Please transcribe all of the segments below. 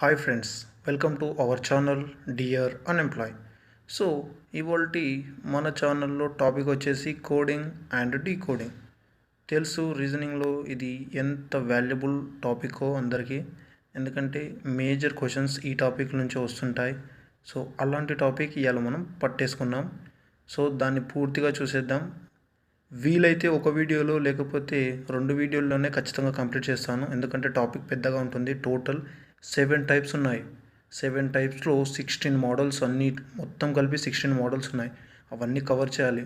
Hi friends, welcome to our channel dear unemploy. So ఇవాల్టి మన ఛానల్లో టాపిక్ వచ్చేసి కోడింగ్ అండ్ డీకోడింగ్. తెలుసు రీజనింగ్లో ఇది ఎంత వాల్యుబుల్ టాపికో అందరికీ, ఎందుకంటే మేజర్ క్వశ్చన్స్ ఈ టాపిక్ నుంచి వస్తుంటాయి. సో అలాంటి టాపిక్ ఇవాళ మనం పట్టేసుకున్నాం. సో దాన్ని పూర్తిగా చూసేద్దాం. వీలైతే ఒక వీడియోలో లేకపోతే 2 వీడియోల్లోనే ఖచ్చితంగా కంప్లీట్ చేస్తాను, ఎందుకంటే టాపిక్ పెద్దగా ఉంటుంది. టోటల్ 7 టైప్స్ ఉన్నాయి. 7 టైప్స్లో 16 మోడల్స్, అన్నీ మొత్తం కలిపి 16 మోడల్స్ ఉన్నాయి. అవన్నీ కవర్ చేయాలి.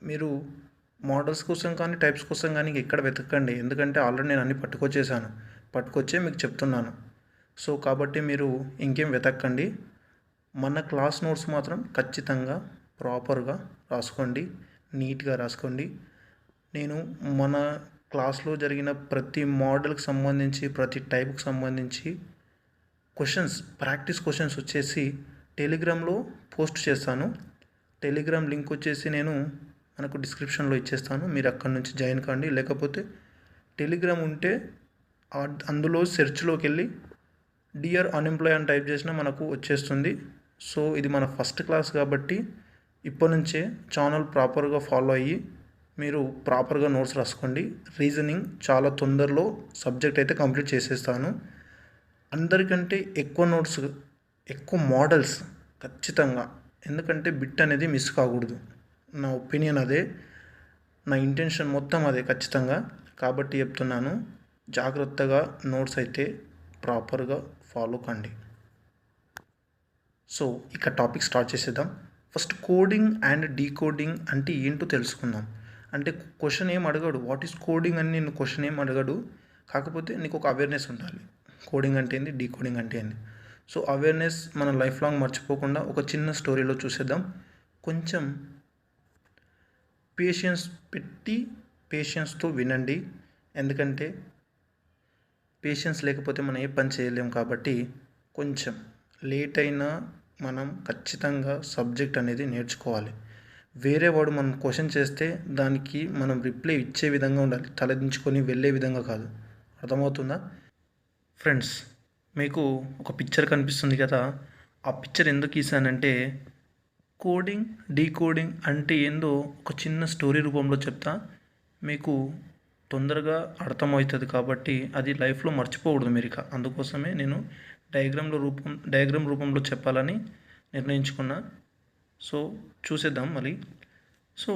మీరు మోడల్స్ కోసం కానీ టైప్స్ కోసం కానీ ఎక్కడ వెతకండి, ఎందుకంటే ఆల్రెడీ నేను అన్నీ పట్టుకొచ్చే మీకు చెప్తున్నాను. సో కాబట్టి మీరు ఇంకేం వెతకండి. మన క్లాస్ నోట్స్ మాత్రం ఖచ్చితంగా ప్రాపర్గా రాసుకోండి, నీట్గా రాసుకోండి. నేను మన క్లాస్లో జరిగిన ప్రతి మోడల్కి సంబంధించి, ప్రతి టైప్కి సంబంధించి ప్రాక్టీస్ క్వశ్చన్స్ వచ్చేసి టెలిగ్రామ్లో పోస్ట్ చేస్తాను. టెలిగ్రామ్ లింక్ వచ్చేసి నేను మనకు డిస్క్రిప్షన్లో ఇచ్చేస్తాను. మీరు అక్కడి నుంచి జాయిన్ కాండి. లేకపోతే టెలిగ్రామ్ ఉంటే అందులో సెర్చ్లోకి వెళ్ళి డియర్ అన్ఎంప్లాయ్ అని టైప్ చేసినా మనకు వచ్చేస్తుంది. సో ఇది మన ఫస్ట్ క్లాస్ కాబట్టి ఇప్పటి నుంచే ఛానల్ ప్రాపర్గా ఫాలో అయ్యి మీరు ప్రాపర్గా నోట్స్ రాసుకోండి. రీజనింగ్ చాలా తొందరలో సబ్జెక్ట్ అయితే కంప్లీట్ చేసేస్తాను. అందరికంటే ఎక్కువ నోట్స్, ఎక్కువ మోడల్స్ ఖచ్చితంగా, ఎందుకంటే బిట్ అనేది మిస్ కాకూడదు. నా ఒపీనియన్ అదే, నా ఇంటెన్షన్ మొత్తం అదే ఖచ్చితంగా. కాబట్టి చెప్తున్నాను, జాగ్రత్తగా నోట్స్ అయితే ప్రాపర్గా ఫాలో కండి. సో ఇక టాపిక్ స్టార్ట్ చేసేద్దాం. ఫస్ట్ కోడింగ్ అండ్ డీకోడింగ్ అంటే ఏంటో తెలుసుకుందాం. అంటే క్వశ్చన్ ఏం అడగడు, వాట్ ఈస్ కోడింగ్ అని నేను క్వశ్చన్ ఏం అడగడు. కాకపోతే నీకు ఒక అవేర్నెస్ ఉండాలి, కోడింగ్ అంటే ఏంది, డీకోడింగ్ అంటే ఏంది. సో అవేర్నెస్ మన లైఫ్ లాంగ్ మర్చిపోకుండా ఒక చిన్న స్టోరీలో చూసేద్దాం. కొంచెం పేషెన్స్తో వినండి, ఎందుకంటే పేషెన్స్ లేకపోతే మనం ఏ పని చేయలేం. కాబట్టి కొంచెం లేట్ అయినా మనం ఖచ్చితంగా సబ్జెక్ట్ అనేది నేర్చుకోవాలి. వేరే వాడు మనం క్వశ్చన్ చేస్తే దానికి మనం రిప్లై ఇచ్చే విధంగా ఉండాలి, తలదించుకొని వెళ్ళే విధంగా కాదు. అర్థమవుతుందా ఫ్రెండ్స్? మీకు ఒక పిక్చర్ కనిపిస్తుంది కదా, ఆ పిక్చర్ ఎందుకు గీసానంటే కోడింగ్ డీకోడింగ్ అంటే ఏందో ఒక చిన్న స్టోరీ రూపంలో చెప్తా, మీకు తొందరగా అర్థమవుతుంది. కాబట్టి అది లైఫ్లో మర్చిపోకూడదు మీరు. అందుకోసమే నేను డయాగ్రామ్ రూపంలో చెప్పాలని నిర్ణయించుకున్నా. సో చూసేద్దాం మళ్ళీ. సో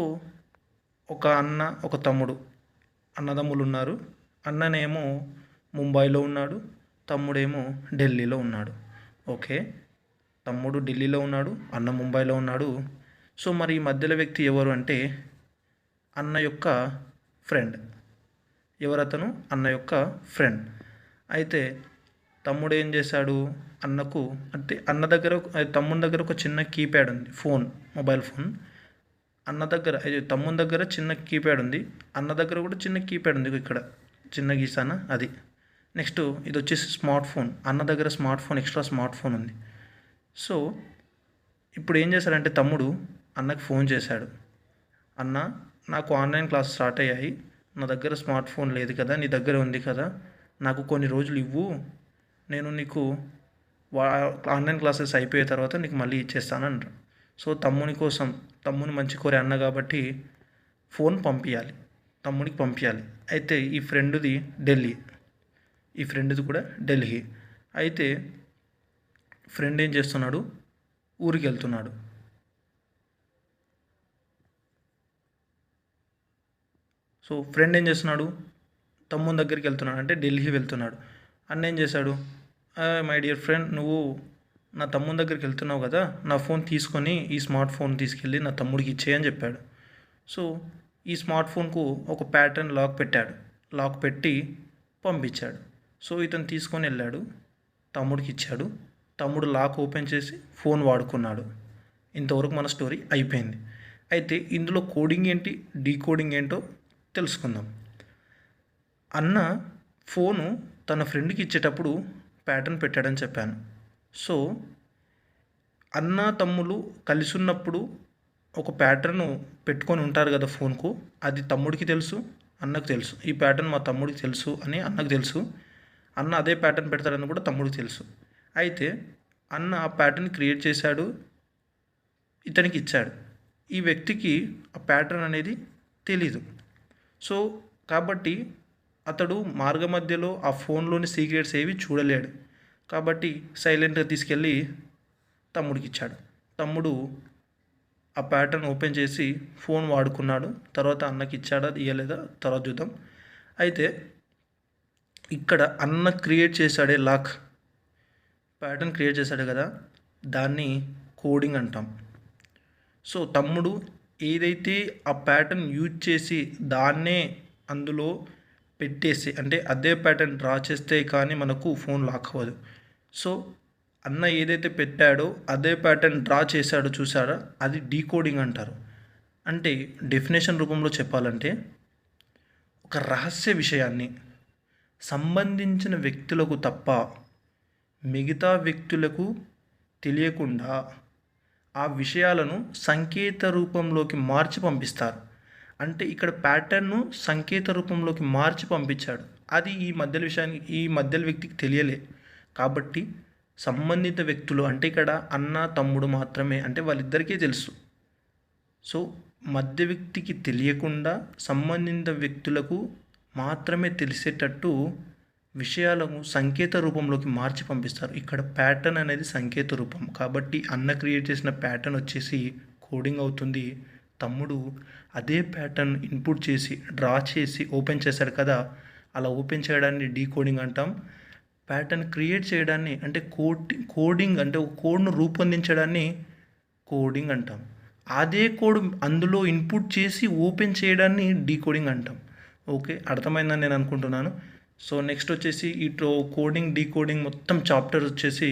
ఒక అన్న, ఒక తమ్ముడు, అన్నదమ్ములు ఉన్నారు. అన్ననేమో ముంబైలో ఉన్నాడు, తమ్ముడేమో ఢిల్లీలో ఉన్నాడు. ఓకే, తమ్ముడు ఢిల్లీలో ఉన్నాడు, అన్న ముంబైలో ఉన్నాడు. సో మరి ఈ మధ్యలో వ్యక్తి ఎవరు అంటే అన్న యొక్క ఫ్రెండ్. ఎవరతను? అన్న యొక్క ఫ్రెండ్. అయితే తమ్ముడు ఏం చేశాడు, తమ్ముని దగ్గర ఒక చిన్న కీప్యాడ్ ఉంది, మొబైల్ ఫోన్. తమ్ముని దగ్గర చిన్న కీప్యాడ్ ఉంది, అన్న దగ్గర కూడా చిన్న కీప్యాడ్ ఉంది. ఇక్కడ చిన్న గీసానా అది. నెక్స్ట్ ఇది వచ్చేసి స్మార్ట్ ఫోన్. అన్న దగ్గర ఎక్స్ట్రా స్మార్ట్ ఫోన్ ఉంది. సో ఇప్పుడు ఏం చేశాడంటే తమ్ముడు అన్నకు ఫోన్ చేశాడు. అన్న, నాకు ఆన్లైన్ క్లాస్ స్టార్ట్ అయ్యాయి, నా దగ్గర స్మార్ట్ ఫోన్ లేదు కదా, నీ దగ్గర ఉంది కదా, నాకు కొన్ని రోజులు ఇవ్వు, నేను నీకు ఆన్లైన్ క్లాసెస్ అయిపోయిన తర్వాత నీకు మళ్ళీ ఇచ్చేస్తాను అంటారు. సో తమ్ముని మంచి కోరే అన్న కాబట్టి ఫోన్ తమ్ముడికి పంపించాలి. అయితే ఈ ఫ్రెండ్ది కూడా ఢిల్లీ. అయితే ఫ్రెండ్ ఏం చేస్తున్నాడు, ఊరికి వెళ్తున్నాడు. సో ఫ్రెండ్ ఏం చేస్తున్నాడు, తమ్ముని దగ్గరికి వెళ్తున్నాడు, అంటే ఢిల్లీ వెళ్తున్నాడు. అన్న ఏం చేశాడు, మై డియర్ ఫ్రెండ్, నువ్వు నా తమ్ముని దగ్గరికి వెళ్తున్నావు కదా, నా ఫోన్ తీసుకొని ఈ స్మార్ట్ ఫోన్ తీసుకెళ్ళి నా తమ్ముడికి ఇచ్చేయని చెప్పాడు. సో ఈ స్మార్ట్ ఫోన్కు ఒక ప్యాటర్న్ లాక్ పెట్టి పంపించాడు. సో ఇతను తీసుకొని వెళ్ళాడు, తమ్ముడికి ఇచ్చాడు. తమ్ముడు లాక్ ఓపెన్ చేసి ఫోన్ వాడుకున్నాడు. ఇంతవరకు మన స్టోరీ అయిపోయింది. అయితే ఇందులో కోడింగ్ ఏంటి, డీకోడింగ్ ఏంటో తెలుసుకుందాం. అన్న ఫోను తన ఫ్రెండ్కి ఇచ్చేటప్పుడు ప్యాటర్న్ పెట్టాడని చెప్పాను. సో అన్న తమ్ములు కలిసి ఉన్నప్పుడు ఒక ప్యాటర్న్ పెట్టుకొని ఉంటారు కదా ఫోన్కు, అది తమ్ముడికి తెలుసు, అన్నకు తెలుసు. ఈ ప్యాటర్న్ మా తమ్ముడికి తెలుసు అని అన్నకు తెలుసు. అన్న అదే ప్యాటర్న్ పెడతాడని కూడా తమ్ముడికి తెలుసు. అయితే అన్న ఆ ప్యాటర్న్ క్రియేట్ చేశాడు, ఇతనికి ఇచ్చాడు. ఈ వ్యక్తికి ఆ ప్యాటర్న్ అనేది తెలీదు. సో కాబట్టి అతడు మార్గ మధ్యలో ఆ ఫోన్లోని సీక్రెట్స్ ఏవి చూడలేడు. కాబట్టి సైలెంట్గా తీసుకెళ్ళి తమ్ముడికి ఇచ్చాడు. తమ్ముడు ఆ ప్యాటర్న్ ఓపెన్ చేసి ఫోన్ వాడుకున్నాడు. తర్వాత అన్నకి ఇచ్చాడా ఇయ్యలేదా తర్వాత చూద్దాం. అయితే ఇక్కడ అన్న క్రియేట్ చేశాడే లాక్ ప్యాటర్న్ క్రియేట్ చేశాడు కదా, దాన్ని కోడింగ్ అంటాం. సో తమ్ముడు ఏదైతే ఆ ప్యాటర్న్ యూజ్ చేసి దాన్నే అందులో పెట్టేసి, అంటే అదే ప్యాటర్న్ డ్రా చేస్తే కానీ మనకు ఫోన్ లాక్ అవ్వదు. సో అన్న ఏదైతే పెట్టాడో అదే ప్యాటర్న్ డ్రా చేశాడో చూసారా, అది డీకోడింగ్ అంటారు. అంటే డెఫినేషన్ రూపంలో చెప్పాలంటే ఒక రహస్య విషయాన్ని సంబంధించిన వ్యక్తులకు తప్ప మిగతా వ్యక్తులకు తెలియకుండా ఆ విషయాలను సంకేత రూపంలోకి మార్చి పంపిస్తారు. అంటే ఇక్కడ ప్యాటర్న్ను సంకేత రూపంలోకి మార్చి పంపించాడు. అది ఈ మధ్యల వ్యక్తికి తెలియలే. కాబట్టి సంబంధిత వ్యక్తులు అంటే ఇక్కడ అన్న తమ్ముడు మాత్రమే, అంటే వాళ్ళిద్దరికీ తెలుసు. సో మధ్య వ్యక్తికి తెలియకుండా సంబంధిత వ్యక్తులకు మాత్రమే తెలిసేటట్టు విషయాలను సంకేత రూపంలోకి మార్చి పంపిస్తారు. ఇక్కడ ప్యాటర్న్ అనేది సంకేత రూపం కాబట్టి అన్న క్రియేట్ చేసిన ప్యాటర్న్ వచ్చేసి కోడింగ్ అవుతుంది. తమ్ముడు అదే ప్యాటర్న్ ఇన్పుట్ చేసి డ్రా చేసి ఓపెన్ చేశాడు కదా, అలా ఓపెన్ చేయడాన్ని డీకోడింగ్ అంటాం. ప్యాటర్న్ క్రియేట్ చేయడాన్ని అంటే కోడింగ్ అంటే ఒక కోడ్ను రూపొందించడాన్ని కోడింగ్ అంటాం. అదే కోడ్ అందులో ఇన్పుట్ చేసి ఓపెన్ చేయడాన్ని డీకోడింగ్ అంటాం. ఓకే, అర్థమైందని నేను అనుకుంటున్నాను. సో నెక్స్ట్ వచ్చేసి ఈ కోడింగ్ డీకోడింగ్ మొత్తం చాప్టర్ వచ్చేసి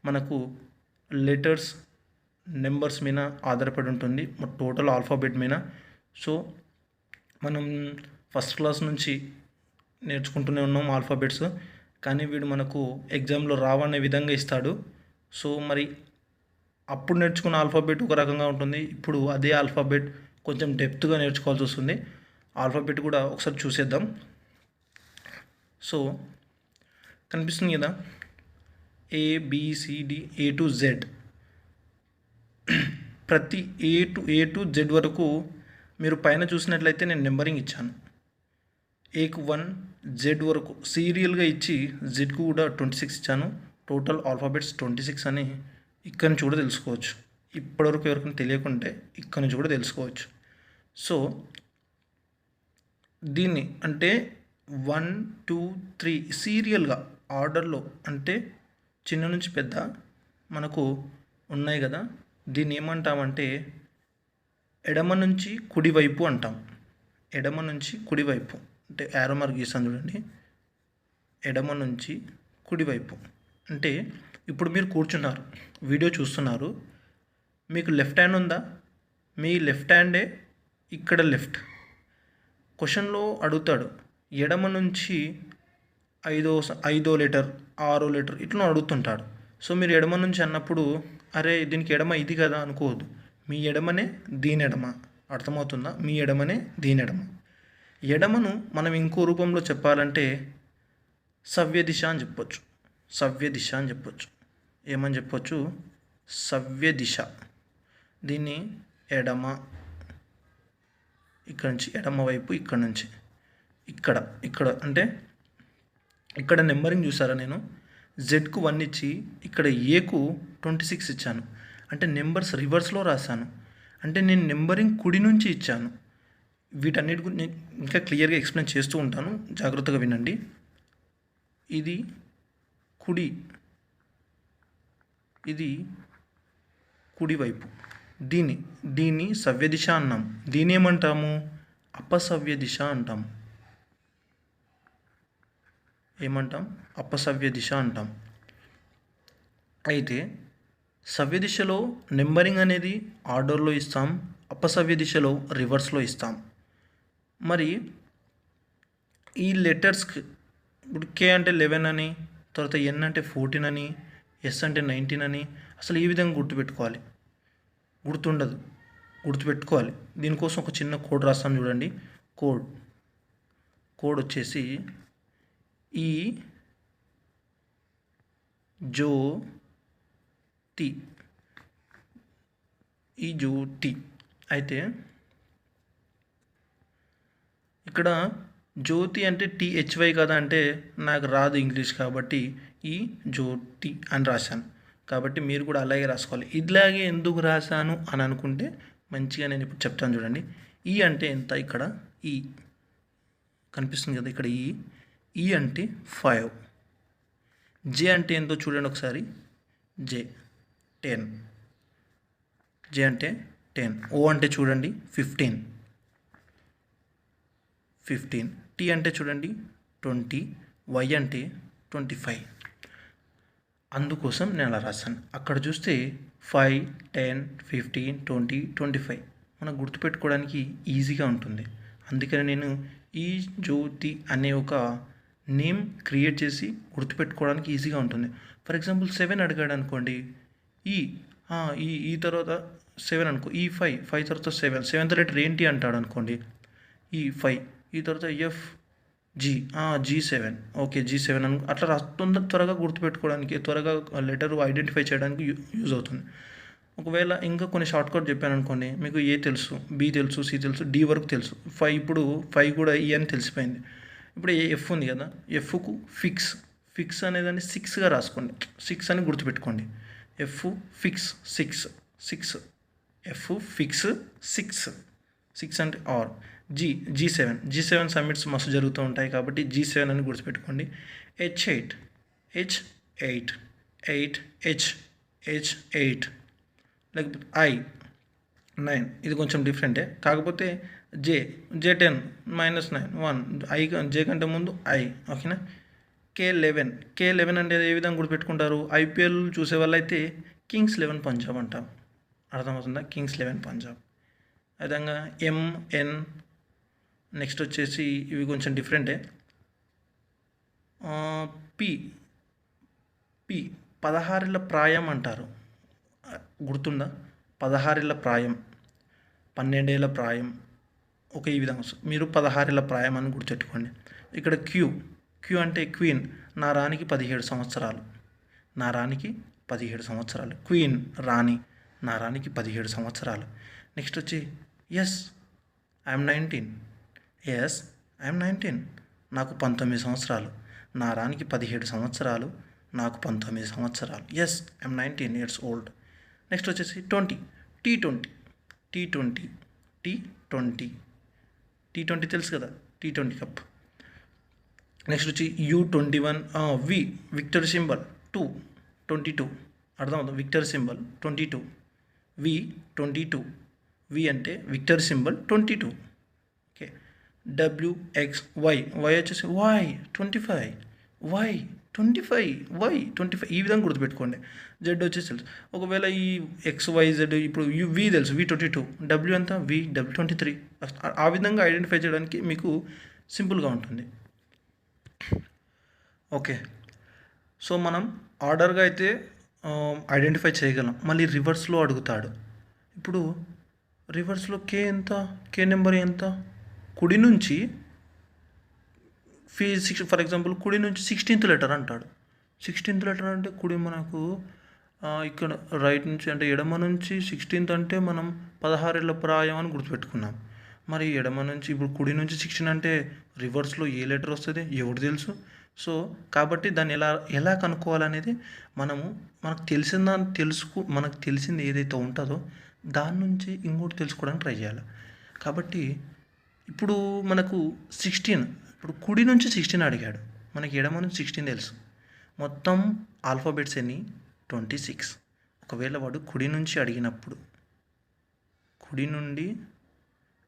మనకు లెటర్స్ నెంబర్స్ మీద ఆధారపడి ఉంటుంది, టోటల్ ఆల్ఫాబెట్ మీద. సో మనం ఫస్ట్ క్లాస్ నుంచి నేర్చుకుంటూనే ఉన్నాం ఆల్ఫాబెట్స్, కానీ వీడు మనకు ఎగ్జామ్లో రావనే విధంగా ఇస్తాడు. సో మరి అప్పుడు నేర్చుకున్న ఆల్ఫాబెట్ ఒక రకంగా ఉంటుంది, ఇప్పుడు అదే ఆల్ఫాబెట్ కొంచెం డెప్త్గా నేర్చుకోవాల్సి వస్తుంది. ఆల్ఫాబెట్ కూడా ఒకసారి చూసేద్దాం. సో కనిపిస్తుంది కదా, ABCD A to Z. ప్రతి ఏ టు జెడ్ వరకు మీరు పైన చూసినట్లయితే నేను నెంబరింగ్ ఇచ్చాను. ఏకు 1 జెడ్ వరకు సీరియల్గా ఇచ్చి జెడ్కు కూడా 26 ఇచ్చాను. టోటల్ ఆల్ఫాబెట్స్ 26 అని ఇక్కడి నుంచి కూడా తెలుసుకోవచ్చు. ఇప్పటివరకు ఎవరికైనా తెలియకుంటే ఇక్కడి నుంచి కూడా తెలుసుకోవచ్చు. సో దీన్ని అంటే 1 2 3 సీరియల్గా ఆర్డర్లో, అంటే చిన్న నుంచి పెద్ద మనకు ఉన్నాయి కదా, దీన్ని ఏమంటామంటే ఎడమ నుంచి కుడివైపు అంటాం. ఎడమ నుంచి కుడివైపు అంటే యారో మార్క్ గీసాను చూడండి, ఎడమ నుంచి కుడివైపు. అంటే ఇప్పుడు మీరు కూర్చున్నారు, వీడియో చూస్తున్నారు, మీకు లెఫ్ట్ హ్యాండ్ ఉందా, మీ లెఫ్ట్ హ్యాండే ఇక్కడ లెఫ్ట్. క్వశ్చన్లో అడుగుతాడు ఎడమ నుంచి ఐదో లెటర్ 6వ లెటర్ ఇట్లా అడుగుతుంటాడు. సో మీరు ఎడమ నుంచి అన్నప్పుడు అరే దీనికి ఎడమ ఇది కదా అనుకోవద్దు, మీ ఎడమనే దీని ఎడమ. అర్థమవుతుందా? మీ ఎడమనే దీని ఎడమ. ఎడమను మనం ఇంకో రూపంలో చెప్పాలంటే సవ్య దిశ అని చెప్పొచ్చు. సవ్య దిశ అని చెప్పొచ్చు. ఏమని చెప్పొచ్చు? సవ్య దిశ. దీన్ని ఎడమ, ఇక్కడ నుంచి ఎడమ వైపు, ఇక్కడ నుంచి ఇక్కడ అంటే ఇక్కడ నెంబరింగ్ చూసారా, నేను జెడ్కు 1 ఇచ్చి ఇక్కడ ఏకు 26 ఇచ్చాను. అంటే నెంబర్స్ రివర్స్లో రాశాను. అంటే నేను నెంబరింగ్ కుడి నుంచి ఇచ్చాను. వీటన్నిటి గురించి ఇంకా క్లియర్గా ఎక్స్ప్లెయిన్ చేస్తూ ఉంటాను, జాగ్రత్తగా వినండి. ఇది కుడి, ఇది కుడివైపు. దీన్ని సవ్య దిశ అన్నాం. దీని ఏమంటాము? అపసవ్య దిశ అంటాం. ఏమంటాం? అపసవ్య దిశ అంటాం. అయితే సవ్య దిశలో నెంబరింగ్ అనేది ఆర్డర్లో ఇస్తాం, అపసవ్య దిశలో రివర్స్లో ఇస్తాం. మరి ఈ లెటర్స్కి ఇప్పుడు K అంటే 11 అని, తర్వాత N అంటే 14 అని, S అంటే 19 అని అసలు ఈ విధంగా గుర్తుపెట్టుకోవాలి? గుర్తుండదు, గుర్తుపెట్టుకోవాలి. దీనికోసం ఒక చిన్న కోడ్ రాస్తాను చూడండి. కోడ్ వచ్చేసి జ్యోతి, ఈ జ్యోతి. అయితే ఇక్కడ జ్యోతి అంటే THY కదా, అంటే నాకు రాదు ఇంగ్లీష్ కాబట్టి ఈ జ్యోతి అని రాశాను. కాబట్టి మీరు కూడా అలాగే రాసుకోవాలి. ఇలాగే ఎందుకు రాశాను అని అనుకుంటే మంచిగా నేను ఇప్పుడు చెప్తాను చూడండి. ఈ అంటే ఎంత, ఇక్కడ ఈ కనిపిస్తుంది కదా, ఇక్కడ ఈ అంటే 5. జే అంటే ఎంతో చూడండి ఒకసారి, జే 10. జే అంటే 10. ఓ అంటే చూడండి 15. టీ అంటే చూడండి 20. వై అంటే 25. అందుకోసం నేను అలా రాశాను. అక్కడ చూస్తే 5, 10, 15, 20, 25 మనం గుర్తుపెట్టుకోవడానికి ఈజీగా ఉంటుంది. అందుకని నేను ఈ జ్యోతి అనే ఒక నేమ్ క్రియేట్ చేసి గుర్తుపెట్టుకోవడానికి ఈజీగా ఉంటుంది. ఫర్ ఎగ్జాంపుల్ 7 అడిగాడు అనుకోండి, ఈ తర్వాత 7 అనుకో, ఈ 5 తర్వాత 7, 7th లెటర్ ఏంటి అంటాడు అనుకోండి, ఈ 5, ఈ తర్వాత G7, ఓకే G7 అట్లా త్వరగా గుర్తుపెట్టుకోవడానికి, త్వరగా లెటర్ ఐడెంటిఫై చేయడానికి యూజ్ అవుతుంది. ఒకవేళ ఇంకా కొన్ని షార్ట్ కట్ చెప్పాను అనుకోండి, మీకు ఏ తెలుసు, బి తెలుసు, సి తెలుసు, డి వరకు తెలుసు, 5 ఇప్పుడు 5 కూడా ఈ అని తెలిసిపోయింది. ఇప్పుడు ఎఫ్ ఉంది కదా, ఎఫ్కు ఫిక్స్ అనేదాన్ని 6గా రాసుకోండి, 6 అని గుర్తుపెట్టుకోండి. ఎఫ్ ఫిక్స్ 6, ఎఫ్ ఫిక్స్ 6 అంటే ఆర్. G7 సబ్మిట్స్ మస్తు జరుగుతూ ఉంటాయి కాబట్టి G7 అని గుర్తుపెట్టుకోండి. H8, H8, లేకపోతే I9, ఇది కొంచెం డిఫరెంటే, కాకపోతే J10 -9 1, జే కంటే ముందు I, ఓకేనా. K11 అంటే ఏ విధంగా గుర్తుపెట్టుకుంటారు, IPL చూసే వాళ్ళైతే కింగ్స్ 11 పంజాబ్ అంటాం, అర్థమవుతుందా, కింగ్స్ 11 పంజాబ్. విధంగా MN, నెక్స్ట్ వచ్చేసి ఇవి కొంచెం డిఫరెంటే. పి 16 ఏళ్ళ ప్రాయం అంటారు, గుర్తుందా, 16 ఏళ్ళ ప్రాయం, 12 ఏళ్ళ ప్రాయం, ఓకే. ఈ విధంగా మీరు 16 ఏళ్ళ ప్రాయం అని గుర్తుపెట్టుకోండి. ఇక్కడ క్యూ అంటే క్వీన్, నా రాణికి 17 సంవత్సరాలు, నా రాణికి 17 సంవత్సరాలు. క్వీన్ రాణి, నా రాణికి 17 సంవత్సరాలు. నెక్స్ట్ వచ్చి ఎస్ ఐఎమ్ 19, నాకు 19 సంవత్సరాలు, నా రాణికి 17 సంవత్సరాలు, నాకు 19 సంవత్సరాలు. Yes I'm 19 years old. Next వచ్చేసి 20, T20 తెలుసు కదా, T20 కప్. నెక్స్ట్ వచ్చి U21, విక్టర్ సింబల్ 22, అర్థమవుతుంది, విక్టర్ సింబల్ 22, V22, వి అంటే విక్టర్ సింబల్ 22, ఓకే. WXY వచ్చేసి Y25, ఈ విధంగా గుర్తుపెట్టుకోండి. జెడ్ వచ్చేసి తెలుసు, ఒకవేళ ఈ XYZ ఇప్పుడు వి తెలుసు, V22, W అంతా W23, ఆ విధంగా ఐడెంటిఫై చేయడానికి మీకు సింపుల్గా ఉంటుంది, ఓకే. సో మనం ఆర్డర్గా అయితే ఐడెంటిఫై చేయగలం. మళ్ళీ రివర్స్లో అడుగుతాడు. ఇప్పుడు రివర్స్లో కే నెంబర్ ఎంత, కుడి నుంచి ఫర్ ఎగ్జాంపుల్ కుడి నుంచి 16th లెటర్ అంటాడు. 16th లెటర్ అంటే కుడి మనకు ఇక్కడ రైట్ నుంచి అంటే ఎడమ నుంచి 16th అంటే మనం 16 ఏళ్ళ ప్రాయం అని గుర్తుపెట్టుకున్నాం. మరి ఎడమ నుంచి ఇప్పుడు కుడి నుంచి 16 అంటే రివర్స్లో ఏ లెటర్ వస్తుంది ఎవరు తెలుసు. సో కాబట్టి దాన్ని ఎలా కనుక్కోవాలనేది మనకు తెలిసింది ఏదైతే ఉంటుందో దాని నుంచి ఇంకోటి తెలుసుకోవడానికి ట్రై చేయాలి. కాబట్టి ఇప్పుడు మనకు 16, ఇప్పుడు కుడి నుంచి 16 అడిగాడు, మనకి ఎడమ నుంచి 16 తెలుసు, మొత్తం ఆల్ఫాబెట్స్ ఎన్ని 26. ఒకవేళ వాడు కుడి నుండి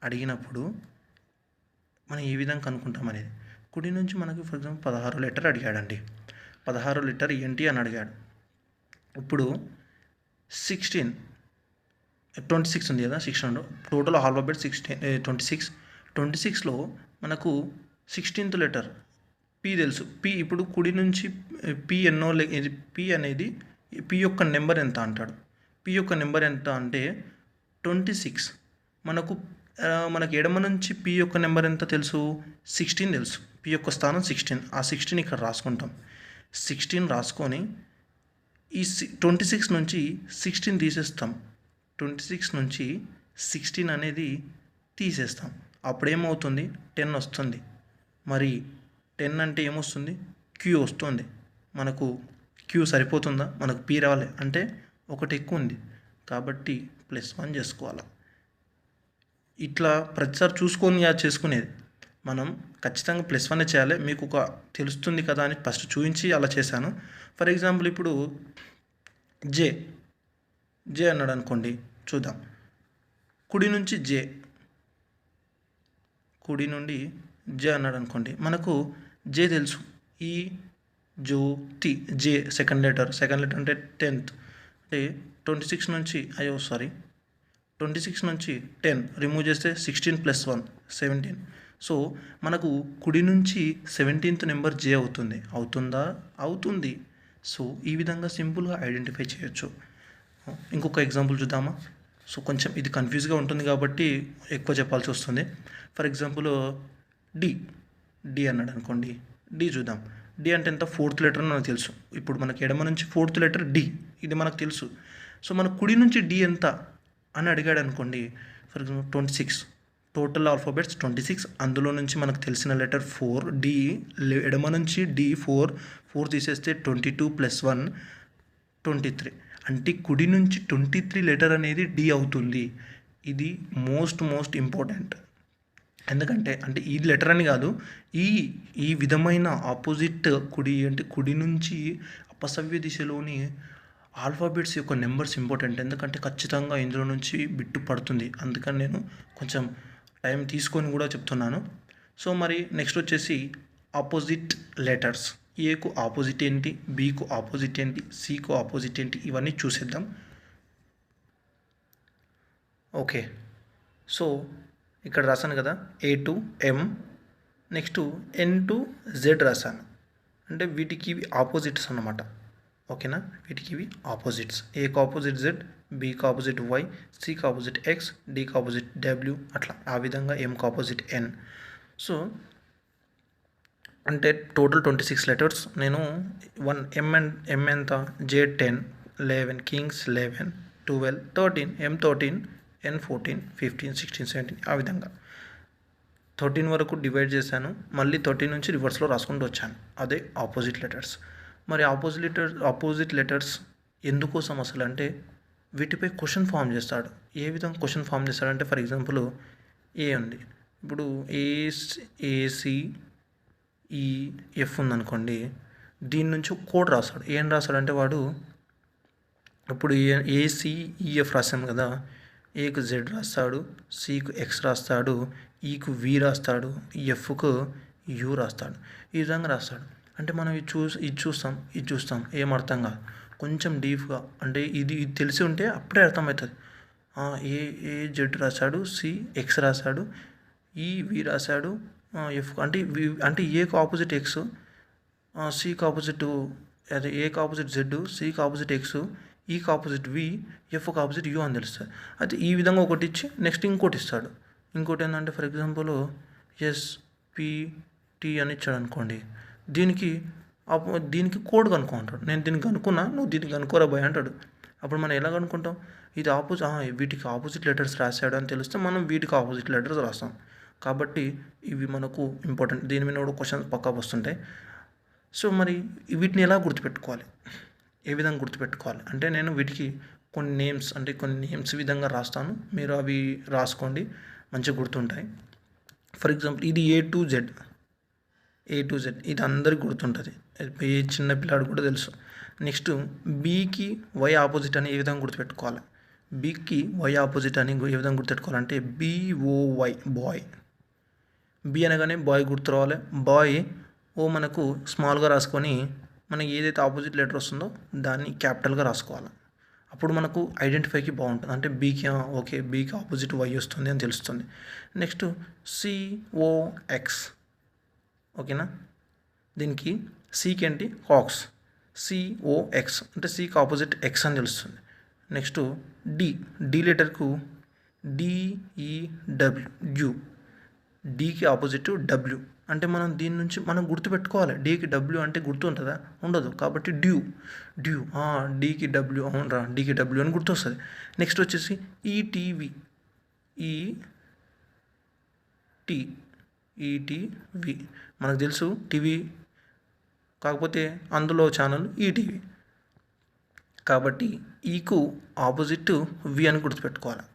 అడిగినప్పుడు మనం ఏ విధంగా కనుక్కుంటాం అనేది, కుడి నుంచి మనకి ఫర్ ఎగ్జాంపుల్ 16 లెటర్ అడిగాడండి, 16 లెటర్ ఏంటి అని అడిగాడు. ఇప్పుడు 26 ఉంది కదా, 16 టోటల్ ఆల్ఫాబెట్ 26లో మనకు 16th లెటర్ పి తెలుసు. పి ఇప్పుడు కుడి నుంచి పి అనేది పి యొక్క నెంబర్ ఎంత అంటాడు. పి యొక్క నెంబర్ ఎంత అంటే 26. మనకు ఎడమ నుంచి పి యొక్క నెంబర్ ఎంత తెలుసు, 16 తెలుసు. పి యొక్క స్థానం 16, ఆ 16 ఇక్కడ రాసుకుంటాం. 16 రాసుకొని ఈ 26 నుంచి 16 తీసేస్తాం. 26 నుంచి 16 అనేది తీసేస్తాం. అప్పుడేమవుతుంది 10 వస్తుంది. మరి 10 అంటే ఏమొస్తుంది? క్యూ వస్తుంది. మనకు క్యూ సరిపోతుందా? మనకు పీ రావాలి అంటే ఒకటి ఎక్కువ ఉంది కాబట్టి +1 చేసుకోవాలి. ఇట్లా ప్రతిసారి చూసుకొని యాడ్ చేసుకునేది. మనం ఖచ్చితంగా +1 చేయాలి. మీకు ఒక తెలుస్తుంది కదా అని ఫస్ట్ చూపించి అలా చేశాను. ఫర్ ఎగ్జాంపుల్ ఇప్పుడు జే అన్నాడు అనుకోండి, చూద్దాం. కుడి నుంచి కుడి నుండి జే అన్నాడు అనుకోండి, మనకు జే తెలుసు. ఈ జ్యోతి జే సెకండ్ లెటర్ అంటే 10th అంటే 26 నుంచి 26 నుంచి 10 రిమూవ్ చేస్తే 16 + 1 17. సో మనకు కుడి నుంచి 17th నెంబర్ జే అవుతుంది. సో ఈ విధంగా సింపుల్గా ఐడెంటిఫై చేయొచ్చు. ఇంకొక ఎగ్జాంపుల్ చూద్దామా? సో కొంచెం ఇది కన్ఫ్యూజ్గా ఉంటుంది కాబట్టి ఎక్కువ చెప్పాల్సి వస్తుంది. ఫర్ ఎగ్జాంపుల్ డి అన్నాడు అనుకోండి, డి చూద్దాం. డి అంటే ఎంత? 4th లెటర్ అని మనకు తెలుసు. ఇప్పుడు మనకి ఎడమ నుంచి 4th లెటర్ డి, ఇది మనకు తెలుసు. సో మన కుడి నుంచి డి ఎంత అని అడిగాడు అనుకోండి, ఫర్ ఎగ్జాంపుల్ 26 టోటల్ ఆల్ఫాబెట్స్ 26, అందులో నుంచి మనకు తెలిసిన లెటర్ 4 డి, ఎడమ నుంచి డి 4 తీసేస్తే 22 + 1 23. అంటే కుడి నుంచి 23 లెటర్ అనేది డి అవుతుంది. ఇది మోస్ట్ ఇంపార్టెంట్. ఎందుకంటే అంటే ఈ లెటర్ అని కాదు, ఈ విధమైన ఆపోజిట్ కుడి నుంచి అపసవ్య దిశలోని ఆల్ఫాబెట్స్ యొక్క నెంబర్స్ ఇంపార్టెంట్. ఎందుకంటే ఖచ్చితంగా ఇందులో నుంచి బిట్టు పడుతుంది. అందుకని నేను కొంచెం టైం తీసుకొని కూడా చెప్తున్నాను. సో మరి నెక్స్ట్ వచ్చేసి ఆపోజిట్ లెటర్స్. ఏకు ఆపోజిట్ ఏంటి, బికు ఆపోజిట్ ఏంటి, సికు ఆపోజిట్ ఏంటి, ఇవన్నీ చూసేద్దాం. ఓకే, సో ఇక్కడ రాశాను కదా, A to M, next N to Z రాశాను. అంటే వీటికి ఇవి ఆపోజిట్స్ అన్నమాట. ఓకేనా, వీటికి ఇవి ఆపోజిట్స్. ఏకు ఆపోజిట్ జెడ్, బికి ఆపోజిట్ వై, సికి ఆపోజిట్ ఎక్స్, డికి ఆపోజిట్ డబ్ల్యూ, అట్లా ఆ విధంగా ఎంకి ఆపోజిట్ ఎన్. సో అంటే టోటల్ 26 లెటర్స్. నేను ఎం ఎంత? జే 10, 11, కింగ్స్ 11, 12, 13, ఎం 13, ఎన్ 14, 15, 16, 17, ఆ విధంగా 13 వరకు డివైడ్ చేశాను. మళ్ళీ 13 నుంచి రివర్స్లో రాసుకుంటూ వచ్చాను. అదే ఆపోజిట్ లెటర్స్. మరి ఆపోజిట్ లెటర్స్ ఎందుకోసం అసలు అంటే వీటిపై క్వశ్చన్ ఫామ్ చేస్తాడు. ఏ విధంగా క్వశ్చన్ ఫామ్ చేస్తాడంటే, ఫర్ ఎగ్జాంపుల్ ఏ ఉంది, ఇప్పుడు ఏసి ఈ ఎఫ్ ఉందనుకోండి, దీని నుంచి కోడ్ రాస్తాడు. ఏం రాస్తాడంటే వాడు, ఇప్పుడు ఏసీఈఎఫ్ రాసాము కదా, ఏకు జెడ్ రాస్తాడు, సికు ఎక్స్ రాస్తాడు, ఈకు వి రాస్తాడు, ఎఫ్కు యూ రాస్తాడు. ఈ విధంగా రాస్తాడు. అంటే మనం ఇది చూస్తాం ఏం అర్థం కాదు. కొంచెం డీప్గా అంటే ఇది తెలిసి ఉంటే అప్పుడే అర్థమవుతుంది. ఏ జెడ్ రాశాడు, సి ఎక్స్ రాశాడు, ఈ వి రాశాడు, ఎఫ్ అంటే ఏకు ఆపోజిట్ ఎక్స్, సికి ఆపోజిట్, అదే ఏకి ఆపోజిట్ జెడ్, సికి ఆపోజిట్ ఎక్స్, ఈకి ఆపోజిట్ వి, ఎఫ్కి ఆపోజిట్ యూ అని తెలుస్తుంది. అయితే ఈ విధంగా ఒకటి ఇచ్చి నెక్స్ట్ ఇంకోటి ఇస్తాడు. ఇంకోటి ఏంటంటే, ఫర్ ఎగ్జాంపుల్ ఎస్పిటి అని ఇచ్చాడు అనుకోండి, దీనికి కోడ్ కనుక్కుంటాడు. నేను దీనికి కనుక్కున్నా, నువ్వు దీనికి కనుక్కోరా బాయ్ అంటాడు. అప్పుడు మనం ఎలా కనుక్కుంటాం? ఇది వీటికి ఆపోజిట్ లెటర్స్ రాశాడు అని తెలిస్తే మనం వీటికి ఆపోజిట్ లెటర్స్ రాస్తాం. కాబట్టి ఇవి మనకు ఇంపార్టెంట్. దీని మీద కూడా క్వశ్చన్స్ పక్కా వస్తుంటాయి. సో మరి వీటిని ఎలా గుర్తుపెట్టుకోవాలి, ఏ విధంగా గుర్తుపెట్టుకోవాలి అంటే, నేను వీటికి కొన్ని నేమ్స్ విధంగా రాస్తాను. మీరు అవి రాసుకోండి, మంచిగా గుర్తుంటాయి. ఫర్ ఎగ్జాంపుల్ ఇది ఏ టు జెడ్, ఇది అందరికి గుర్తుంటుంది. ఏ చిన్న పిల్లాడు కూడా తెలుసు. నెక్స్ట్ బీకి వై ఆపోజిట్ అని ఏ విధంగా గుర్తుపెట్టుకోవాలి, బీకి వై ఆపోజిట్ అని ఏ విధంగా గుర్తుపెట్టుకోవాలంటే BOY బాయ్. బి అనగానే బాయ్ గుర్తు రావాలి. బాయ్ మనకు స్మాల్గా రాసుకొని మనకి ఏదైతే ఆపోజిట్ లెటర్ వస్తుందో దాన్ని క్యాపిటల్గా రాసుకోవాలి. అప్పుడు మనకు ఐడెంటిఫైకి బాగుంటుంది. అంటే బీకి ఆపోజిట్ వై వస్తుంది అని తెలుస్తుంది. నెక్స్ట్ COX, ఓకేనా, దీనికి సికి ఏంటి కాక్స్, COX అంటే సికి ఆపోజిట్ ఎక్స్ అని తెలుస్తుంది. నెక్స్ట్ డి లెటర్కు DEW, డీకి ఆపోజిట్ డబ్ల్యూ, అంటే మనం దీని నుంచి మనం గుర్తుపెట్టుకోవాలి. డీకి డబ్ల్యూ అంటే గుర్తు ఉంటుందా? ఉండదు. కాబట్టి డ్యూ డీకి డబ్ల్యూ, అవునరా డీకి డబ్ల్యూ అని గుర్తొస్తుంది. నెక్స్ట్ వచ్చేసి ఈటీవీ, ఈటీవీ మనకు తెలుసు టీవీ, కాకపోతే అందులో ఛానల్ ఈటీవీ. కాబట్టి ఈకు ఆపోజిట్ వి అని గుర్తుపెట్టుకోవాలి.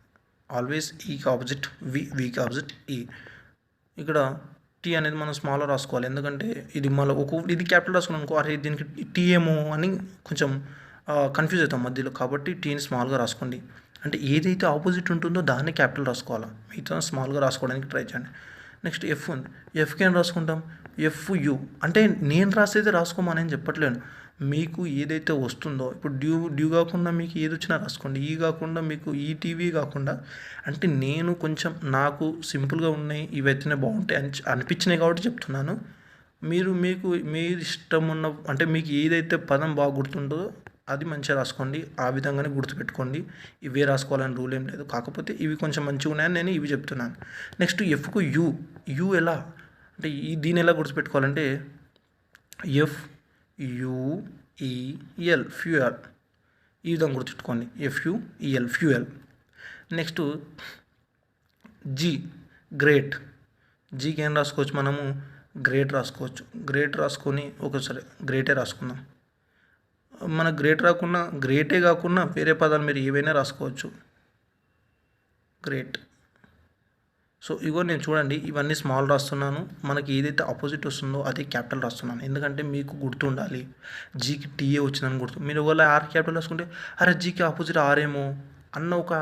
ఆల్వేస్ ఈకి ఆపోజిట్ వి, వికి ఆపోజిట్ ఈ. ఇక్కడ టీ అనేది మనం స్మాల్లో రాసుకోవాలి, ఎందుకంటే ఇది మళ్ళీ ఇది క్యాపిటల్ రాసుకున్నాం అనుకో, అరే దీనికి టీ ఏమో అని కొంచెం కన్ఫ్యూజ్ అవుతాం మధ్యలో. కాబట్టి టీని స్మాల్గా రాసుకోండి. అంటే ఏదైతే ఆపోజిట్ ఉంటుందో దాన్ని క్యాపిటల్ రాసుకోవాలా, మిగతా స్మాల్గా రాసుకోవడానికి ట్రై చేయండి. నెక్స్ట్ ఎఫ్ ఉంది. ఎఫ్కి ఏం రాసుకుంటాం? ఎఫ్యు. అంటే నేను రాసేది రాసుకోమని చెప్పట్లేను, మీకు ఏదైతే వస్తుందో. ఇప్పుడు డ్యూ కాకుండా మీకు ఏది వచ్చినా రాసుకోండి. ఈ కాకుండా మీకు ఈటీవీ కాకుండా, అంటే నేను కొంచెం నాకు సింపుల్గా ఉన్నాయి, ఇవైతేనే బాగుంటాయి అనిపించినాయి కాబట్టి చెప్తున్నాను. మీకు ఇష్టం ఉన్న, అంటే మీకు ఏదైతే పదం బాగా గుర్తుంటుందో అది మంచిగా రాసుకోండి. ఆ విధంగానే గుర్తుపెట్టుకోండి. ఇవే రాసుకోవాలని రూల్ ఏం లేదు, కాకపోతే ఇవి కొంచెం మంచిగా ఉన్నాయని నేను ఇవి చెప్తున్నాను. నెక్స్ట్ ఎఫ్కు యు ఎలా అంటే దీన్ని ఎలా గుర్తుపెట్టుకోవాలంటే FUEL ఫ్యూయల్, ఈ విధంగా గుర్తుపెట్టుకోండి. FUEL fuel. Next G great. జీకి ఏం రాసుకోవచ్చు మనము? గ్రేట్ రాసుకోవచ్చు. గ్రేట్ రాసుకొని ఒకసారి గ్రేటే రాసుకుందాం. మన గ్రేటే కాకుండా వేరే పదాలు మీరు ఏవైనా రాసుకోవచ్చు. గ్రేట్. సో ఇగో నేను చూడండి, ఇవన్నీ స్మాల్ రాస్తున్నాను. మనకి ఏదైతే ఆపోజిట్ వస్తుందో అదే క్యాపిటల్ రాస్తున్నాను, ఎందుకంటే మీకు గుర్తుండాలి. జీకి టీఏ వచ్చిందని గుర్తు. మీరు ఒకవేళ ఆర్ క్యాపిటల్ రాసుకుంటే అరే జీకి ఆపోజిట్ ఆరేమో అన్న ఒక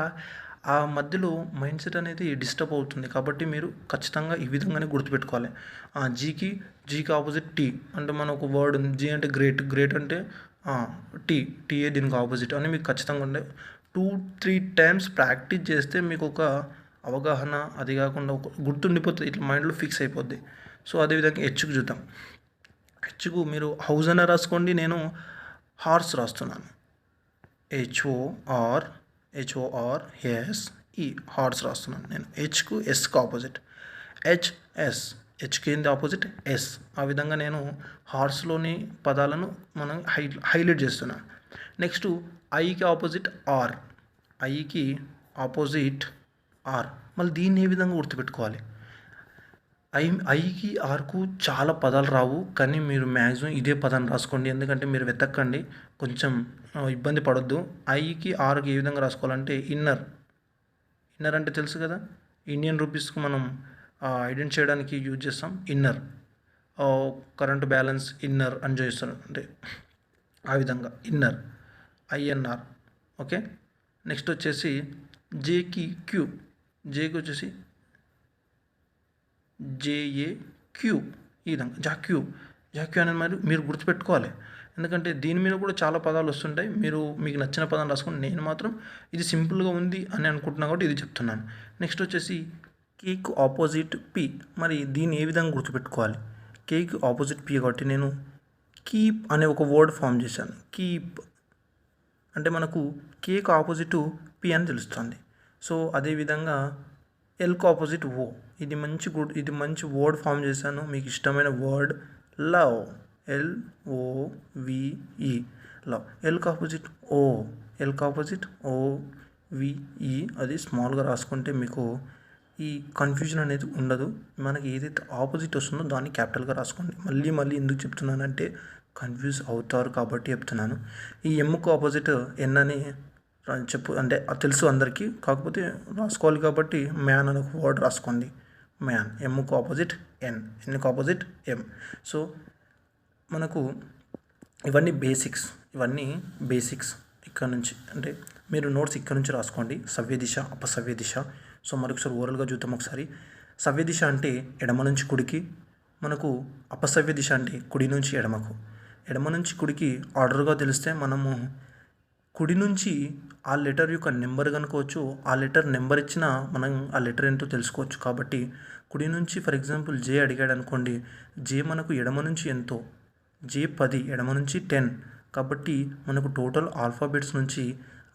ఆ మధ్యలో మైండ్ సెట్ అనేది డిస్టర్బ్ అవుతుంది. కాబట్టి మీరు ఖచ్చితంగా ఈ విధంగానే గుర్తుపెట్టుకోవాలి. జీకి ఆపోజిట్ టీ అంటే మన ఒక వర్డ్ ఉంది. జీ అంటే గ్రేట్ అంటే టీఏ దీనికి ఆపోజిట్ అని మీకు ఖచ్చితంగా ఉండే 2-3 టైమ్స్ ప్రాక్టీస్ చేస్తే మీకు ఒక అవగాహన, అది కాకుండా ఒక గుర్తుండిపోతుంది, ఇట్లా మైండ్లో ఫిక్స్ అయిపోద్ది. సో అదేవిధంగా హెచ్కు చూద్దాం. హెచ్కు మీరు హౌస్ అనే రాసుకోండి, నేను హార్స్ రాస్తున్నాను. HORSE హార్స్ రాస్తున్నాను నేను. హెచ్కు ఎస్కు ఆపోజిట్ హెచ్కి ఏంది ఆపోజిట్? ఎస్. ఆ విధంగా నేను హార్స్లోని పదాలను మనం హైలైట్ చేస్తున్నాను. నెక్స్ట్ ఐకి ఆపోజిట్ ఆర్, ఐకి ఆపోజిట్ ఆర్. మళ్ళీ దీన్ని ఏ విధంగా గుర్తుపెట్టుకోవాలి? ఐకి ఆర్కు చాలా పదాలు రావు, కానీ మీరు మ్యాక్సిమం ఇదే పదాన్ని రాసుకోండి, ఎందుకంటే మీరు వెతక్కండి, కొంచెం ఇబ్బంది పడొద్దు. ఐకి ఆర్కి ఏ విధంగా రాసుకోవాలంటే ఇన్నర్ అంటే తెలుసు కదా, ఇండియన్ రూపీస్కు మనం ఐడెంటిఫై చేయడానికి యూజ్ చేస్తాం ఇన్నర్. కరెంట్ బ్యాలెన్స్ ఇన్నర్ అని చేస్తారు, అంటే ఆ విధంగా ఇన్నర్, INR. ఓకే. నెక్స్ట్ వచ్చేసి జేకి క్యూ, జేకి వచ్చేసి JAQ, ఈ విధంగా జాక్యూ అనేది మరి మీరు గుర్తుపెట్టుకోవాలి, ఎందుకంటే దీని మీద కూడా చాలా పదాలు వస్తుంటాయి. మీకు నచ్చిన పదం రాసుకోండి. నేను మాత్రం ఇది సింపుల్గా ఉంది అని అనుకుంటున్నాను కాబట్టి ఇది చెప్తున్నాను. నెక్స్ట్ వచ్చేసి కేకు ఆపోజిట్ పి. మరి దీన్ని ఏ విధంగా గుర్తుపెట్టుకోవాలి? కేకు ఆపోజిట్ పి కాబట్టి నేను కీప్ అనే ఒక వర్డ్ ఫామ్ చేశాను. కీప్ అంటే మనకు కేకు ఆపోజిట్ పి అని తెలుస్తుంది. సో అదేవిధంగా ఎల్కు ఆపోజిట్ ఓ. ఇది మంచి వర్డ్ ఫామ్ చేశాను. మీకు ఇష్టమైన వర్డ్ లవ్, LOVE లవ్. ఎల్కు ఆపోజిట్ OVE, అది స్మాల్గా రాసుకుంటే మీకు ఈ కన్ఫ్యూజన్ అనేది ఉండదు. మనకి ఏదైతే ఆపోజిట్ వస్తుందో దాన్ని క్యాపిటల్గా రాసుకోండి. మళ్ళీ ఎందుకు చెప్తున్నానంటే కన్ఫ్యూజ్ అవుతారు కాబట్టి చెప్తున్నాను. ఈ ఎమ్కు ఆపోజిట్ ఎన్ అని అంటే తెలుసు అందరికీ, కాకపోతే రాసుకోవాలి కాబట్టి మ్యాన్ అని ఒక వర్డ్ రాసుకోండి. మ్యాన్. ఎమ్కు ఆపోజిట్ ఎన్కు ఆపోజిట్ ఎం. సో మనకు ఇవన్నీ బేసిక్స్ ఇక్కడ నుంచి, అంటే మీరు నోట్స్ ఇక్కడ నుంచి రాసుకోండి. సవ్య దిశ, అపసవ్య దిశ. సో మరొకసారి ఓరల్గా చూద్దాం ఒకసారి. సవ్య దిశ అంటే ఎడమ నుంచి కుడికి, మనకు అపసవ్య దిశ అంటే కుడి నుంచి ఎడమకు. ఎడమ నుంచి కుడికి ఆర్డర్గా తెలిస్తే మనము కుడి నుంచి ఆ లెటర్ యొక్క నెంబర్ కనుకోవచ్చు. ఆ లెటర్ నెంబర్ ఇచ్చినా మనం ఆ లెటర్ ఏంటో తెలుసుకోవచ్చు. కాబట్టి కుడి నుంచి ఫర్ ఎగ్జాంపుల్ జే అడిగాడు అనుకోండి, జే మనకు ఎడమ నుంచి ఎంతో, జే 10, ఎడమ నుంచి 10. కాబట్టి మనకు టోటల్ ఆల్ఫాబెట్స్ నుంచి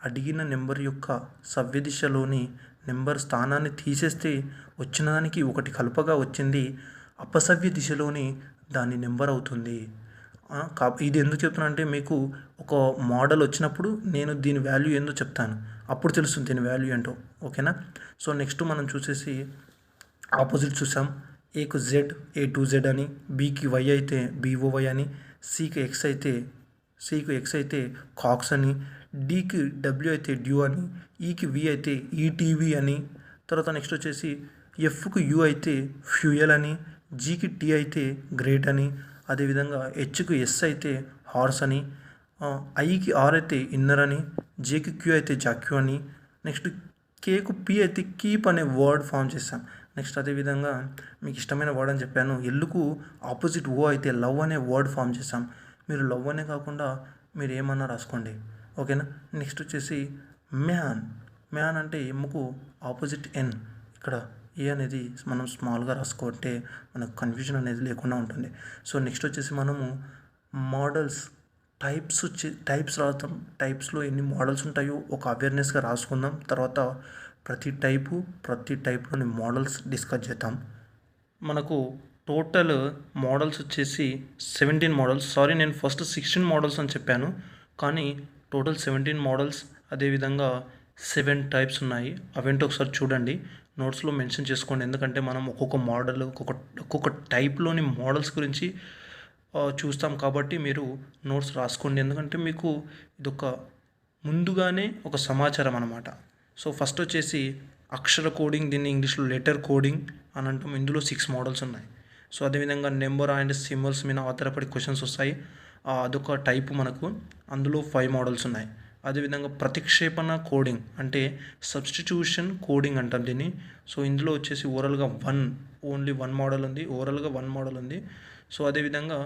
అడిగిన నెంబర్ యొక్క సవ్య దిశలోని నెంబర్ స్థానాన్ని తీసేస్తే వచ్చిన దానికి ఒకటి కలపగా వచ్చింది అపసవ్య దిశలోని దాని నెంబర్ అవుతుంది. ఇది ఎందుకు చెప్తున్నా అంటే మీకు ఒక మోడల్ వచ్చినప్పుడు నేను దీని వాల్యూ ఏందో చెప్తాను, అప్పుడు తెలుస్తుంది దీని వాల్యూ ఏంటో. ఓకేనా? సో నెక్స్ట్ మనం చూసేసి ఆపోజిట్ చూసాం. ఏకు జెడ్ A2Z అని, బికి వై అయితే BOY అని, సికి ఎక్స్ అయితే కాక్స్ అని, డికి డబ్ల్యూ అయితే డ్యూ అని, ఈకి వి అయితే ఈటీవీ అని, తర్వాత నెక్స్ట్ వచ్చేసి ఎఫ్కి యూ అయితే ఫ్యూయల్ అని, జీకి టీ అయితే గ్రేట్ అని, అదేవిధంగా హెచ్కి ఎస్ అయితే హార్స్ అని, ఐకి ఆర్ అయితే ఇన్నర్ అని, జేకి క్యూ అయితే జాక్యూ అని, నెక్స్ట్ కేకు పి అయితే కీప్ అనే వర్డ్ ఫామ్ చేస్తాం. నెక్స్ట్ అదేవిధంగా మీకు ఇష్టమైన వర్డ్ అని చెప్పాను, ఎల్లుకు ఆపోజిట్ ఓ అయితే లవ్ అనే వర్డ్ ఫామ్ చేస్తాం. మీరు లవ్ అనే కాకుండా మీరు ఏమన్నా రాసుకోండి. ఓకేనా? నెక్స్ట్ వచ్చేసి మ్యాన్ అంటే ఎమ్ముకు ఆపోజిట్ ఎన్. ఇక్కడ ఏ అనేది మనం స్మాల్గా రాసుకుంటే మనకు కన్ఫ్యూజన్ అనేది లేకుండా ఉంటుంది. సో నెక్స్ట్ వచ్చేసి మనము మోడల్స్ టైప్స్ రాస్తాం. టైప్స్లో ఎన్ని మోడల్స్ ఉంటాయో ఒక అవేర్నెస్గా రాసుకుందాం. తర్వాత ప్రతి టైప్లోని మోడల్స్ డిస్కస్ చేద్దాం. మనకు టోటల్ మోడల్స్ వచ్చేసి 17 మోడల్స్. సారీ, నేను ఫస్ట్ 16 మోడల్స్ అని చెప్పాను, కానీ టోటల్ 17 మోడల్స్. అదేవిధంగా 7 టైప్స్ ఉన్నాయి. అవేంటో ఒకసారి చూడండి, నోట్స్లో మెన్షన్ చేసుకోండి. ఎందుకంటే మనం ఒక్కొక్క మోడల్ ఒక్కొక్క టైప్లోని మోడల్స్ గురించి చూస్తాం కాబట్టి మీరు నోట్స్ రాసుకోండి. ఎందుకంటే మీకు ఇదొక ముందుగానే ఒక సమాచారం అన్నమాట. సో ఫస్ట్ వచ్చేసి అక్షర కోడింగ్, దీన్ని ఇంగ్లీష్లో లెటర్ కోడింగ్ అని అంటాం. ఇందులో 6 మోడల్స్ ఉన్నాయి. సో అదేవిధంగా నెంబర్ అండ్ సింబల్స్ మీద ఆధారపడి క్వశ్చన్స్ వస్తాయి, అదొక టైపు మనకు. అందులో 5 మోడల్స్ ఉన్నాయి. అదేవిధంగా ప్రతిక్షేపణ కోడింగ్ అంటే సబ్స్టిట్యూషన్ కోడింగ్ అంటాం దీన్ని. సో ఇందులో వచ్చేసి ఓవరాల్గా ఓన్లీ 1 మోడల్ ఉంది. ఓవరాల్గా 1 మోడల్ ఉంది. సో అదేవిధంగా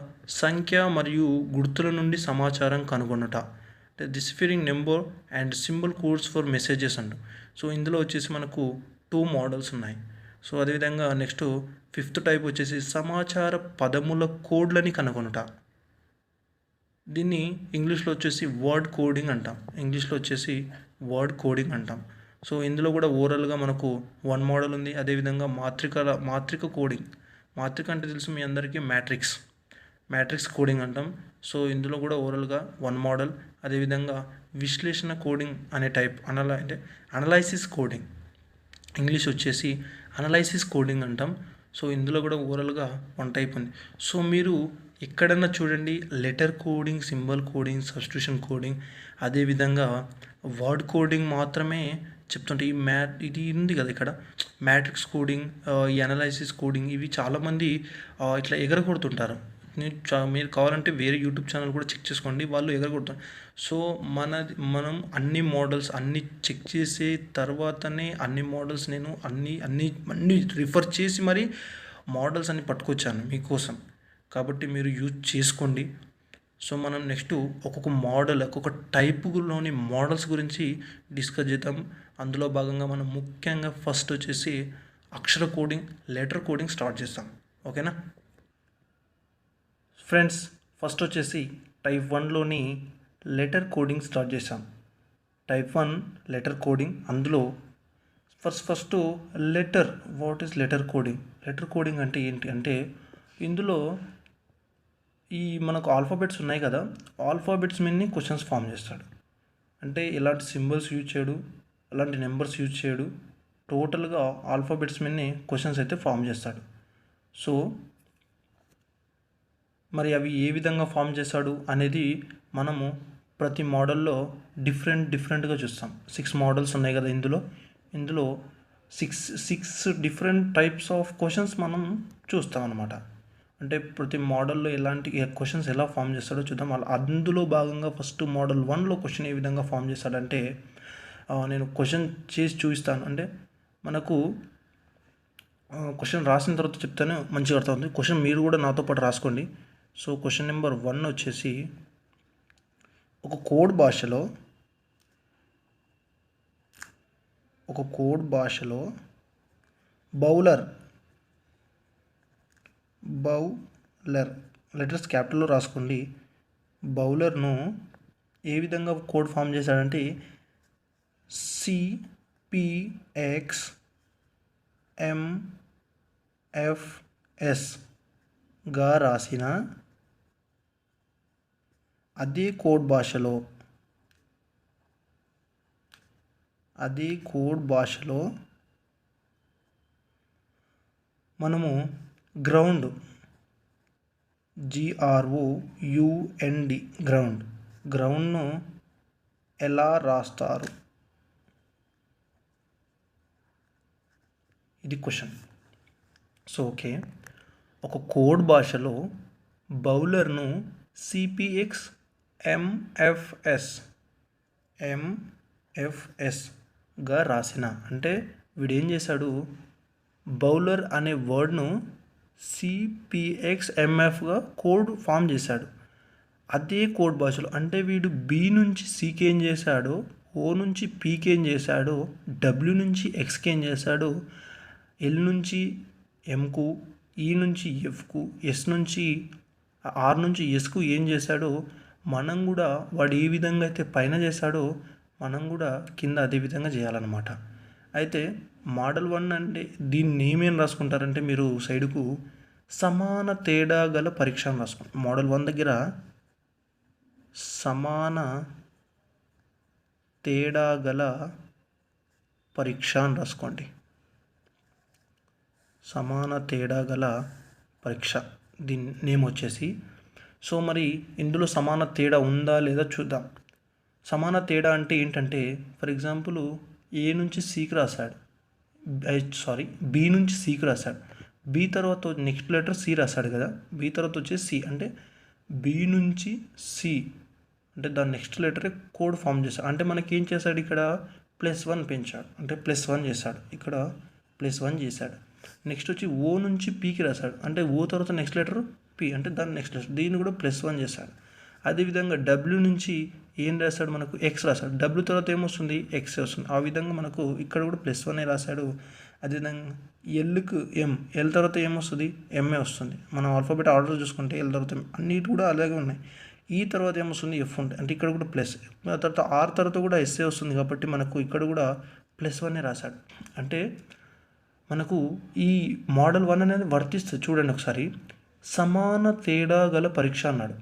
సంఖ్య మరియు గుర్తుల నుండి సమాచారం కనుగొనుట, deciphering number and symbol codes for messages అంట. సో ఇందులో వచ్చేసి మనకు 2 మోడల్స్ ఉన్నాయి. సో అదేవిధంగా నెక్స్ట్ 5th టైప్ వచ్చేసి సమాచార పదముల కోడ్లని కనుగొనుట. దీన్ని ఇంగ్లీష్లో వచ్చేసి వర్డ్ కోడింగ్ అంటాం. సో ఇందులో కూడా ఓవరాల్గా మనకు 1 మోడల్ ఉంది. అదేవిధంగా మాత్రిక కోడింగ్. మాత్రిక అంటే తెలుసు మీ అందరికీ, మ్యాట్రిక్స్ కోడింగ్ అంటాం. సో ఇందులో కూడా ఓవరాల్గా 1 మోడల్. అదేవిధంగా విశ్లేషణ కోడింగ్ అనే టైప్, అనలైసిస్ కోడింగ్, ఇంగ్లీష్ వచ్చేసి అనలైసిస్ కోడింగ్ అంటాం. సో ఇందులో కూడా ఓవరాల్గా 1 టైప్ ఉంది. సో మీరు ఎక్కడన్నా చూడండి letter coding, symbol coding, substitution coding, అదేవిధంగా వర్డ్ కోడింగ్ మాత్రమే చెప్తుంటే ఇది ఉంది కదా ఇక్కడ మ్యాట్రిక్స్ కోడింగ్, ఈ అనలైసిస్ కోడింగ్, ఇవి చాలామంది ఇట్లా ఎగరగొడుతుంటారు. మీరు కావాలంటే వేరే యూట్యూబ్ ఛానల్ కూడా చెక్ చేసుకోండి, వాళ్ళు ఎగరగొడతారు. సో మనం అన్ని మోడల్స్ అన్నీ చెక్ చేసే తర్వాతనే అన్ని మోడల్స్ నేను అన్ని రిఫర్ చేసి మరి మోడల్స్ అన్ని పట్టుకొచ్చాను మీకోసం. కాబట్టి మీరు యూజ్ చేసుకోండి. సో మనం నెక్స్ట్ ఒక్కొక్క టైపులోని మోడల్స్ గురించి డిస్కస్ చేద్దాం. అందులో భాగంగా మనం ముఖ్యంగా ఫస్ట్ వచ్చేసి అక్షర కోడింగ్, లెటర్ కోడింగ్ స్టార్ట్ చేస్తాం. ఓకేనా ఫ్రెండ్స్? ఫస్ట్ వచ్చేసి టైప్ 1లోని లెటర్ కోడింగ్ స్టార్ట్ చేసాం. Type 1 letter coding. అందులో first letter. What is letter coding? Letter coding అంటే ఏంటి అంటే, ఇందులో ఈ మనకు ఆల్ఫాబెట్స్ ఉన్నాయి కదా, ఆల్ఫాబెట్స్ మీదని క్వశ్చన్స్ ఫామ్ చేస్తాడు. అంటే ఎలాంటి సింబల్స్ యూజ్ చేయడు, అలాంటి నెంబర్స్ యూజ్ చేయడు, టోటల్గా ఆల్ఫాబెట్స్ మీదనే క్వశ్చన్స్ అయితే ఫామ్ చేస్తాడు. సో మరి అవి ఏ విధంగా ఫామ్ చేస్తాడు అనేది మనము ప్రతి మోడల్లో డిఫరెంట్గా చూస్తాం. 6 మోడల్స్ ఉన్నాయి కదా ఇందులో 6 డిఫరెంట్ టైప్స్ ఆఫ్ క్వశ్చన్స్ మనం చూస్తాం అన్నమాట. అంటే ప్రతి మోడల్లో ఎలాంటి క్వశ్చన్స్ ఎలా ఫామ్ చేస్తాడో చూద్దాం. అందులో భాగంగా ఫస్ట్ మోడల్ 1లో క్వశ్చన్ ఏ విధంగా ఫామ్ చేస్తాడంటే, నేను క్వశ్చన్ చేసి చూపిస్తాను. అంటే మనకు క్వశ్చన్ రాసిన తర్వాత చెప్తాను, మంచిగా అర్థమవుతుంది. క్వశ్చన్ మీరు కూడా నాతో పాటు రాసుకోండి. సో క్వశ్చన్ నెంబర్ 1 వచ్చేసి, ఒక కోడ్ భాషలో బౌలర్ లెటర్స్ క్యాపిటల్లో రాసుకోండి. బౌలర్ను ఏ విధంగా కోడ్ ఫామ్ చేశాడంటే CPXMF ఎస్గా రాసిన అదే కోడ్ భాషలో మనము గ్రౌండ్ గ్రౌండ్ను ఎలా రాస్తారు? ఇది క్వశ్చన్. సో ఓకే, ఒక కోడ్ భాషలో బౌలర్ను సిపిఎక్స్ ఎంఎఫ్ఎస్గా రాసిన అంటే వీడు ఏం చేశాడు, బౌలర్ అనే వర్డ్ను సిపిఎక్స్ఎంఎఫ్గా కోడ్ ఫామ్ చేశాడు. అదే కోడ్ భాషలో అంటే వీడు బి నుంచి సికి ఏం చేశాడో, ఓ నుంచి పీకి ఏం చేశాడో, డబ్ల్యూ నుంచి ఎక్స్కి ఏం చేశాడో, ఎల్ నుంచి ఎంకు, ఈ నుంచి ఎఫ్కు, ఎస్ నుంచి ఆర్ నుంచి ఎస్కు ఏం చేశాడో మనం కూడా వాడు ఏ విధంగా అయితే పైన చేశాడో మనం కూడా కింద అదే విధంగా చేయాలన్నమాట. అయితే మోడల్ 1 అంటే దీన్ని ఏమేం రాసుకుంటారంటే మీరు సైడ్కు సమాన తేడా గల పరీక్ష అని రాసుకుంటారు. మోడల్ 1 దగ్గర సమాన తేడా గల పరీక్ష అని రాసుకోండి. సమాన తేడా గల పరీక్ష దీని నేమ్ వచ్చేసి. సో మరి ఇందులో సమాన తేడా ఉందా లేదా చూద్దాం. సమాన తేడా అంటే ఏంటంటే ఫర్ ఎగ్జాంపుల్ ఏ నుంచి సికి రాశాడు, బి నుంచి సికి రాశాడు, బి తర్వాత నెక్స్ట్ లెటర్ సి రాశాడు కదా, బి తర్వాత వచ్చేసి సి అంటే బి నుంచి సి అంటే దాని నెక్స్ట్ లెటరే కోడ్ ఫామ్ చేశాడు. అంటే మనకి ఏం చేశాడు, ఇక్కడ +1 పెంచాడు అంటే +1 చేశాడు, ఇక్కడ +1 చేశాడు. నెక్స్ట్ వచ్చి ఓ నుంచి పీకి రాశాడు అంటే ఓ తర్వాత నెక్స్ట్ లెటర్ పి అంటే దాని నెక్స్ట్ లెటర్, దీన్ని కూడా +1 చేశాడు. అదేవిధంగా డబ్ల్యూ నుంచి ఏం రాశాడు, మనకు ఎక్స్ రాశాడు, డబ్ల్యూ తర్వాత ఏమొస్తుంది, ఎక్స్ వస్తుంది. ఆ విధంగా మనకు ఇక్కడ కూడా +1 రాశాడు. అదేవిధంగా ఎల్కు ఎల్ తర్వాత ఏమొస్తుంది, ఎంఏ వస్తుంది. మనం ఆల్ఫాబెట్ ఆర్డర్ చూసుకుంటే ఎల్ తర్వాత అన్నిటి కూడా అలాగే ఉన్నాయి. ఈ తర్వాత ఏమొస్తుంది, ఎఫ్ ఉంటుంది అంటే ఇక్కడ కూడా ప్లస్, తర్వాత ఆర్ తర్వాత కూడా ఎస్ఏ వస్తుంది కాబట్టి మనకు ఇక్కడ కూడా +1 రాశాడు. అంటే మనకు ఈ మోడల్ 1 అనేది వర్తిస్తుంది. చూడండి ఒకసారి, సమాన తేడా గల పరీక్ష అన్నాడు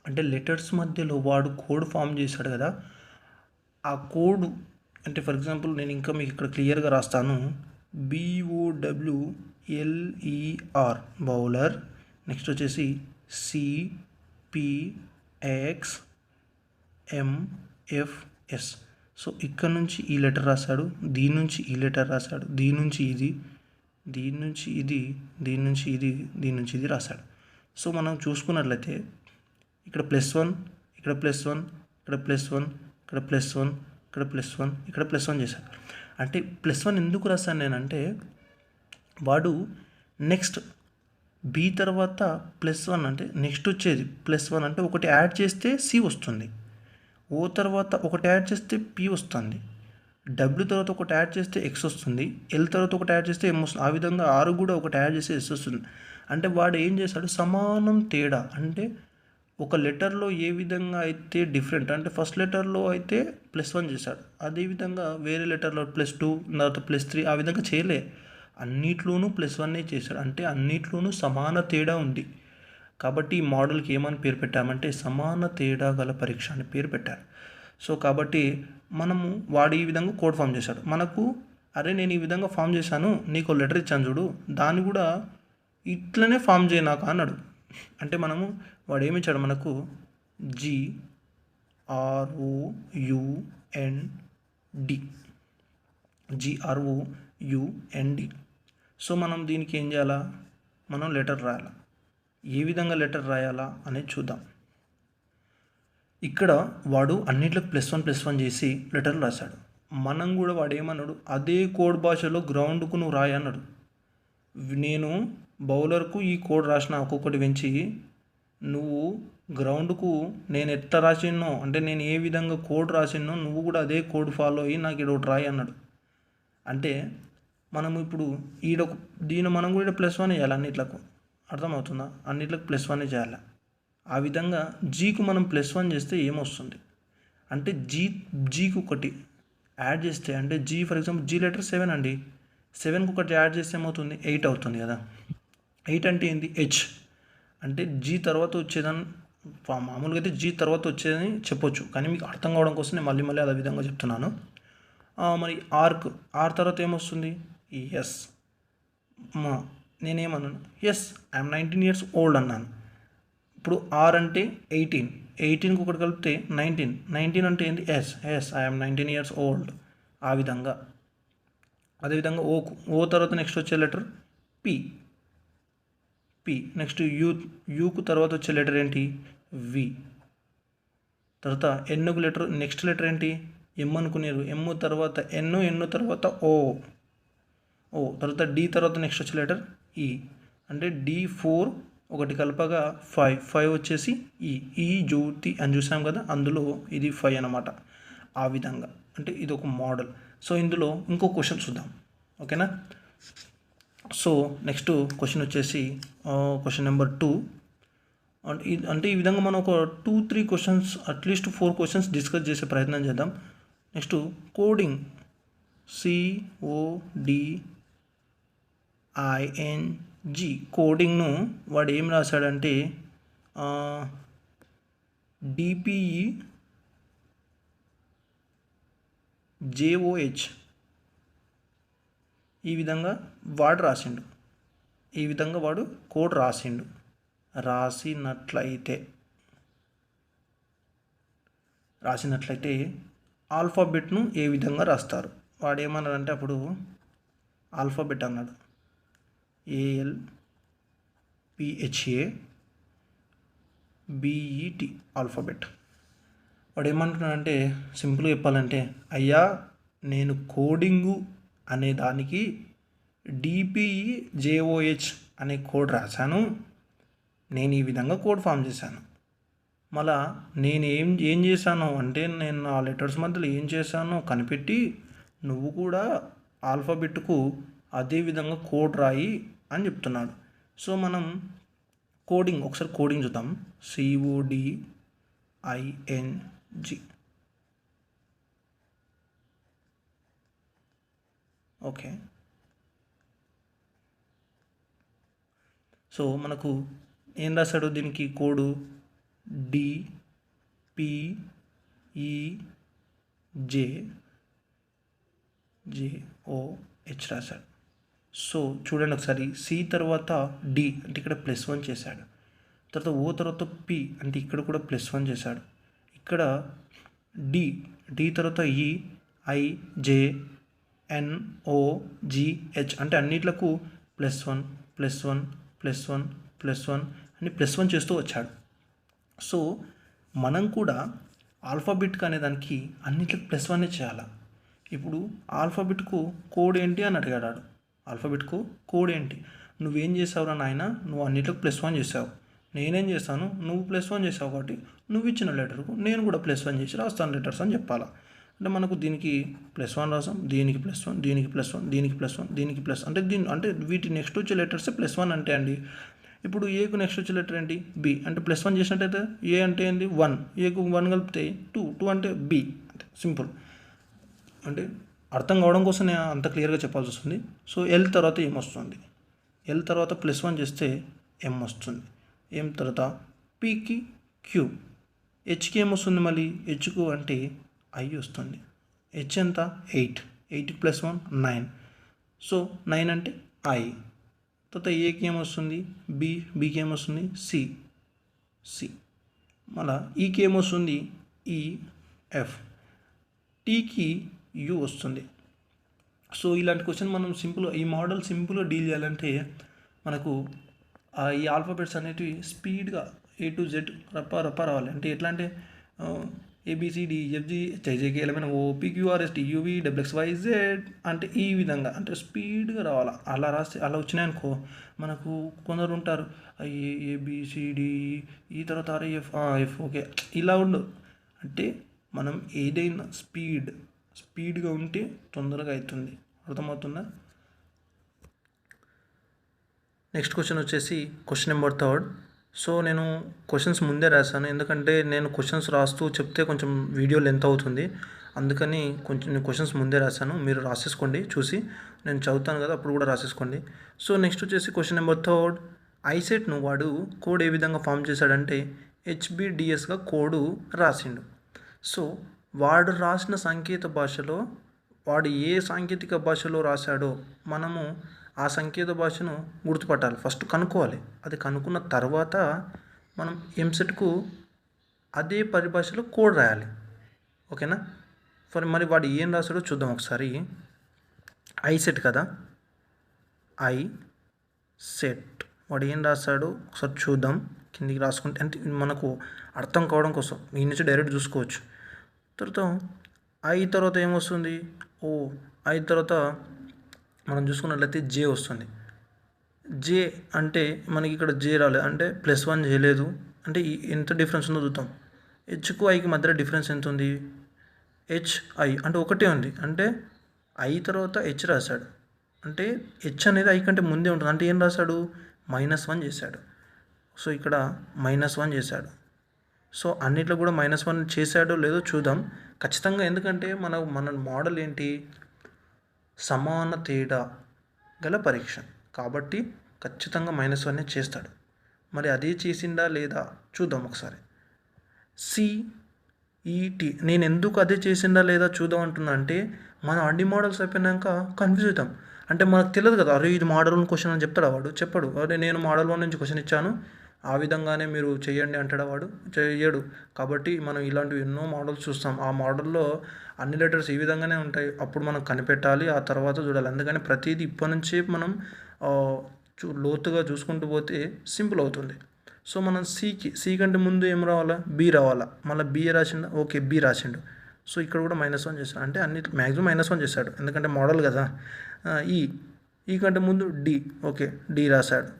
అంటే లెటర్స్ మధ్యలో వాడు కోడ్ ఫామ్ చేశాడు కదా, ఆ కోడ్ అంటే ఫర్ ఎగ్జాంపుల్ నేను ఇంకా మీకు ఇక్కడ క్లియర్గా రాస్తాను. BOWLER బౌలర్, నెక్స్ట్ వచ్చేసి CPXMFS. సో ఇక్కడ నుంచి ఈ లెటర్ రాశాడు, దీని నుంచి ఈ లెటర్ రాశాడు, దీని నుంచి ఇది, దీని నుంచి ఇది, దీని నుంచి ఇది, దీని నుంచి ఇది రాశాడు. సో మనం చూసుకున్నట్లయితే ఇక్కడ +1, ఇక్కడ +1, ఇక్కడ +1, ఇక్కడ +1, ఇక్కడ +1, ఇక్కడ +1 చేశాడు. అంటే +1 ఎందుకు రాశాను నేనంటే వాడు నెక్స్ట్ బి తర్వాత +1 అంటే నెక్స్ట్ వచ్చేది +1 అంటే ఒకటి యాడ్ చేస్తే సి వస్తుంది, ఓ తర్వాత ఒకటి యాడ్ చేస్తే పి వస్తుంది, డబ్ల్యూ తర్వాత ఒకటి యాడ్ చేస్తే ఎక్స్ వస్తుంది, ఎల్ తర్వాత ఒకటి యాడ్ చేస్తే ఎం వస్తుంది. ఆ విధంగా ఆరు కూడా ఒకటి యాడ్ చేస్తే ఎస్ వస్తుంది. అంటే వాడు ఏం చేశాడు, సమానం తేడా అంటే ఒక లెటర్లో ఏ విధంగా అయితే డిఫరెంట్ అంటే ఫస్ట్ లెటర్లో అయితే +1 చేశాడు, అదేవిధంగా వేరే లెటర్లో +2 తర్వాత +3 ఆ విధంగా చేయలే, అన్నిట్లోనూ +1 చేశాడు. అంటే అన్నిట్లోనూ సమాన తేడా ఉంది కాబట్టి ఈ మోడల్కి ఏమని పేరు పెట్టామంటే సమాన తేడా గల పరీక్ష అని పేరు పెట్టారు. సో కాబట్టి మనము వాడు ఈ విధంగా కోడ్ ఫామ్ చేశాడు. మనకు అరే నేను ఈ విధంగా ఫామ్ చేశాను, నీకు లెటర్ ఇచ్చాను చూడు, దాన్ని కూడా ఇట్లనే ఫామ్ చేయ నాకు అన్నాడు. అంటే మనము వాడు ఏమి ఇచ్చాడు, మనకు GROUND. సో మనం దీనికి ఏం చేయాలా, మనం లెటర్ రాయాలా. ఏ విధంగా లెటర్ రాయాలా అనేది చూద్దాం. ఇక్కడ వాడు అన్నిట్లకు +1 చేసి లెటర్లు రాశాడు. మనం కూడా వాడు ఏమన్నాడు, అదే కోడ్ భాషలో గ్రౌండ్కు నువ్వు రాయి అన్నాడు. నేను బౌలర్కు ఈ కోడ్ రాసిన ఒక్కొక్కటి పెంచి నువ్వు గ్రౌండ్కు నేను ఎట్లా రాసినో అంటే నేను ఏ విధంగా కోడ్ రాసినో నువ్వు కూడా అదే కోడ్ ఫాలో అయ్యి నాకు ఇక్కడ ఒకటి రాయి అన్నాడు. అంటే మనం ఇప్పుడు దీని మనం కూడా +1 చేయాలి, అన్నిట్లకు అర్థమవుతుందా, అన్నిట్లకు +1 చేయాలి. ఆ విధంగా జీకు మనం +1 చేస్తే ఏమొస్తుంది అంటే జీకి ఒకటి యాడ్ చేస్తే అంటే G for example G letter 7 అండి, 7కి ఒకటి యాడ్ చేస్తే ఏమవుతుంది 8 అవుతుంది కదా. 8 అంటే ఏంది హెచ్ అంటే జీ తర్వాత వచ్చేదని మామూలుగా అయితే జీ తర్వాత వచ్చేదని చెప్పొచ్చు, కానీ మీకు అర్థం కావడం కోసం నేను మళ్ళీ మళ్ళీ అదే విధంగా చెప్తున్నాను. మరి ఆర్ తర్వాత ఏమొస్తుంది ఎస్. నేనేమన్నాను ఎస్ ఐఎమ్ 19 years old అన్నాను. ఇప్పుడు ఆర్ అంటే 18కి ఒకటి కలిపితే 19 అంటే ఏంటి ఎస్ ఐఎమ్ 19 years old. ఆ విధంగా. అదేవిధంగా ఓ తర్వాత నెక్స్ట్ వచ్చే లెటర్ పి. నెక్స్ట్ యూకు తర్వాత వచ్చే లెటర్ ఏంటి వి. తర్వాత ఎన్నుకు నెక్స్ట్ లెటర్ ఏంటి ఎమ్ అనుకునేరు. ఎమ్ తర్వాత ఎన్ తర్వాత ఓ. తర్వాత డి తర్వాత నెక్స్ట్ వచ్చే లెటర్ ఈ. అంటే D4 ఒకటి కలపగా 5 వచ్చేసి ఈ జ్యోతి అని చూసాం కదా, అందులో ఇది 5 అన్నమాట. ఆ విధంగా అంటే ఇది ఒక మోడల్. సో ఇందులో ఇంకో క్వశ్చన్ చూద్దాం, ఓకేనా. సో నెక్స్ట్ క్వశ్చన్ వచ్చేసి క్వశ్చన్ నెంబర్ 2. అంటే ఈ విధంగా మనం ఒక 2-3 క్వశ్చన్స్ అట్లీస్ట్ 4 క్వశ్చన్స్ డిస్కస్ చేసే ప్రయత్నం చేద్దాం. నెక్స్ట్ కోడింగ్ CODING కోడింగ్ను వాడు ఏం రాశాడంటే DPEJOH ఈ విధంగా వాడు రాసిండు. ఈ విధంగా వాడు కోడ్ రాసినట్లయితే ఆల్ఫాబెట్ను ఏ విధంగా రాస్తారు. వాడు ఏమన్నాడంటే అప్పుడు ఆల్ఫాబెట్ అన్నాడు ALPHABET ఆల్ఫాబెట్. వాడు ఏమంటున్నాడంటే సింపుల్గా చెప్పాలంటే అయ్యా నేను కోడింగు అనే దానికి DPEJOH అనే కోడ్ రాశాను, నేను ఈ విధంగా కోడ్ ఫామ్ చేశాను. మళ్ళా నేను ఏం చేశాను అంటే నేను ఆ లెటర్స్ మధ్యలో ఏం చేశానో కనిపెట్టి నువ్వు కూడా ఆల్ఫాబెట్కు అదే విధంగా కోడ్ రాయి అని చెప్తున్నాడు. సో మనం ఒకసారి కోడింగ్ చూద్దాం. CODING. ఓకే. సో మనకు ఏం రాశాడు దీనికి కోడు DPEJOH రాశాడు. సో చూడండి ఒకసారి, సి తర్వాత డి అంటే ఇక్కడ +1 చేశాడు. తర్వాత ఓ తర్వాత పి అంటే ఇక్కడ కూడా +1 చేశాడు. ఇక్కడ డి తర్వాత IJNOGH అంటే అన్నిట్లకు +1 అని +1 చేస్తూ వచ్చాడు. సో మనం కూడా ఆల్ఫాబెట్కి అనే దానికి అన్నిట్లకు +1 చేయాలి. ఇప్పుడు ఆల్ఫాబెట్కు కోడ్ ఏంటి అని అడిగాడు. ఆల్ఫాబెట్కు కోడ్ ఏంటి, నువ్వేం చేసావురా నాయన, నువ్వు అన్నిట్లకు +1 చేసావు, నేనేం చేస్తాను, నువ్వు +1 చేసావు కాబట్టి నువ్వు ఇచ్చిన లెటర్కు నేను కూడా +1 చేసి రాస్తాను లెటర్స్ అని చెప్పాలా. అంటే మనకు దీనికి +1 రాసాం, దీనికి +1, దీనికి +1, దీనికి +1, దీనికి ప్లస్ అంటే వీటి నెక్స్ట్ వచ్చే లెటర్సే +1 అంటే అండి. ఇప్పుడు ఏకు నెక్స్ట్ వచ్చే లెటర్ ఏంటి బి అంటే +1 చేసినట్టయితే ఏ అంటే ఏంటి 1, ఏకు 1 కలిపితే 2 అంటే బి. అంటే సింపుల్, అంటే అర్థం కావడం కోసం నేను అంత క్లియర్గా చెప్పాల్సి వస్తుంది. సో ఎల్ తర్వాత ఏమొస్తుంది, ఎల్ తర్వాత +1 చేస్తే ఎం వస్తుంది, ఎం తర్వాత పీకి క్యూ, హెచ్కి ఏమొస్తుంది మళ్ళీ హెచ్కు అంటే ఐ వస్తుంది. హెచ్ ఎంత 8కి +1 9. సో 9 అంటే ఐ. తర్వాత ఏకి ఏమొస్తుంది బీకి ఏమొస్తుంది సి. మళ్ళీ ఈకి ఏమొస్తుంది ఎఫ్, టీకి యూ వస్తుంది. సో ఇలాంటి క్వశ్చన్ మనం ఈ మోడల్ సింపుల్గా డీల్ చేయాలంటే మనకు ఈ ఆల్ఫాబెట్స్ అనేటివి స్పీడ్గా A to Z రప్ప రావాలి. అంటే ఎట్లా అంటే ABCDEFGHIJKLMNOPQRSTUVXYZ అంటే ఈ విధంగా అంటే స్పీడ్గా రావాలి. అలా రాస్తే అలా వచ్చినాయనుకో మనకు కొందరు ఉంటారు ABCD ఈ తర్వాత RF ఓకే ఇలా ఉండు. అంటే మనం ఏదైనా స్పీడ్గా ఉంటే తొందరగా అవుతుంది. అర్థమవుతుందా? నెక్స్ట్ క్వశ్చన్ వచ్చేసి క్వశ్చన్ నెంబర్ 3. సో నేను క్వశ్చన్స్ ముందే రాశాను, ఎందుకంటే నేను క్వశ్చన్స్ రాస్తూ చెప్తే కొంచెం వీడియో లెంత్ అవుతుంది, అందుకని నేను క్వశ్చన్స్ ముందే రాశాను. మీరు రాసేసుకోండి, చూసి నేను చదువుతాను కదా అప్పుడు కూడా రాసేసుకోండి. సో నెక్స్ట్ వచ్చేసి క్వశ్చన్ నెంబర్ 3. ఐసెట్ను వాడు కోడ్ ఏ విధంగా ఫామ్ చేశాడంటే HBDSగా కోడు రాసిండు. సో వాడు రాసిన సాంకేతిక భాషలో వాడు ఏ సాంకేతిక భాషలో రాశాడో మనము ఆ సాంకేతిక భాషను గుర్తుపట్టాలి. ఫస్ట్ కనుక్కోవాలి. అది కనుక్కున్న తర్వాత మనం ఎంసెట్కు అదే పరిభాషలో కోడ్ రాయాలి. ఓకేనా? మరి వాడు ఏం రాశాడో చూద్దాం ఒకసారి. ఐసెట్ కదా, ఐసెట్ వాడు ఏం రాశాడో ఒకసారి చూద్దాం. కిందికి రాసుకుంటే అంటే మనకు అర్థం కావడం కోసం ఈ నుంచి డైరెక్ట్ చూసుకోవచ్చు. తర్వాత ఐ తర్వాత ఏమొస్తుంది? ఐ తర్వాత మనం చూసుకున్నట్లయితే జే వస్తుంది. జే అంటే మనకి ఇక్కడ జే రాలేదు అంటే +1 చేయలేదు అంటే ఎంత డిఫరెన్స్ ఉందో చూద్దాం. హెచ్కు ఐకి మధ్యలో డిఫరెన్స్ ఎంత ఉంది? HI అంటే ఒకటే ఉంది. అంటే ఐ తర్వాత హెచ్ రాశాడు. అంటే హెచ్ అనేది ఐ కంటే ముందే ఉంటుంది. అంటే ఏం రాశాడు? -1 చేశాడు. సో ఇక్కడ -1 చేశాడు. సో అన్నిట్లో కూడా -1 చేశాడో లేదో చూద్దాం ఖచ్చితంగా. ఎందుకంటే మన మోడల్ ఏంటి? సమాన తేడా గల పరీక్ష కాబట్టి ఖచ్చితంగా -1 చేస్తాడు. మరి అదే చేసిండా లేదా చూద్దాం ఒకసారి. CET నేను ఎందుకు అదే చేసిండా లేదా చూద్దాం అంటున్నా అంటే మనం అన్ని మోడల్స్ అయిపోయినాక కన్ఫ్యూజ్ అవుతాం. అంటే మనకు తెలియదు కదా, అరే ఇది మోడల్ 1 క్వశ్చన్ అని చెప్తాడా వాడు? చెప్పడు. అరే నేను మోడల్ 1 నుంచి క్వశ్చన్ ఇచ్చాను ఆ విధంగానే మీరు చేయండి అంటాడా వాడు? చేయడు. కాబట్టి మనం ఇలాంటివి ఎన్నో మోడల్స్ చూస్తాం. ఆ మోడల్లో అన్ని లెటర్స్ ఈ విధంగానే ఉంటాయి. అప్పుడు మనం కనిపెట్టాలి, ఆ తర్వాత చూడాలి. అందుకని ప్రతిదీ ఇప్పటి నుంచే మనం లోతుగా చూసుకుంటూ పోతే సింపుల్ అవుతుంది. సో మనం సి కంటే ముందు ఏం రావాలా? బి రావాలా. మళ్ళీ బి రాసిండు, ఓకే బి రాసిండు. సో ఇక్కడ కూడా -1 చేశాడు. అంటే అన్ని మ్యాక్సిమం -1 చేశాడు ఎందుకంటే మోడల్ కదా. ఈ కంటే ముందు డి, ఓకే డి రాశాడు.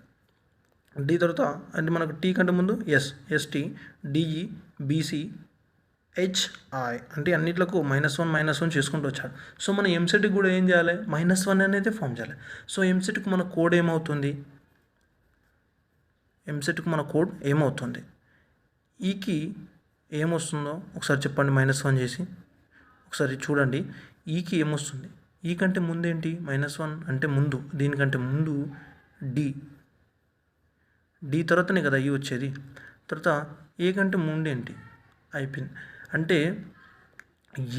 డి తర్వాత అంటే మనకు టీ కంటే ముందు ST, DE, BC, HI అంటే అన్నిట్లకు -1 చేసుకుంటూ వచ్చాడు. సో మన ఎంసెట్కి కూడా ఏం చేయాలి? -1 అనేది ఫామ్ చేయాలి. సో ఎంసెట్కి మన కోడ్ ఏమవుతుంది? ఎంసెట్కి మన కోడ్ ఏమవుతుంది? ఈకి ఏమొస్తుందో ఒకసారి చెప్పండి. -1 చేసి ఒకసారి చూడండి. ఈకి ఏమొస్తుంది? ఈ కంటే ముందు ఏంటి? -1 అంటే ముందు, దీనికంటే ముందు డి తర్వాతనే కదా ఈ వచ్చేది. తర్వాత ఏ కంటే ముందు ఏంటి? అయిపోయింది. అంటే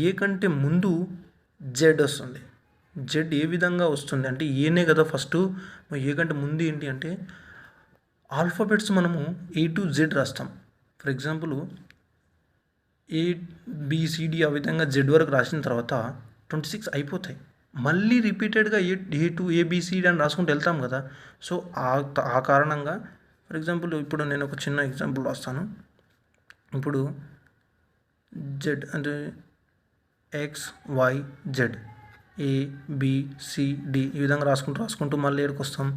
ఏ కంటే ముందు జెడ్ వస్తుంది. జెడ్ ఏ విధంగా వస్తుంది అంటే ఏనే కదా ఫస్ట్. ఏ కంటే ముందు ఏంటి అంటే ఆల్ఫాబెట్స్ మనము A to Z రాస్తాం. ఫర్ ఎగ్జాంపుల్ ABCD ఆ విధంగా Z వరకు రాసిన తర్వాత 26 అయిపోతాయి. మళ్ళీ రిపీటెడ్గా A to ABCD అని రాసుకుంటూ వెళ్తాం కదా. సో ఆ కారణంగా ఫర్ ఎగ్జాంపుల్ ఇప్పుడు నేను ఒక చిన్న ఎగ్జాంపుల్ రాస్తాను. ఇప్పుడు Z అంటే XYZ ABCD ఈ విధంగా రాసుకుంటూ మళ్ళీ ఎక్కడికి వస్తాం?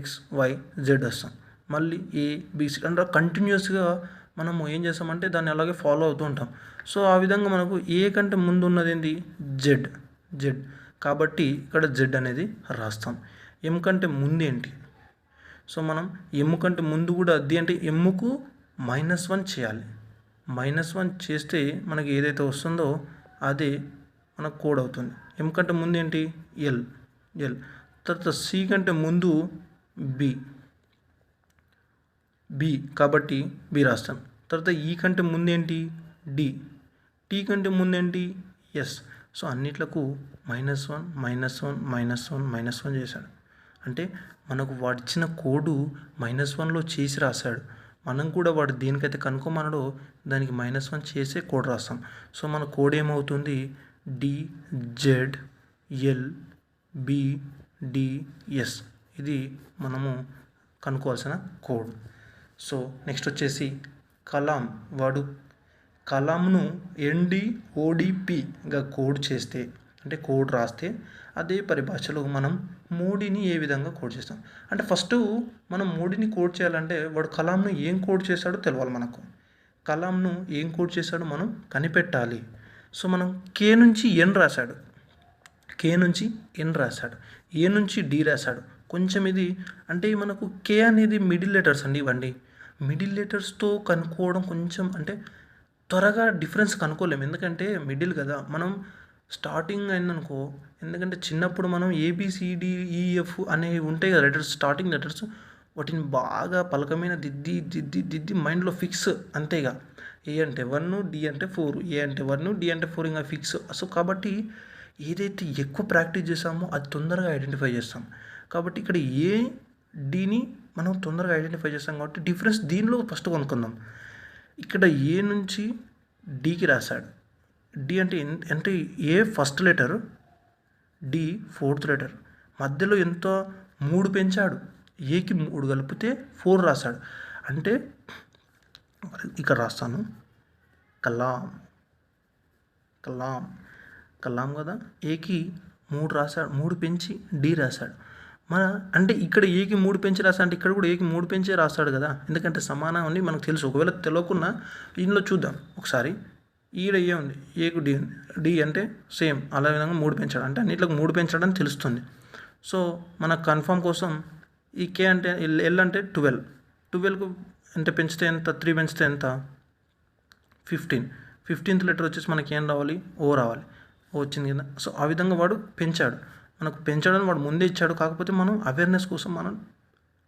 XYZ వస్తాం. మళ్ళీ ABC అంటే కంటిన్యూస్గా మనము ఏం చేస్తామంటే దాన్ని అలాగే ఫాలో అవుతూ ఉంటాం. సో ఆ విధంగా మనకు ఏ కంటే ముందు ఉన్నది ఏంటి? జెడ్. కాబట్టి ఇక్కడ జెడ్ అనేది రాస్తాం. ఎం కంటే ముందు ఏంటి? సో మనం ఎమ్ కంటే ముందు కూడా అది అంటే ఎమ్ముకు -1 చేయాలి. -1 చేస్తే మనకి ఏదైతే వస్తుందో అదే మనకు కోడ్ అవుతుంది. ఎమ్ కంటే ముందు ఏంటి? ఎల్. తర్వాత సి కంటే ముందు బి కాబట్టి బి రాస్తాం. తర్వాత ఈ కంటే ముందు ఏంటి? డి. టీ కంటే ముందు ఏంటి? ఎస్. సో అన్నిట్లకు -1 చేశాడు. అంటే మనకు వాడిచ్చిన కోడు -1లో చేసి రాశాడు. మనం కూడా వాడు దేనికైతే కనుక్కోమన్నాడో దానికి -1 చేసే కోడ్ రాస్తాం. సో మన కోడ్ ఏమవుతుంది? DZLBDS. ఇది మనము కనుక్కోవాల్సిన కోడ్. సో నెక్స్ట్ వచ్చేసి కలాం. వాడు కలాంను NDODPగా కోడ్ చేస్తే అంటే కోడ్ రాస్తే అదే పరిభాషలో మనం మోడీని ఏ విధంగా కోడ్ చేస్తాం అంటే ఫస్ట్ మనం మోడీని కోడ్ చేయాలంటే వాడు కలాంను ఏం కోడ్ చేశాడో తెలవాలి మనకు. కలాంను ఏం కోడ్ చేశాడో మనం కనిపెట్టాలి. సో మనం K నుంచి N రాశాడు, K నుంచి N రాశాడు, A నుంచి D రాశాడు. కొంచెం ఇది అంటే మనకు K అనేది మిడిల్ లెటర్స్ అండి. ఇవ్వండి మిడిల్ లెటర్స్తో కనుక్కోవడం కొంచెం అంటే త్వరగా డిఫరెన్స్ కనుక్కోలేము. ఎందుకంటే మిడిల్ కదా. మనం స్టార్టింగ్ అయిందనుకో, ఎందుకంటే చిన్నప్పుడు మనం ABCDEF అనేవి ఉంటాయి కదా లెటర్స్, స్టార్టింగ్ లెటర్స్ వాటిని బాగా పలకమైన దిద్ది దిద్ది దిద్ది మైండ్లో ఫిక్స్ అంతేగా. ఏ అంటే 1, డి అంటే 4, ఏ అంటే 1, డి అంటే 4 ఇంకా ఫిక్స్. సో కాబట్టి ఏదైతే ఎక్కువ ప్రాక్టీస్ చేసామో అది తొందరగా ఐడెంటిఫై చేస్తాం. కాబట్టి ఇక్కడ ఏ డిని మనం తొందరగా ఐడెంటిఫై చేస్తాం కాబట్టి డిఫరెన్స్ దీనిలో ఫస్ట్ కనుక్కుందాం. ఇక్కడ ఏ నుంచి డికి రాశాడు. డి అంటే అంటే A first letter, D fourth letter. మధ్యలో ఎంత 3 పెంచాడు. ఏకి 3 కలిపితే 4 రాశాడు. అంటే ఇక్కడ రాస్తాను కలాం కలాం కలాం కదా. ఏకి 3 రాశాడు, 3 పెంచి డి రాశాడు. అంటే ఇక్కడ ఏకి 3 పెంచి రాశాడు అంటే ఇక్కడ కూడా ఏకి 3 పెంచే రాస్తాడు కదా, ఎందుకంటే సమానం అని మనకు తెలుసు. ఒకవేళ తెలియకున్నా ఇందులో చూద్దాం ఒకసారి. ఈడ ఏ ఉంది, ఏకు డి ఉంది. డి అంటే సేమ్ అలా విధంగా 3 పెంచాడు అంటే అన్నిట్లకు 3 పెంచాడని తెలుస్తుంది. సో మనకు కన్ఫర్మ్ కోసం ఈ కే అంటే ఎల్ అంటే 12. 12కు అంటే పెంచితే ఎంత, 3 పెంచితే ఎంత, 15. 15th లెటర్ వచ్చేసి మనకి ఏం రావాలి, ఓ రావాలి. ఓ వచ్చింది కదా. సో ఆ విధంగా వాడు పెంచాడు. మనకు పెంచడానికి వాడు ముందే ఇచ్చాడు. కాకపోతే మనం అవేర్నెస్ కోసం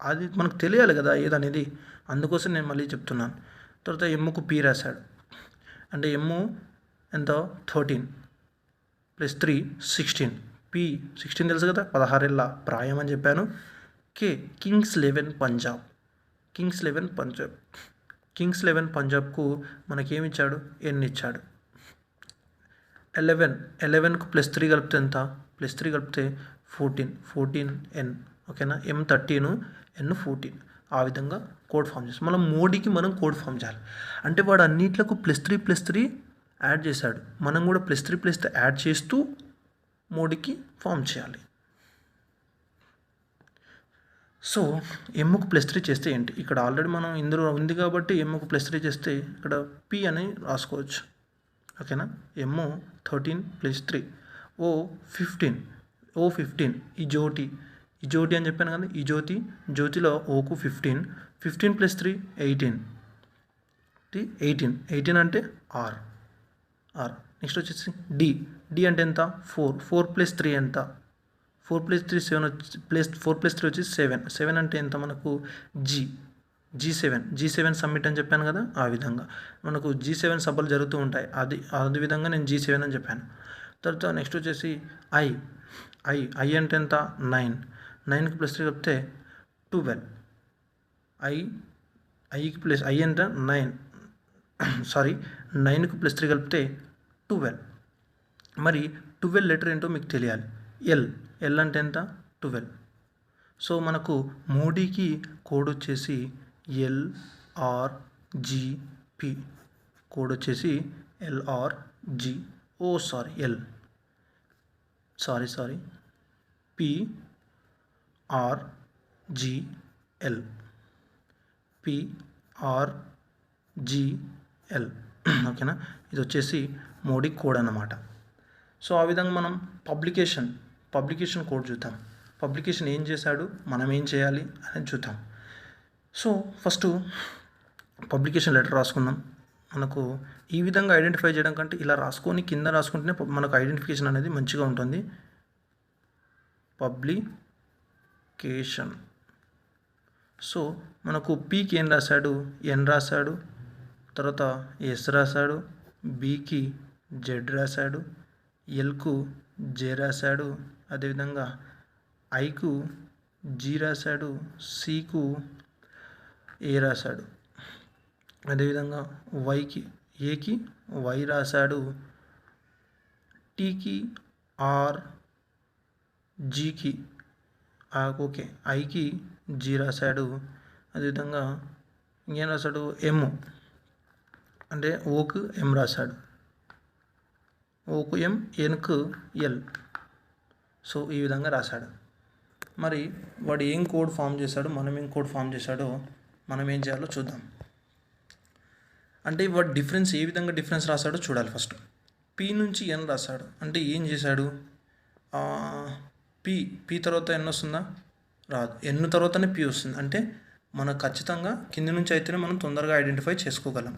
అది మనకు తెలియాలి కదా ఏదనేది. అందుకోసం నేను మళ్ళీ చెప్తున్నాను. తర్వాత ఎమ్ముకు పి రాశాడు. అంటే ఎమ్ము ఎంత, 13 + 3 16. పి 16 తెలుసు కదా, 16 ఏళ్ళ ప్రాయం అని చెప్పాను. కే కింగ్స్ 11 పంజాబ్. కింగ్స్ 11 పంజాబ్కు మనకేమిచ్చాడు, ఎన్ ఇచ్చాడు. 11కు +3 కలిపితే ఎంత, +3 కలిపితే 14 ఎన్. ఓకేనా. ఎం 13, ఎన్ 14. ఆ విధంగా కోడ్ ఫామ్ చేస్తాం. మనం మోడీకి మనం కోడ్ ఫామ్ చేయాలి. అంటే వాడు అన్నిట్లకు +3 యాడ్ చేశాడు. మనం కూడా +3 యాడ్ చేస్తూ మోడీకి ఫామ్ చేయాలి. సో ఎమ్ముకు +3 చేస్తే ఏంటి, ఇక్కడ ఆల్రెడీ మనం ఇందులో ఉంది కాబట్టి ఎమ్ముకు +3 చేస్తే ఇక్కడ పి అని రాసుకోవచ్చు. ఓకేనా. ఎమ్ము 13 + 3, ఓ 15. ఈ జ్యోతి అని చెప్పాను కదా. ఈ జ్యోతిలో ఓకు 15 + 3 18. 18 అంటే ఆర్. నెక్స్ట్ వచ్చేసి డి అంటే ఎంత, 4 + 3 ఎంత, 4 + 3 7 4 + 3 వచ్చి 7 అంటే ఎంత మనకు, G7 సబ్మిట్ అని చెప్పాను కదా. ఆ విధంగా మనకు G7 సభలు జరుగుతూ ఉంటాయి. అది విధంగా నేను G7 అని చెప్పాను. తర్వాత నెక్స్ట్ వచ్చేసి ఐ అంటే ఎంత, 9కి +3 కలిపితే 12. ఐ ఎంత 9కి +3 కలిపితే 12. మరి 12 లెటర్ ఏంటో మీకు తెలియాలి. ఎల్ అంటే ఎంత, 12. సో మనకు మోడీకి కోడ్ వచ్చేసి LRGP. కోడ్ వచ్చేసి LRG PRGL. ఓకేనా. ఇది వచ్చేసి మోడీ కోడ్ అన్నమాట. సో ఆ విధంగా మనం పబ్లికేషన్ కోడ్ చూద్దాం. పబ్లికేషన్ ఏం చేశాడు, మనం ఏం చేయాలి అనేది చూద్దాం. సో ఫస్ట్ పబ్లికేషన్ లెటర్ రాసుకుందాం. మనకు ఈ విధంగా ఐడెంటిఫై చేయడం కంటే ఇలా రాసుకొని కింద రాసుకుంటేనే మనకు ఐడెంటిఫికేషన్ అనేది మంచిగా ఉంటుంది. పబ్లికేషన్. సో మనకు పీకి ఏం రాశాడు, ఎన్ రాశాడు. తర్వాత ఎస్ రాశాడు. బికి జెడ్ రాశాడు. ఎల్కు జే రాశాడు. అదేవిధంగా ఐకు జీ రాశాడు. సికు ఏ రాశాడు. అదేవిధంగా ఏకి వై రాశాడు. టీకి ఆర్, జీకి ఓకే ఐకి జీ రాశాడు. అదేవిధంగా ఇంకేం రాశాడు, ఎమ్ అంటే ఓకు ఎం రాశాడు. ఓకు ఎం, ఎన్కు ఎల్. సో ఈ విధంగా రాశాడు. మరి వాడు ఏం కోడ్ ఫామ్ చేశాడు, మనం ఏం కోడ్ ఫామ్ చేశాడో మనం ఏం చేయాలో చూద్దాం. అంటే వాడు ఏ విధంగా డిఫరెన్స్ రాశాడో చూడాలి. ఫస్ట్ పి నుంచి ఎన్ రాశాడు. అంటే ఏం చేశాడు, పి తర్వాత ఎన్ వస్తుందా, రాదు. ఎన్ తర్వాతనే పి వస్తుంది. అంటే మనకు ఖచ్చితంగా కింది నుంచి అయితేనే మనం తొందరగా ఐడెంటిఫై చేసుకోగలం.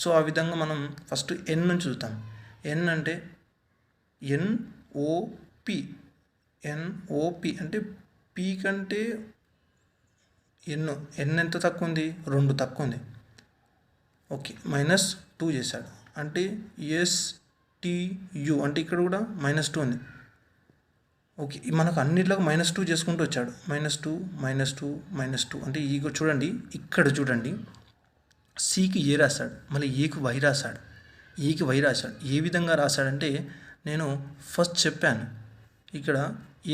సో ఆ విధంగా మనం ఫస్ట్ ఎన్ నుంచి చూద్దాం. ఎన్ అంటే ఎన్ఓపి అంటే పి కంటే ఎన్ ఎంత తక్కువ ఉంది, 2 తక్కువ ఉంది. ఓకే, -2 చేశాడు అంటే STU అంటే ఇక్కడ కూడా -2 ఉంది. ఓకే, మనకు అన్నిట్లోకి -2 చేసుకుంటూ వచ్చాడు. -2 -2 -2 అంటే చూడండి, ఇక్కడ చూడండి, సికి ఏ రాశాడు, మళ్ళీ ఏకి వై రాశాడు, ఏకి వై రాశాడు. ఏ విధంగా రాశాడంటే, నేను ఫస్ట్ చెప్పాను, ఇక్కడ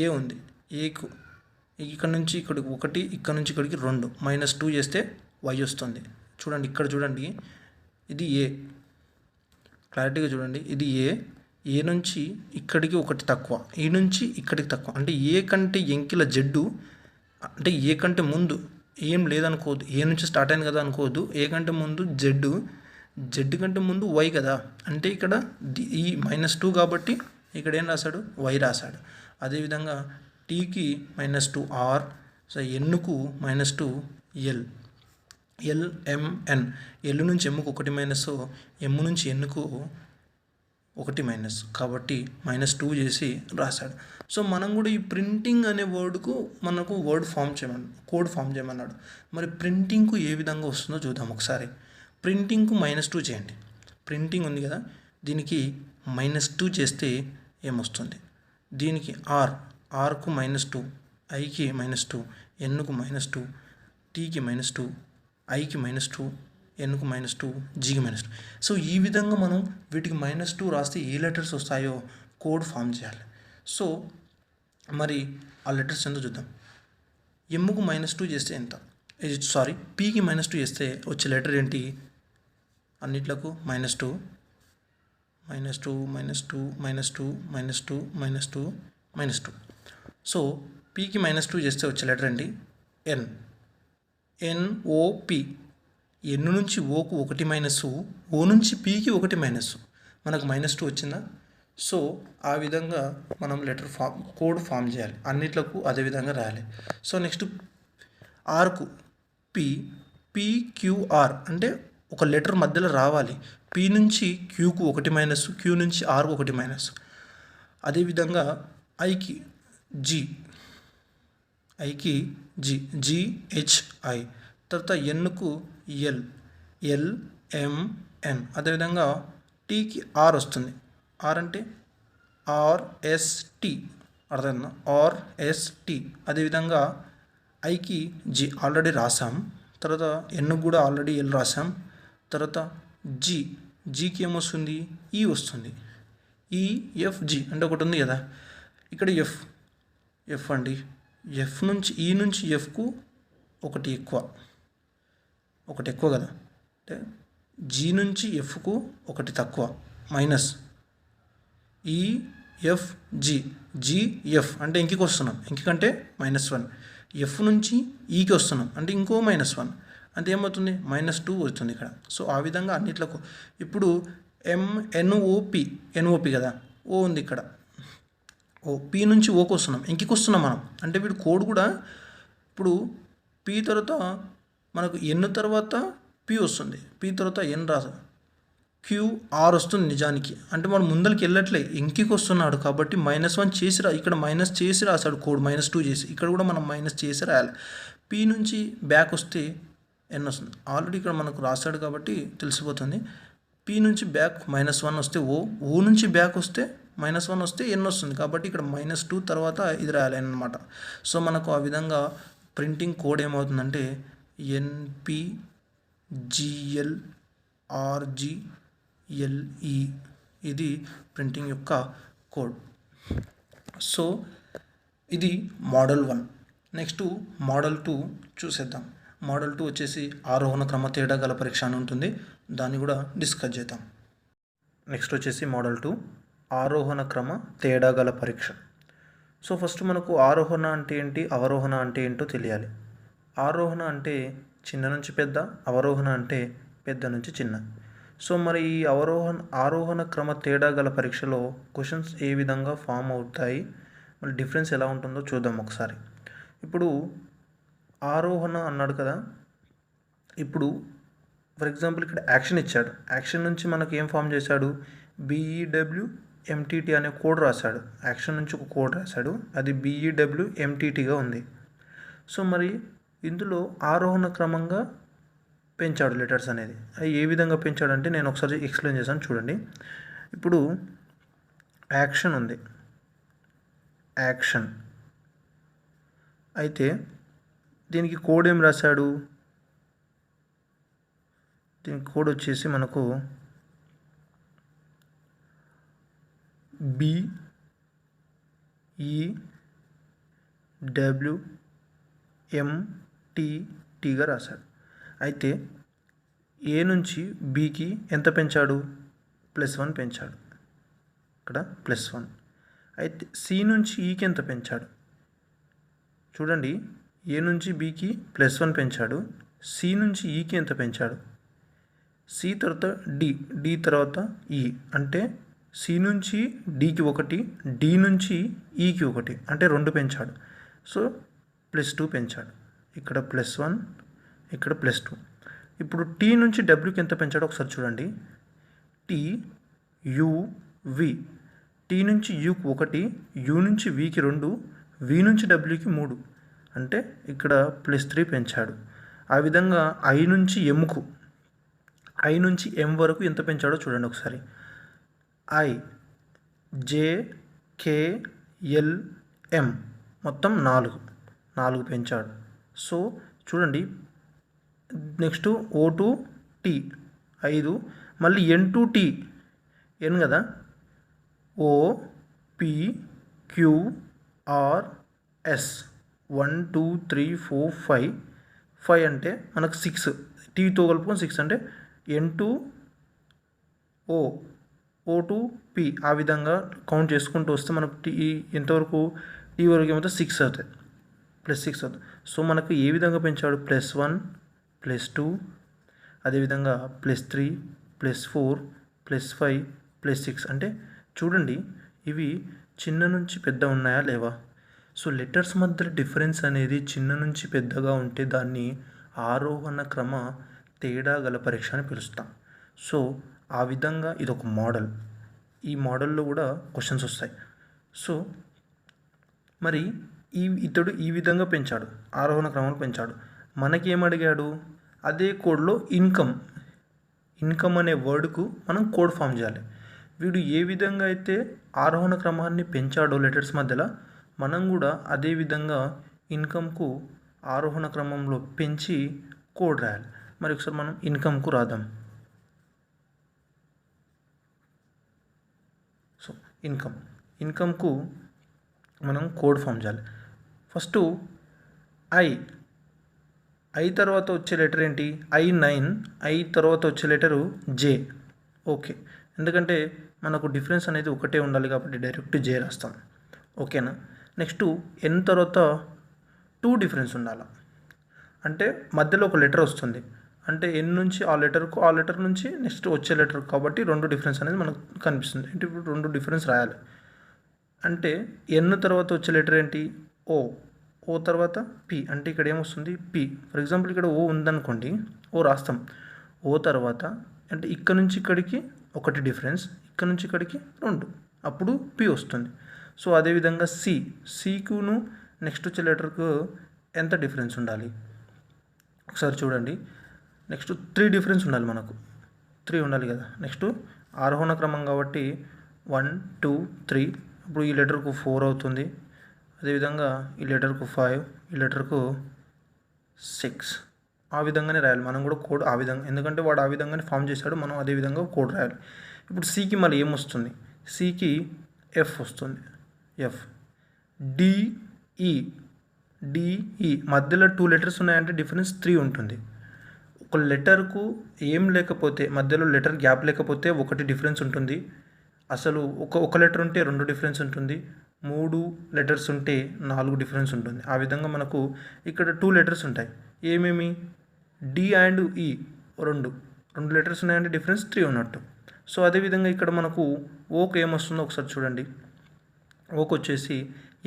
ఏ ఉంది, ఏకు ఇక్కడ నుంచి ఇక్కడికి 1, ఇక్కడ నుంచి ఇక్కడికి 2, -2 చేస్తే వై వస్తుంది. చూడండి, ఇక్కడ చూడండి, ఇది ఏ, క్లారిటీగా చూడండి, ఇది ఏ నుంచి ఇక్కడికి 1 తక్కువ, ఈ నుంచి ఇక్కడికి తక్కువ. అంటే ఏ కంటే ఎంకిల జెడ్డు, అంటే ఏ కంటే ముందు ఏం లేదనుకోవద్దు, ఏ నుంచి స్టార్ట్ అయింది కదా అనుకోవద్దు. ఏ కంటే ముందు జెడ్ కంటే ముందు వై కదా, అంటే ఇక్కడ ఈ -2 కాబట్టి ఇక్కడ ఏం రాశాడు, వై రాశాడు. అదేవిధంగా టీకి -2 ఆర్, సో ఎన్నుకు -2 ఎల్, LMN, ఎల్ నుంచి ఎమ్ముకు 1 మైనస్, ఎమ్ నుంచి ఎన్నుకు 1 - కాబట్టి -2 చేసి రాశాడు. సో మనం కూడా ఈ ప్రింటింగ్ అనే వర్డ్కు మనకు కోడ్ ఫామ్ చేయమన్నాడు. మరి ప్రింటింగ్కు ఏ విధంగా వస్తుందో చూద్దాం ఒకసారి. ప్రింటింగ్కు -2 చేయండి. ప్రింటింగ్ ఉంది కదా, దీనికి -2 చేస్తే ఏమొస్తుంది, దీనికి ఆర్కు -2, ఐకి -2, ఎన్నుకు -2, టీకి -2, ఐకి -2, ఎన్కు -2, జీకి -2. సో ఈ విధంగా మనం వీటికి -2 రాస్తే ఏ లెటర్స్ వస్తాయో కోడ్ ఫామ్ చేయాలి. సో మరి ఆ లెటర్స్ ఎంతో చూద్దాం. ఎమ్ముకు -2 చేస్తే ఎంత, పీకి -2 చేస్తే వచ్చే లెటర్ ఏంటి, అన్నిట్లకు -2 -2 -2 -2 -2 -2 -2. సో పీకి -2 చేస్తే వచ్చే లెటర్ ఏంటి, NOP. ఎన్ను నుంచి ఓకు 1 - ఓ నుంచి పీకి 1 - మనకు -2 వచ్చిందా. సో ఆ విధంగా మనం కోడ్ ఫామ్ చేయాలి, అన్నిట్లకు అదే విధంగా రాయాలి. సో నెక్స్ట్ ఆర్కు PQR అంటే ఒక లెటర్ మధ్యలో రావాలి. పి నుంచి క్యూకు 1 - క్యూ నుంచి ఆర్కు 1 - అదేవిధంగా ఐకి GHI, తర్వాత ఎన్కు LMN, అదేవిధంగా టీకి ఆర్ వస్తుంది. ఆర్ అంటే RST, అర్థమైందా, RST. అదేవిధంగా ఐకి జి ఆల్రెడీ రాసాం, తర్వాత ఎన్కు కూడా ఆల్రెడీ ఎల్ రాసాం. తర్వాత జీకి ఏమొస్తుంది, ఈ వస్తుంది. EFG అంటే ఒకటి ఉంది కదా, ఇక్కడ ఎఫ్ అండి, ఎఫ్ నుంచి ఈ నుంచి ఎఫ్కు ఒకటి ఎక్కువ కదా, అంటే జీ నుంచి ఎఫ్కు ఒకటి తక్కువ, మైనస్ GF అంటే ఇంకికి వస్తున్నాం, ఇంకికంటే -1. ఎఫ్ నుంచి ఈకి వస్తున్నాం అంటే ఇంకో -1, అంటే ఏమవుతుంది, -2 వస్తుంది ఇక్కడ. సో ఆ విధంగా అన్నిట్లకు. ఇప్పుడు NOP కదా, ఓ ఉంది ఇక్కడ, పీ నుంచి ఓకి వస్తున్నాం, ఇంకికి వస్తున్నాం మనం, అంటే వీడు కోడ్ కూడా ఇప్పుడు పీ తర్వాత మనకు ఎన్ తర్వాత పీ వస్తుంది, పీ తర్వాత ఎన్ రాదు, QR వస్తుంది నిజానికి. అంటే మనం ముందరికి వెళ్ళట్లే, ఇంకికి వస్తున్నాడు కాబట్టి -1 చేసి ఇక్కడ మైనస్ చేసి రాశాడు కోడ్, -2 చేసి. ఇక్కడ కూడా మనం మైనస్ చేసి రాయాలి. పీ నుంచి బ్యాక్ వస్తే ఎన్ వస్తుంది, ఆల్రెడీ ఇక్కడ మనకు రాశాడు కాబట్టి తెలిసిపోతుంది. పీ నుంచి బ్యాక్ -1 వస్తే ఓ నుంచి బ్యాక్ వస్తే -1 వస్తే ఎన్ వస్తుంది, కాబట్టి ఇక్కడ -2 తర్వాత ఇది రాయాలి అన్నమాట. సో మనకు ఆ విధంగా ప్రింటింగ్ కోడ్ ఏమవుతుందంటే NPGLRGLE, ఇది ప్రింటింగ్ యొక్క కోడ్. సో ఇది మోడల్ 1. నెక్స్ట్ మోడల్ 2 చూసేద్దాం. మోడల్ 2 వచ్చేసి ఆరోహణ క్రమ తేడా గల పరీక్ష అని ఉంటుంది, దాన్ని కూడా డిస్కస్ చేద్దాం. నెక్స్ట్ వచ్చేసి మోడల్ 2 ఆరోహణ క్రమ తేడా గల పరీక్ష. సో ఫస్ట్ మనకు ఆరోహణ అంటే ఏంటి, అవరోహణ అంటే ఏంటో తెలియాలి. ఆరోహణ అంటే చిన్న నుంచి పెద్ద, అవరోహణ అంటే పెద్ద నుంచి చిన్న. సో మరి ఈ ఆరోహణ క్రమ తేడా గల పరీక్షలో క్వశ్చన్స్ ఏ విధంగా ఫామ్ అవుతాయి, మళ్ళీ డిఫరెన్స్ ఎలా ఉంటుందో చూద్దాం ఒకసారి. ఇప్పుడు ఆరోహణ అన్నాడు కదా, ఇప్పుడు ఫర్ ఎగ్జాంపుల్ ఇక్కడ యాక్షన్ ఇచ్చాడు, యాక్షన్ నుంచి మనకు ఏం ఫామ్ చేశాడు, BEWMTT అనే కోడ్ రాశాడు. యాక్షన్ నుంచి ఒక కోడ్ రాశాడు, అది BEWMTTగా ఉంది. సో మరి ఇందులో ఆరోహణ క్రమంగా పెంచాడు లెటర్స్ అనేది. అవి ఏ విధంగా పెంచాడంటే నేను ఒకసారి ఎక్స్ప్లెయిన్ చేశాను చూడండి. ఇప్పుడు యాక్షన్ ఉంది, యాక్షన్ అయితే దీనికి కోడ్ ఏం రాశాడు? దీనికి కోడ్ వచ్చేసి మనకు BEWMTTగా రాశాడు. అయితే ఏ నుంచి బికి ఎంత పెంచాడు? +1 పెంచాడు. ఇక్కడ +1. అయితే సి నుంచి ఈకి ఎంత పెంచాడు? చూడండి, ఏ నుంచి బికి +1 పెంచాడు, సి నుంచి ఈకి ఎంత పెంచాడు? సి తర్వాత డి తర్వాత ఈ, అంటే సి నుంచి డికి 1, డి నుంచి ఈకి 1, అంటే 2 పెంచాడు. సో +2 పెంచాడు. ఇక్కడ +1, ఇక్కడ +2. ఇప్పుడు టీ నుంచి డబ్ల్యూకి ఎంత పెంచాడో ఒకసారి చూడండి. TUV, టీ నుంచి యూకి 1, యూ నుంచి వికి 2, వి నుంచి డబ్ల్యూకి 3, అంటే ఇక్కడ +3 పెంచాడు. ఆ విధంగా ఐ నుంచి ఎంకు, ఐ నుంచి ఎం వరకు ఎంత పెంచాడో చూడండి ఒకసారి. IJKLM మొత్తం 4 పెంచాడు. సో చూడండి, నెక్స్ట్ O2T 5, మళ్ళీ N2T, ఎన్ కదా, OPQRS 1 2 3 4 5 అంటే మనకు 6, టీతో కలుపుకొని 6, అంటే N2O O2P, ఆ విధంగా కౌంట్ చేసుకుంటూ వస్తే మనకు టీ ఎంతవరకు, టీ వరకు ఏమవుతుంది, 6 అవుతుంది, +6 అవుతుంది. సో మనకు ఏ విధంగా పెంచాడు? +1, +2, అదేవిధంగా +3, +4, +5, +6. అంటే చూడండి, ఇవి చిన్న నుంచి పెద్ద ఉన్నాయా లేవా? సో లెటర్స్ మధ్య డిఫరెన్స్ అనేది చిన్న నుంచి పెద్దగా ఉంటే దాన్ని ఆరోహణ క్రమ తేడా గల పరీక్ష అని పిలుస్తాం. సో ఆ విధంగా ఇదొక మోడల్. ఈ మోడల్లో కూడా క్వశ్చన్స్ వస్తాయి. సో మరి ఇతడు ఈ విధంగా పెంచాడు, ఆరోహణ క్రమంలో పెంచాడు. మనకి ఏమడిగాడు? అదే కోడ్లో ఇన్కమ్ అనే వర్డ్కు మనం కోడ్ ఫామ్ చేయాలి. వీడు ఏ విధంగా అయితే ఆరోహణ క్రమాన్ని పెంచాడో లెటర్స్ మధ్యలో, మనం కూడా అదే విధంగా ఇన్కమ్కు ఆరోహణ క్రమంలో పెంచి కోడ్ రాయాలి. మరి ఒకసారి మనం ఇన్కమ్కు రాద్దాం. సో ఇన్కమ్కు మనం కోడ్ ఫామ్ చేయాలి. ఫస్ట్ ఐ తర్వాత వచ్చే లెటర్ ఏంటి? I9, ఐ తర్వాత వచ్చే లెటరు జే. ఓకే, ఎందుకంటే మనకు డిఫరెన్స్ అనేది ఒకటే ఉండాలి కాబట్టి డైరెక్ట్ జే రాస్తాం. ఓకేనా? నెక్స్ట్ ఎన్ తర్వాత 2 డిఫరెన్స్ ఉండాలి, అంటే మధ్యలో ఒక లెటర్ వస్తుంది, అంటే ఎన్ నుంచి ఆ లెటర్ నుంచి నెక్స్ట్ వచ్చే లెటర్, కాబట్టి 2 డిఫరెన్స్ అనేది మనకు కనిపిస్తుంది. అంటే ఇప్పుడు 2 డిఫరెన్స్ రాయాలి. అంటే ఎన్ తర్వాత వచ్చే లెటర్ ఏంటి? ఓ తర్వాత పి, అంటే ఇక్కడ ఏమొస్తుంది? పి. ఫర్ ఎగ్జాంపుల్ ఇక్కడ ఓ ఉందనుకోండి, ఓ రాస్తాం. ఓ తర్వాత అంటే ఇక్కడ నుంచి ఇక్కడికి 1 డిఫరెన్స్, ఇక్కడ నుంచి ఇక్కడికి 2, అప్పుడు పి వస్తుంది. సో అదేవిధంగా సికును నెక్స్ట్ వచ్చే లెటర్కు ఎంత డిఫరెన్స్ ఉండాలి ఒకసారి చూడండి. నెక్స్ట్ 3 డిఫరెన్స్ ఉండాలి, మనకు 3 ఉండాలి కదా. నెక్స్ట్ ఆరోహణ క్రమం కాబట్టి 1 2 3, ఇప్పుడు ఈ లెటర్కు 4 అవుతుంది. అదేవిధంగా ఈ లెటర్కు 5, ఈ లెటర్కు 6. ఆ విధంగానే రాయాలి మనం కూడా కోడ్, ఆ విధంగా, ఎందుకంటే వాడు ఆ విధంగానే ఫామ్ చేశాడు, మనం అదే విధంగా కోడ్ రాయాలి. ఇప్పుడు సికి మళ్ళీ ఏమొస్తుంది? సికి ఎఫ్ వస్తుంది. ఎఫ్. డిఈ మధ్యలో 2 లెటర్స్ ఉన్నాయంటే డిఫరెన్స్ 3 ఉంటుంది. ఒక లెటర్కు ఏం లేకపోతే, మధ్యలో లెటర్ గ్యాప్ లేకపోతే 1 డిఫరెన్స్ ఉంటుంది. అసలు ఒక లెటర్ ఉంటే 2 డిఫరెన్స్ ఉంటుంది. 3 లెటర్స్ ఉంటే 4 డిఫరెన్స్ ఉంటుంది. ఆ విధంగా మనకు ఇక్కడ 2 లెటర్స్ ఉంటాయి. ఏమేమి? డి అండ్ ఈ, 2 లెటర్స్ ఉన్నాయంటే డిఫరెన్స్ 3 ఉన్నట్టు. సో అదేవిధంగా ఇక్కడ మనకు ఓకు ఏమొస్తుందో ఒకసారి చూడండి. ఓకు వచ్చేసి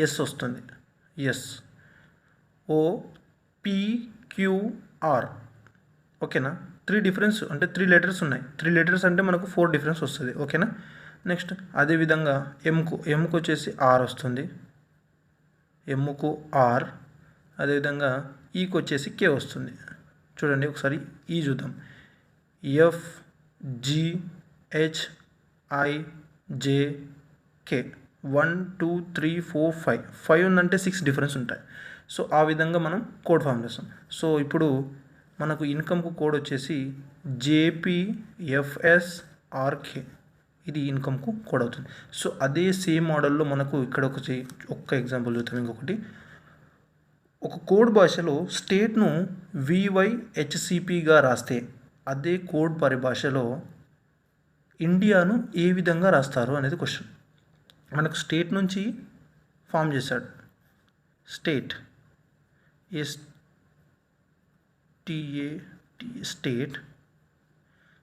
ఎస్ వస్తుంది. ఎస్. OPQR. ఓకేనా? 3 డిఫరెన్స్ అంటే 3 లెటర్స్ ఉన్నాయి. 3 లెటర్స్ అంటే మనకు 4 డిఫరెన్స్ వస్తుంది. ఓకేనా? నెక్స్ట్ అదేవిధంగా ఎంకు వచ్చేసి ఆర్ వస్తుంది. ఎంకు ఆర్. అదేవిధంగా ఈకి వచ్చేసి కే వస్తుంది. చూడండి ఒకసారి ఈ చూద్దాం. ఎఫ్ జి హెచ్ ఐ జే కే 1 2 3 4 5 ఉందంటే 6 డిఫరెన్స్ ఉంటాయి. సో ఆ విధంగా మనం కోడ్ ఫామ్ చేస్తాం. సో ఇప్పుడు మనకు ఇన్కమ్కు కోడ్ వచ్చేసి JPFSRK, ఇది ఇన్కమ్కు కోడ్ అవుతుంది. సో అదే సేమ్ మోడల్లో మనకు ఇక్కడ ఒక్క ఎగ్జాంపుల్ చూద్దాం. ఇంకొకటి, ఒక కోడ్ భాషలో స్టేట్ను VYHCPగా రాస్తే అదే కోడ్ పరిభాషలో ఇండియాను ఏ విధంగా రాస్తారు అనేది క్వశ్చన్. మనకు స్టేట్ నుంచి ఫామ్ చేశాడు. స్టేట్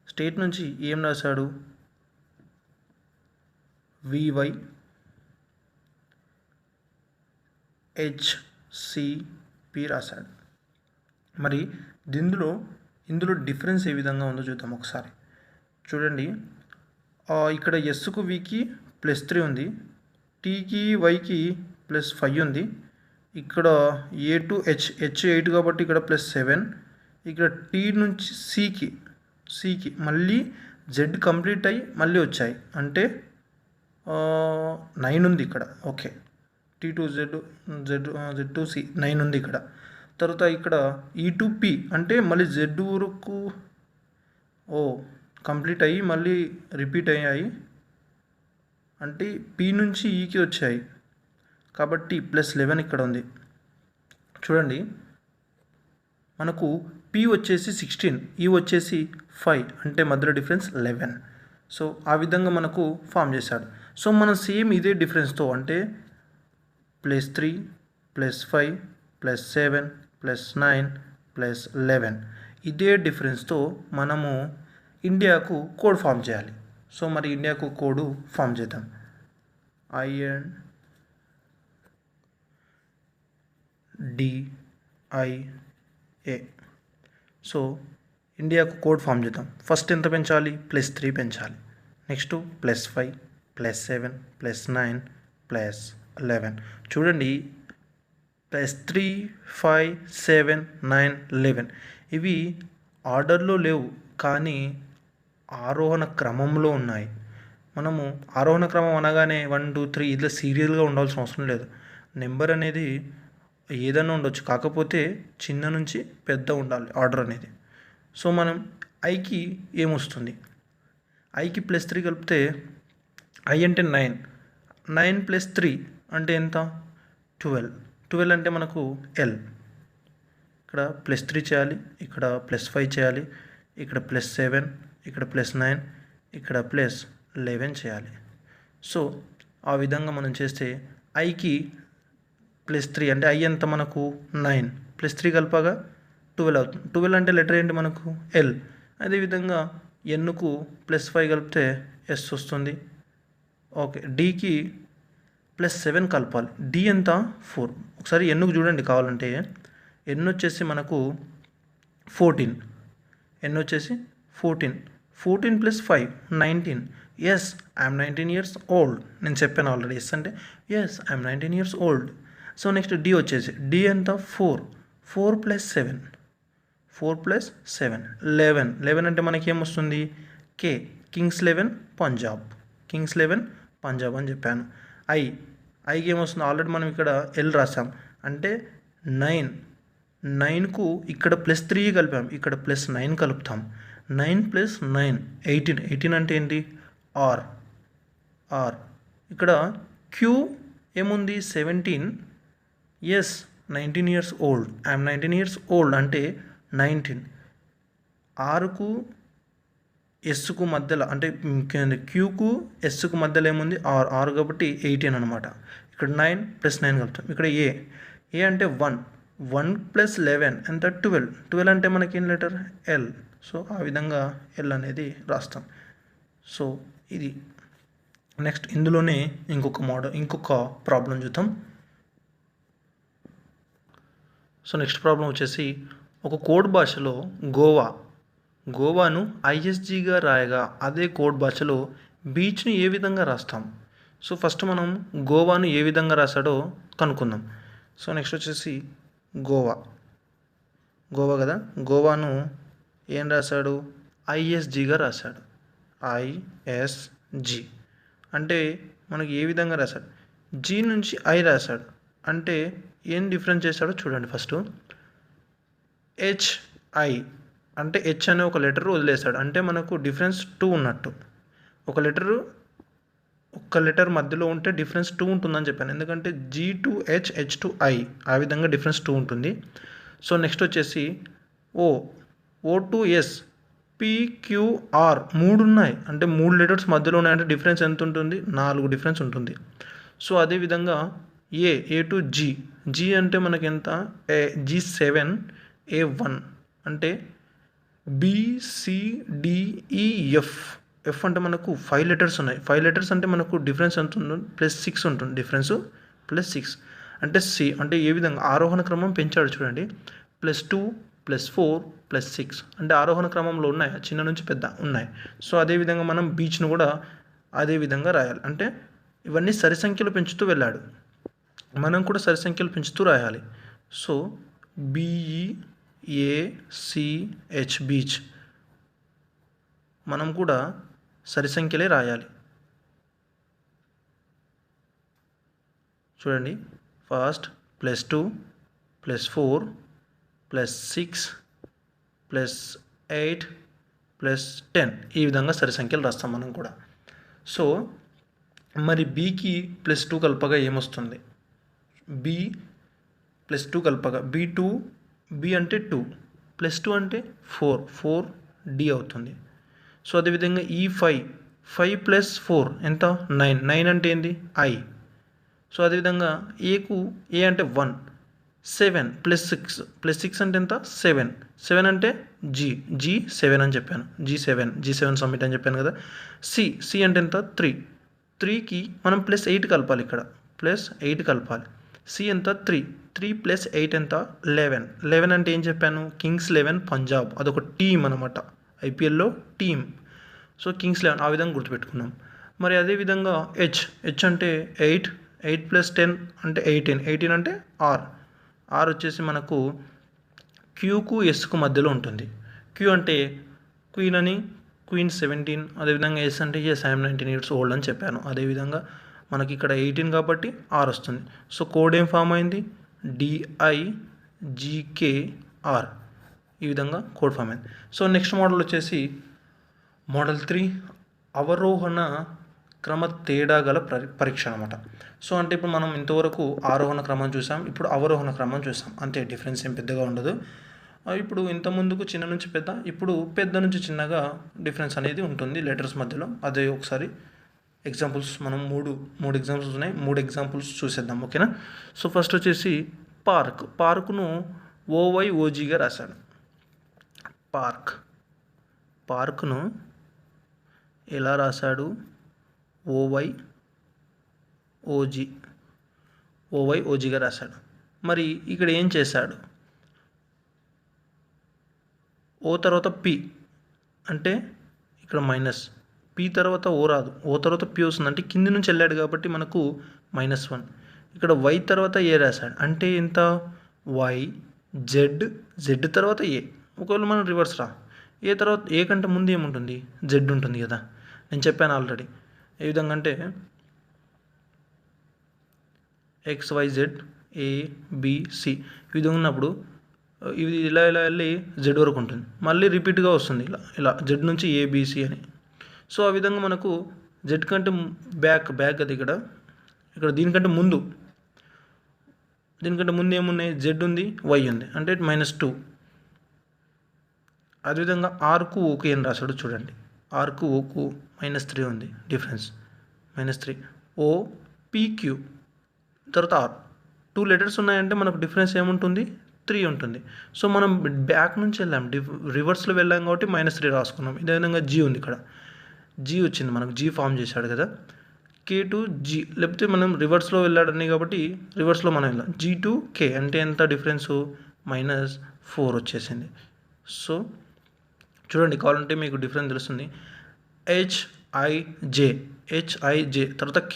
స్టేట్ నుంచి ఏం రాశాడు? VYHCP రాశాడు. మరి ఇందులో డిఫరెన్స్ ఏ విధంగా ఉందో చూద్దాం ఒకసారి. చూడండి, ఇక్కడ ఎస్కు వికి +3 ఉంది, టీకి వైకి +5 ఉంది. ఇక్కడ ఏ టు హెచ్ 8 కాబట్టి ఇక్కడ +7. ఇక్కడ టీ నుంచి సికి మళ్ళీ జెడ్ కంప్లీట్ అయ్యి మళ్ళీ వచ్చాయి అంటే 9 ఉంది ఇక్కడ. Okay, T to Z to C 9 ఉంది ఇక్కడ. తర్వాత ఇక్కడ ఈ టు పి అంటే మళ్ళీ జెడ్ వరకు కంప్లీట్ అయ్యి మళ్ళీ రిపీట్ అయ్యాయి అంటే పి నుంచి ఈకి వచ్చాయి కాబట్టి +11 ఇక్కడ ఉంది. చూడండి, మనకు పి వచ్చేసి 16, ఈ వచ్చేసి 5 అంటే మధ్యలో డిఫరెన్స్ 11. సో ఆ విధంగా మనకు ఫామ్ చేశాడు. సో మనం సేమ్ ఇదే డిఫరెన్స్తో అంటే +3 +5 +7 +9 +11 ఇదే డిఫరెన్స్తో మనము ఇండియాకు కోడ్ ఫామ్ చేయాలి. సో మరి ఇండియాకు కోడ్ ఫామ్ చేద్దాం. INDIA. సో ఇండియాకు కోడ్ ఫామ్ చేద్దాం. ఫస్ట్ ఎంత పెంచాలి? +3 పెంచాలి. నెక్స్ట్ +5 +7 +9 +11. చూడండి, +3 5 7 9 11 ఇవి ఆర్డర్లో లేవు కానీ ఆరోహణ క్రమంలో ఉన్నాయి. మనము ఆరోహణ క్రమం అనగానే 1 2 3 ఇట్లా సీరియల్గా ఉండాల్సిన అవసరం లేదు. నెంబర్ అనేది ఏదైనా ఉండొచ్చు, కాకపోతే చిన్న నుంచి పెద్ద ఉండాలి ఆర్డర్ అనేది. సో మనం ఐకి ఏమొస్తుంది? ఐకి +3 కలిపితే ఐ అంటే 9 +3 అంటే ఎంత? 12 అంటే మనకు ఎల్. ఇక్కడ +3 చేయాలి, ఇక్కడ +5 చేయాలి, ఇక్కడ +7, ఇక్కడ +9, ఇక్కడ +11 చేయాలి. సో ఆ విధంగా మనం చేస్తే ఐకి +3 అంటే ఐ ఎంత మనకు 9 +3 కలిపగా 12 అవుతుంది. 12 అంటే లెటర్ ఏంటి మనకు? ఎల్. అదేవిధంగా ఎన్కు +5 కలిపితే ఎస్ వస్తుంది. ఓకే, డికి +7 కలపాలి. డి ఎంత? 4. ఒకసారి ఎన్నుకు చూడండి కావాలంటే. ఎన్ వచ్చేసి మనకు 14. ఎన్ వచ్చేసి 14 +5 19. Yes, I'm 19 years old. నేను చెప్పాను ఆల్రెడీ. ఎస్ అంటే yes, I'm 19 years old. So next D వచ్చేసి డి ఎంత? 4 +7 11 అంటే మనకి ఏమొస్తుంది? కే, కింగ్స్ 11 పంజాబ్ అని చెప్పాను. ఐకి ఏమొస్తుంది? ఆల్రెడీ మనం ఇక్కడ ఎల్ రాసాం అంటే 9కు ఇక్కడ +3 కలిపాం, ఇక్కడ +9 కలుపుతాం. 9 + 9 18 అంటే ఏంటి? ఆర్. ఇక్కడ క్యూ ఏముంది? 17. Yes, 19 years old. I'm 19 years old అంటే 19. ఆర్కు ఎస్కు మధ్యలో అంటే క్యూకు ఎస్కు మధ్యలో ఏముంది? ఆర్ కాబట్టి 18 అనమాట. ఇక్కడ 9 + 9 కలుపుతాం. ఇక్కడ ఏ అంటే 1 + 11 ఎంత? 12 అంటే మనకి ఏం లెటర్? ఎల్. సో ఆ విధంగా ఎల్ అనేది రాస్తాం. సో ఇది నెక్స్ట్ ఇందులోనే ఇంకొక ప్రాబ్లం చూద్దాం. సో నెక్స్ట్ ప్రాబ్లం వచ్చేసి, ఒక కోడ్ భాషలో గోవాను ISGగా రాయగా అదే కోడ్ భాషలో బీచ్ని ఏ విధంగా రాస్తాం? సో ఫస్ట్ మనం గోవాను ఏ విధంగా రాశాడో కనుక్కుందాం. సో నెక్స్ట్ వచ్చేసి గోవా కదా, గోవాను ఏం రాశాడు, ఐఎస్జిగా రాశాడు. ఐఎస్జి అంటే మనకి ఏ విధంగా రాశాడు, జీ నుంచి ఐ రాశాడు. అంటే ఏం డిఫరెన్స్ చేశాడో చూడండి. ఫస్ట్ హెచ్ఐ అంటే హెచ్ అనే ఒక లెటర్ వదిలేశాడు. అంటే మనకు డిఫరెన్స్ 2 ఉన్నట్టు. ఒక్క లెటర్ మధ్యలో ఉంటే డిఫరెన్స్ 2 ఉంటుందని చెప్పాను. ఎందుకంటే G to H, H to I, ఆ విధంగా డిఫరెన్స్ 2 ఉంటుంది. సో నెక్స్ట్ వచ్చేసి ఓ టు ఎస్, పిక్యూఆర్ 3 ఉన్నాయి. అంటే 3 లెటర్స్ మధ్యలో ఉన్నాయంటే డిఫరెన్స్ ఎంత ఉంటుంది, 4 డిఫరెన్స్ ఉంటుంది. సో అదేవిధంగా ఏ టు జీ అంటే మనకి ఎంత, G7 A1 అంటే BCDEF. ఎఫ్ అంటే మనకు 5 లెటర్స్ ఉన్నాయి. 5 లెటర్స్ అంటే మనకు డిఫరెన్స్ ఎంత ఉంటుంది, +6 ఉంటుంది. డిఫరెన్స్ +6 అంటే సి అంటే ఏ విధంగా ఆరోహణ క్రమం పెంచాడు చూడండి. +2 +4 +6 అంటే ఆరోహణ క్రమంలో ఉన్నాయి, చిన్న నుంచి పెద్ద ఉన్నాయి. సో అదేవిధంగా మనం బీచ్ను కూడా అదే విధంగా రాయాలి. అంటే ఇవన్నీ సరి సంఖ్యలు పెంచుతూ వెళ్ళాడు, మనం కూడా సరి సంఖ్యలు పెంచుతూ రాయాలి. సో BEACH బీచ్ మనం కూడా సరి సంఖ్యలే రాయాలి. చూడండి, ఫస్ట్ +2 +4 +6 +8 +10 ఈ విధంగా సరి సంఖ్యలు రాస్తాం మనం కూడా. సో మరి బీకి +2 కలపగా ఏమొస్తుంది, బి +2 కలపగా బి అంటే 2 +2 అంటే 4D అవుతుంది. సో అదేవిధంగా ఈ 5 +4 ఎంత, 9 అంటే ఏంది, ఐ. సో అదేవిధంగా ఏ అంటే 1, 7 +6 అంటే ఎంత, 7 అంటే G7 అని చెప్పాను, G7 సబ్మిట్ అని చెప్పాను కదా. సి అంటే ఎంత, 3కి మనం +8 కలపాలి, ఇక్కడ +8 కలపాలి. సి ఎంత, 3 +8 ఎంత, 11 అంటే ఏం చెప్పాను, కింగ్స్ 11 పంజాబ్, అదొక టీం అనమాట, ఐపీఎల్లో టీం. సో కింగ్స్ 11 ఆ విధంగా గుర్తుపెట్టుకున్నాం. మరి అదేవిధంగా హెచ్ అంటే 8 + 10 అంటే 18 అంటే ఆర్ వచ్చేసి మనకు క్యూకు ఎస్కు మధ్యలో ఉంటుంది. క్యూ అంటే క్వీన్ 17, అదేవిధంగా ఎస్ అంటే ఐఎమ్ 19 years old అని చెప్పాను. అదేవిధంగా మనకి ఇక్కడ 18 కాబట్టి ఆర్ వస్తుంది. సో కోడ్ ఏం ఫామ్ అయింది, DIGKR, ఈ విధంగా కోడ్ ఫామ్ అయింది. సో నెక్స్ట్ మోడల్ వచ్చేసి మోడల్ 3 అవరోహణ క్రమ తేడా గల పరీక్ష అనమాట. సో అంటే ఇప్పుడు మనం ఇంతవరకు ఆరోహణ క్రమం చూసాం, ఇప్పుడు అవరోహణ క్రమం చూసాం. అంతే, డిఫరెన్స్ ఏం పెద్దగా ఉండదు. ఇప్పుడు ఇంత ముందుకు చిన్న నుంచి పెద్ద, ఇప్పుడు పెద్ద నుంచి చిన్నగా డిఫరెన్స్ అనేది ఉంటుంది లెటర్స్ మధ్యలో. అదే ఒకసారి ఎగ్జాంపుల్స్ మనం మూడు ఎగ్జాంపుల్స్ ఉన్నాయి, 3 ఎగ్జాంపుల్స్ చూసేద్దాం, ఓకేనా. సో ఫస్ట్ వచ్చేసి పార్కును OYOGగా రాశాడు. పార్కును ఎలా రాశాడు, OYOGగా రాశాడు. మరి ఇక్కడ ఏం చేశాడు, ఓ తర్వాత పి అంటే ఇక్కడ మైనస్, పి తర్వాత ఓ రాదు, ఓ తర్వాత పి వస్తుంది, అంటే కింది నుంచి వెళ్ళాడు కాబట్టి మనకు -1. ఇక్కడ వై తర్వాత ఏ రాశాడు, అంటే ఎంత, వై జెడ్ తర్వాత ఏ. ఒకవేళ మనం రివర్స్ ఏ తర్వాత ఏ కంటే ముందు ఏముంటుంది, జెడ్ ఉంటుంది కదా, నేను చెప్పాను ఆల్రెడీ. ఏ విధంగా అంటే XYZ ABC ఈ విధంగా ఉన్నప్పుడు ఇది ఇలా వెళ్ళి జెడ్ వరకు ఉంటుంది, మళ్ళీ రిపీట్గా వస్తుంది ఇలా జెడ్ నుంచి ABC అని. సో ఆ విధంగా మనకు జెడ్ కంటే బ్యాక్ అది ఇక్కడ దీనికంటే ముందు ఏమున్నాయి, జెడ్ ఉంది, వై ఉంది, అంటే -2. అదేవిధంగా ఆర్కు ఓకు ఏం రాశాడు చూడండి, ఆర్కు ఓకు -3 ఉంది, డిఫరెన్స్ -3. OPQ తర్వాత ఆర్ 2 లెటర్స్ ఉన్నాయంటే మనకు డిఫరెన్స్ ఏముంటుంది, 3 ఉంటుంది. సో మనం బ్యాక్ నుంచి వెళ్ళాం, రివర్స్లో వెళ్ళాం కాబట్టి -3 రాసుకున్నాం. ఇదే విధంగా జీ ఉంది, ఇక్కడ జీ వచ్చింది మనకు, జీ ఫామ్ చేశాడు కదా, K to G, లేకపోతే మనం రివర్స్లో వెళ్ళాడని కాబట్టి రివర్స్లో మనం వెళ్ళాం. G to K అంటే ఎంత డిఫరెన్సు, -4 వచ్చేసింది. సో చూడండి, కావాలంటే మీకు డిఫరెన్స్ తెలుస్తుంది. HIJ తర్వాత K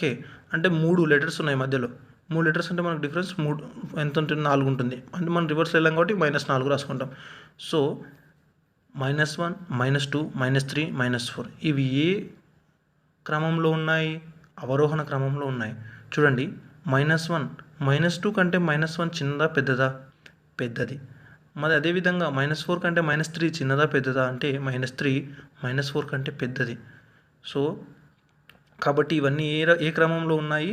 అంటే 3 లెటర్స్ ఉన్నాయి మధ్యలో, 3 లెటర్స్ అంటే మనకు డిఫరెన్స్ ఎంత ఉంటుంది, 4 ఉంటుంది. అంటే మనం రివర్స్లో వెళ్ళాం కాబట్టి -4 రాసుకుంటాం. సో -1, -2, -3, -4 ఇవి ఏ క్రమంలో ఉన్నాయి? అవరోహణ క్రమంలో ఉన్నాయి. చూడండి, -1, -2 కంటే -1 చిన్నదా పెద్దదా? పెద్దది. మరి అదేవిధంగా -4 కంటే -3 చిన్నదా పెద్దదా అంటే -3 -4 కంటే పెద్దది. సో కాబట్టి ఇవన్నీ ఏ క్రమంలో ఉన్నాయి?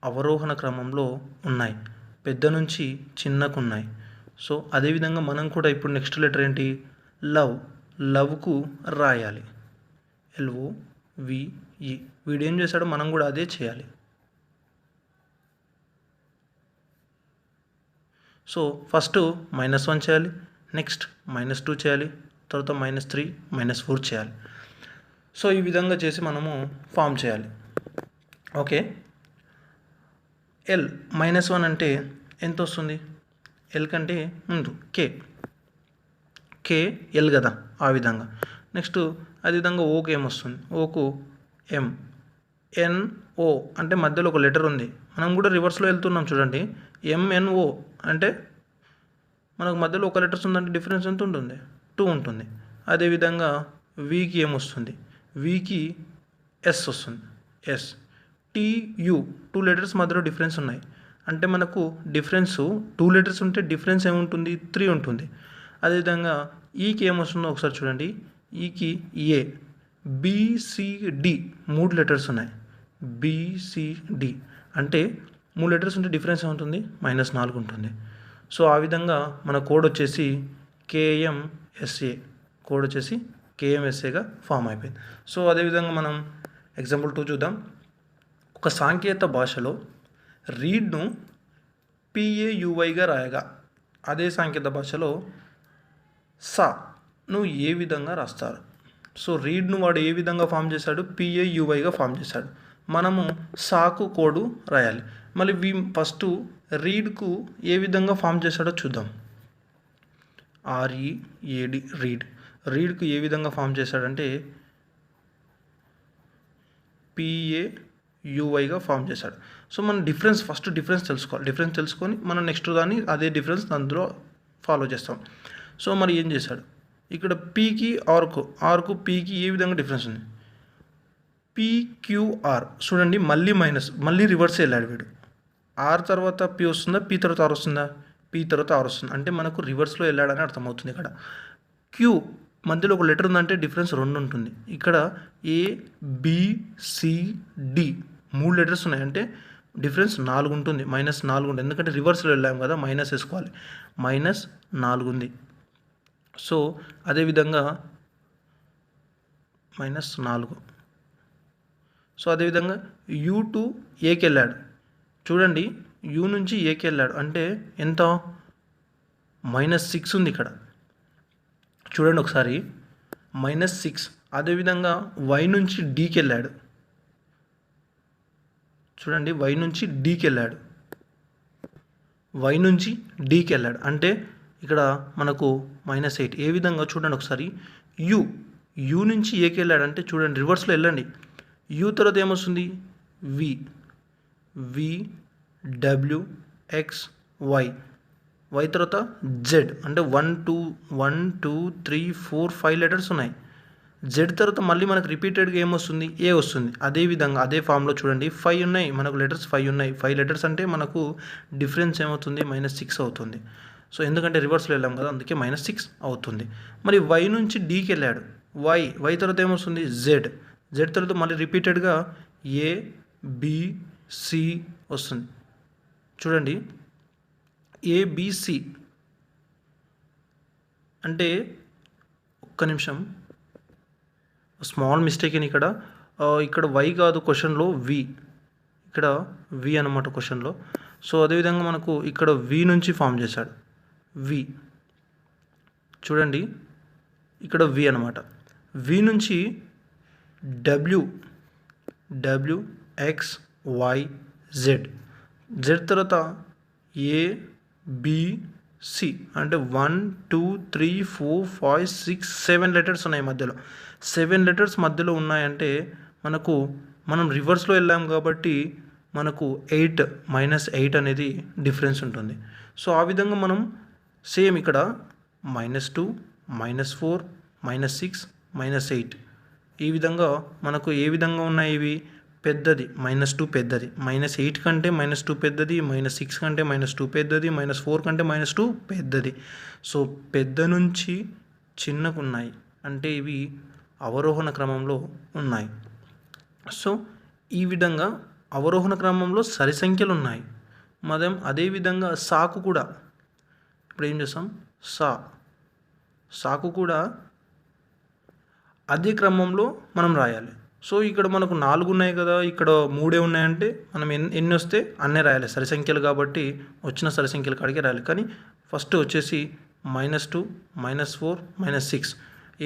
అవరోహణ క్రమంలో ఉన్నాయి. పెద్ద నుంచి చిన్నకు ఉన్నాయి. సో అదేవిధంగా మనం కూడా ఇప్పుడు నెక్స్ట్ లెటర్ ఏంటి? లవ్కు రాయాలి. LOVE. వీడు ఏం చేశాడో మనం కూడా అదే చేయాలి. సో ఫస్ట్ -1 చేయాలి, నెక్స్ట్ -2 చేయాలి, తర్వాత -3, -4 చేయాలి. సో ఈ విధంగా చేసి మనము ఫామ్ చేయాలి. ఓకే. -1 అంటే ఎంత వస్తుంది? L కంటే ముందు K L కదా, ఆ విధంగా. నెక్స్ట్ అదేవిధంగా ఓకు ఏమొస్తుంది? ఓకు M. NO అంటే మధ్యలో ఒక లెటర్ ఉంది. మనం కూడా రివర్స్లో వెళ్తున్నాం చూడండి. MNO అంటే మనకు మధ్యలో ఒక లెటర్స్ ఉందంటే డిఫరెన్స్ ఎంత ఉంటుంది? 2 ఉంటుంది. అదేవిధంగా వీకి ఏమొస్తుంది? వీకి S వస్తుంది. TU 2 లెటర్స్ మధ్యలో డిఫరెన్స్ ఉన్నాయి. అంటే మనకు డిఫరెన్స్ 2 లెటర్స్ ఉంటే డిఫరెన్స్ ఏముంటుంది? 3 ఉంటుంది. అదేవిధంగా ఈకి ఏమొస్తుందో ఒకసారి చూడండి. ఈకి A. BCD 3 లెటర్స్ ఉన్నాయి. BCD అంటే 3 లెటర్స్ ఉంటే డిఫరెన్స్ ఏముంటుంది? -4 ఉంటుంది. సో ఆ విధంగా మన కోడ్ వచ్చేసి KMSA. కోడ్ వచ్చేసి KMSAగా ఫామ్ అయిపోయింది. సో అదేవిధంగా మనం ఎగ్జాంపుల్ 2 చూద్దాం. ఒక సాంకేతిక భాషలో రీడ్ను PAUYగా రాయగా అదే సాంకేతిక భాషలో సాను ఏ విధంగా రాస్తారు? సో రీడ్ను వాడు ఏ విధంగా ఫామ్ చేశాడు? PAUYగా ఫామ్ చేశాడు. మనము సాకు కోడు రాయాలి. మళ్ళీ ఫస్ట్ రీడ్కు ఏ విధంగా ఫామ్ చేశాడో చూద్దాం. READ రీడ్కు ఏ విధంగా ఫామ్ చేశాడంటే PAUYగా ఫామ్ చేశాడు. సో మనం ఫస్ట్ డిఫరెన్స్ తెలుసుకోవాలి. డిఫరెన్స్ తెలుసుకొని మనం నెక్స్ట్ దాన్ని అదే డిఫరెన్స్ అందులో ఫాలో చేస్తాం. సో మరి ఏం చేశాడు? ఇక్కడ పీకి ఆర్కు పీకి ఏ విధంగా డిఫరెన్స్ ఉంది? PQR చూడండి, మళ్ళీ రివర్స్ వెళ్ళాడు వీడు. ఆర్ తర్వాత పి వస్తుందా? పి తర్వాత ఆర్ వస్తుందా? పి తర్వాత ఆర్ వస్తుంది. అంటే మనకు రివర్స్లో వెళ్ళాడని అర్థమవుతుంది. ఇక్కడ క్యూ మధ్యలో ఒక లెటర్ ఉందంటే డిఫరెన్స్ 2 ఉంటుంది. ఇక్కడ ABCD 3 లెటర్స్ ఉన్నాయి అంటే డిఫరెన్స్ 4 ఉంటుంది. -4 ఉంటుంది. ఎందుకంటే రివర్స్లో వెళ్ళాము కదా, మైనస్ వేసుకోవాలి. -4 ఉంది. సో అదేవిధంగా -4. సో అదేవిధంగా U టు Aకి వెళ్ళాడు. చూడండి, U నుంచి Aకి వెళ్ళాడు అంటే ఎంత? -6 ఉంది ఇక్కడ. చూడండి ఒకసారి, -6. అదేవిధంగా Y నుంచి Dకి వెళ్ళాడు. చూడండి, Y నుంచి Dకి వెళ్ళాడు. Y నుంచి Dకి వెళ్ళాడు అంటే ఇక్కడ మనకు -8. ఏ విధంగా చూడండి ఒకసారి. U నుంచి Aకి వెళ్ళాడు అంటే చూడండి రివర్స్లో వెళ్ళండి. U తర్వాత ఏమొస్తుంది? V W X Y. Y తర్వాత Z అంటే 1 2 3 4 5 లెటర్స్ ఉన్నాయి. Z తర్వాత మళ్ళీ మనకు రిపీటెడ్గా ఏమొస్తుంది? A వస్తుంది. అదేవిధంగా అదే ఫామ్లో చూడండి 5 ఉన్నాయి మనకు లెటర్స్. 5 ఉన్నాయి. 5 లెటర్స్ అంటే మనకు డిఫరెన్స్ ఏమవుతుంది? -6 అవుతుంది. సో ఎందుకంటే రివర్స్లో వెళ్ళాం కదా, అందుకే -6 అవుతుంది. మరి Y నుంచి Dకి వెళ్ళాడు. Y తర్వాత ఏమొస్తుంది? Z తర్వాత మళ్ళీ రిపీటెడ్గా ABC వస్తుంది. చూడండి, ABC అంటే ఒక్క నిమిషం, స్మాల్ మిస్టేక్ అని ఇక్కడ Y కాదు క్వశ్చన్లో V. ఇక్కడ V అన్నమాట క్వశ్చన్లో. సో అదేవిధంగా మనకు ఇక్కడ V నుంచి ఫామ్ చేశాడు. V చూడండి, ఇక్కడ V అన్నమాట. V నుంచి W X Y Z తర్వాత ABC అంటే 1 2 3 4 5 6 7 లెటర్స్ ఉన్నాయి మధ్యలో. 7 లెటర్స్ మధ్యలో ఉన్నాయంటే మనం రివర్స్లో వెళ్ళాం కాబట్టి మనకు 8 -8 అనేది డిఫరెన్స్ ఉంటుంది. సో ఆ విధంగా మనం సేమ్ ఇక్కడ -2 -4 -6 -8 ఈ విధంగా మనకు ఏ విధంగా ఉన్నాయి ఇవి పెద్దది -2 పెద్దది, -8 కంటే -2 పెద్దది, -6 కంటే -2 పెద్దది, -4 కంటే -2 పెద్దది. సో పెద్ద నుంచి చిన్నకు ఉన్నాయి అంటే ఇవి అవరోహణ క్రమంలో ఉన్నాయి. సో ఈ విధంగా అవరోహణ క్రమంలో సరి సంఖ్యలు ఉన్నాయి. మనం అదేవిధంగా సాకు కూడా ఇప్పుడు ఏం చేస్తాం, సాకు కూడా అదే క్రమంలో మనం రాయాలి. సో ఇక్కడ మనకు 4 ఉన్నాయి కదా, ఇక్కడ 3 ఉన్నాయంటే మనం ఎన్ని వస్తే అన్నే రాయాలి. సరి సంఖ్యలు కాబట్టి వచ్చిన సరి సంఖ్యలు కాడికి రాయాలి. కానీ ఫస్ట్ వచ్చేసి -2 -4 -6